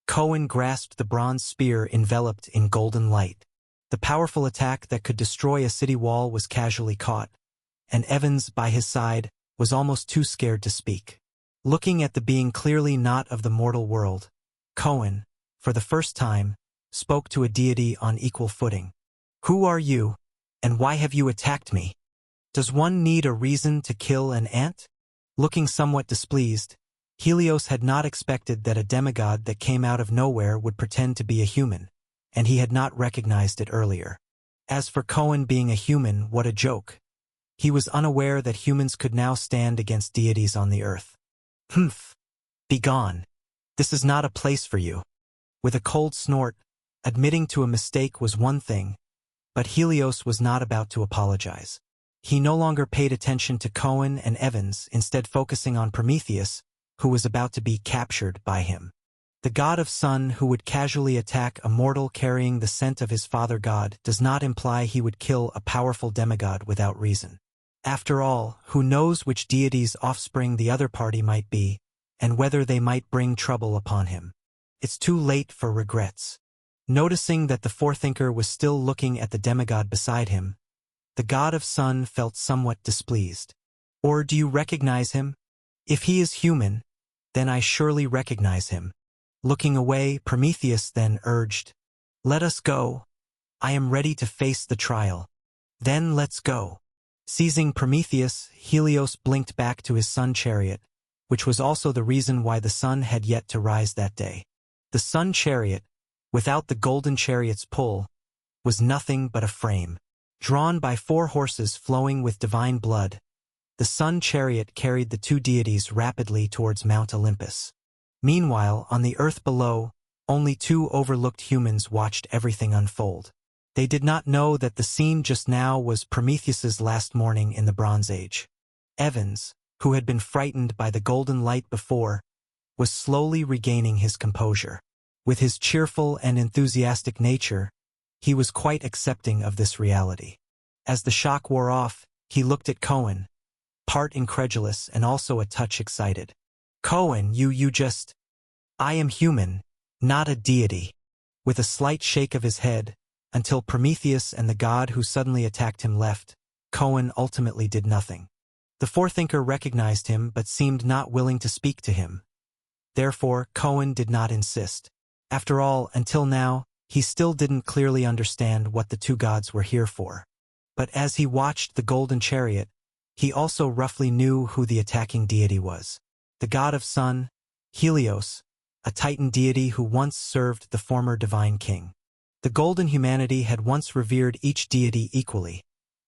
Cohen grasped the bronze spear enveloped in golden light. The powerful attack that could destroy a city wall was casually caught, and Evans, by his side, was almost too scared to speak. Looking at the being clearly not of the mortal world, Cohen, for the first time, spoke to a deity on equal footing. "Who are you, and why have you attacked me? Does one need a reason to kill an ant?" Looking somewhat displeased, Helios had not expected that a demigod that came out of nowhere would pretend to be a human, and he had not recognized it earlier. As for Cohen being a human, what a joke. He was unaware that humans could now stand against deities on the earth. "Humph! Begone! This is not a place for you." With a cold snort, admitting to a mistake was one thing, but Helios was not about to apologize. He no longer paid attention to Cohen and Evans, instead focusing on Prometheus, who was about to be captured by him. The god of sun who would casually attack a mortal carrying the scent of his father god does not imply he would kill a powerful demigod without reason. After all, who knows which deity's offspring the other party might be, and whether they might bring trouble upon him. It's too late for regrets. Noticing that the forethinker was still looking at the demigod beside him, the god of sun felt somewhat displeased. "Or do you recognize him? If he is human, then I surely recognize him." Looking away, Prometheus then urged, "Let us go. I am ready to face the trial." "Then let's go." Seizing Prometheus, Helios blinked back to his sun chariot, which was also the reason why the sun had yet to rise that day. The sun chariot, without the golden chariot's pull, was nothing but a frame. Drawn by 4 horses flowing with divine blood, the sun chariot carried the 2 deities rapidly towards Mount Olympus. Meanwhile, on the earth below, only 2 overlooked humans watched everything unfold. They did not know that the scene just now was Prometheus's last morning in the Bronze Age. Evans, who had been frightened by the golden light before, was slowly regaining his composure. With his cheerful and enthusiastic nature, he was quite accepting of this reality. As the shock wore off, he looked at Cohen, part incredulous and also a touch excited. "Cohen, you just... I am human, not a deity." With a slight shake of his head, until Prometheus and the god who suddenly attacked him left, Cohen ultimately did nothing. The forethinker recognized him but seemed not willing to speak to him. Therefore, Cohen did not insist. After all, until now, he still didn't clearly understand what the 2 gods were here for. But as he watched the golden chariot, he also roughly knew who the attacking deity was. The god of sun, Helios, a Titan deity who once served the former divine king. The golden humanity had once revered each deity equally,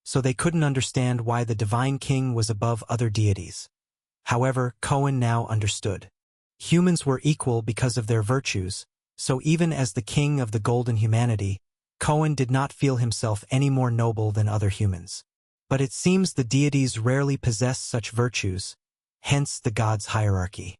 so they couldn't understand why the divine king was above other deities. However, Cohen now understood. Humans were equal because of their virtues, so even as the king of the golden humanity, Cohen did not feel himself any more noble than other humans. But it seems the deities rarely possess such virtues, hence the gods' hierarchy.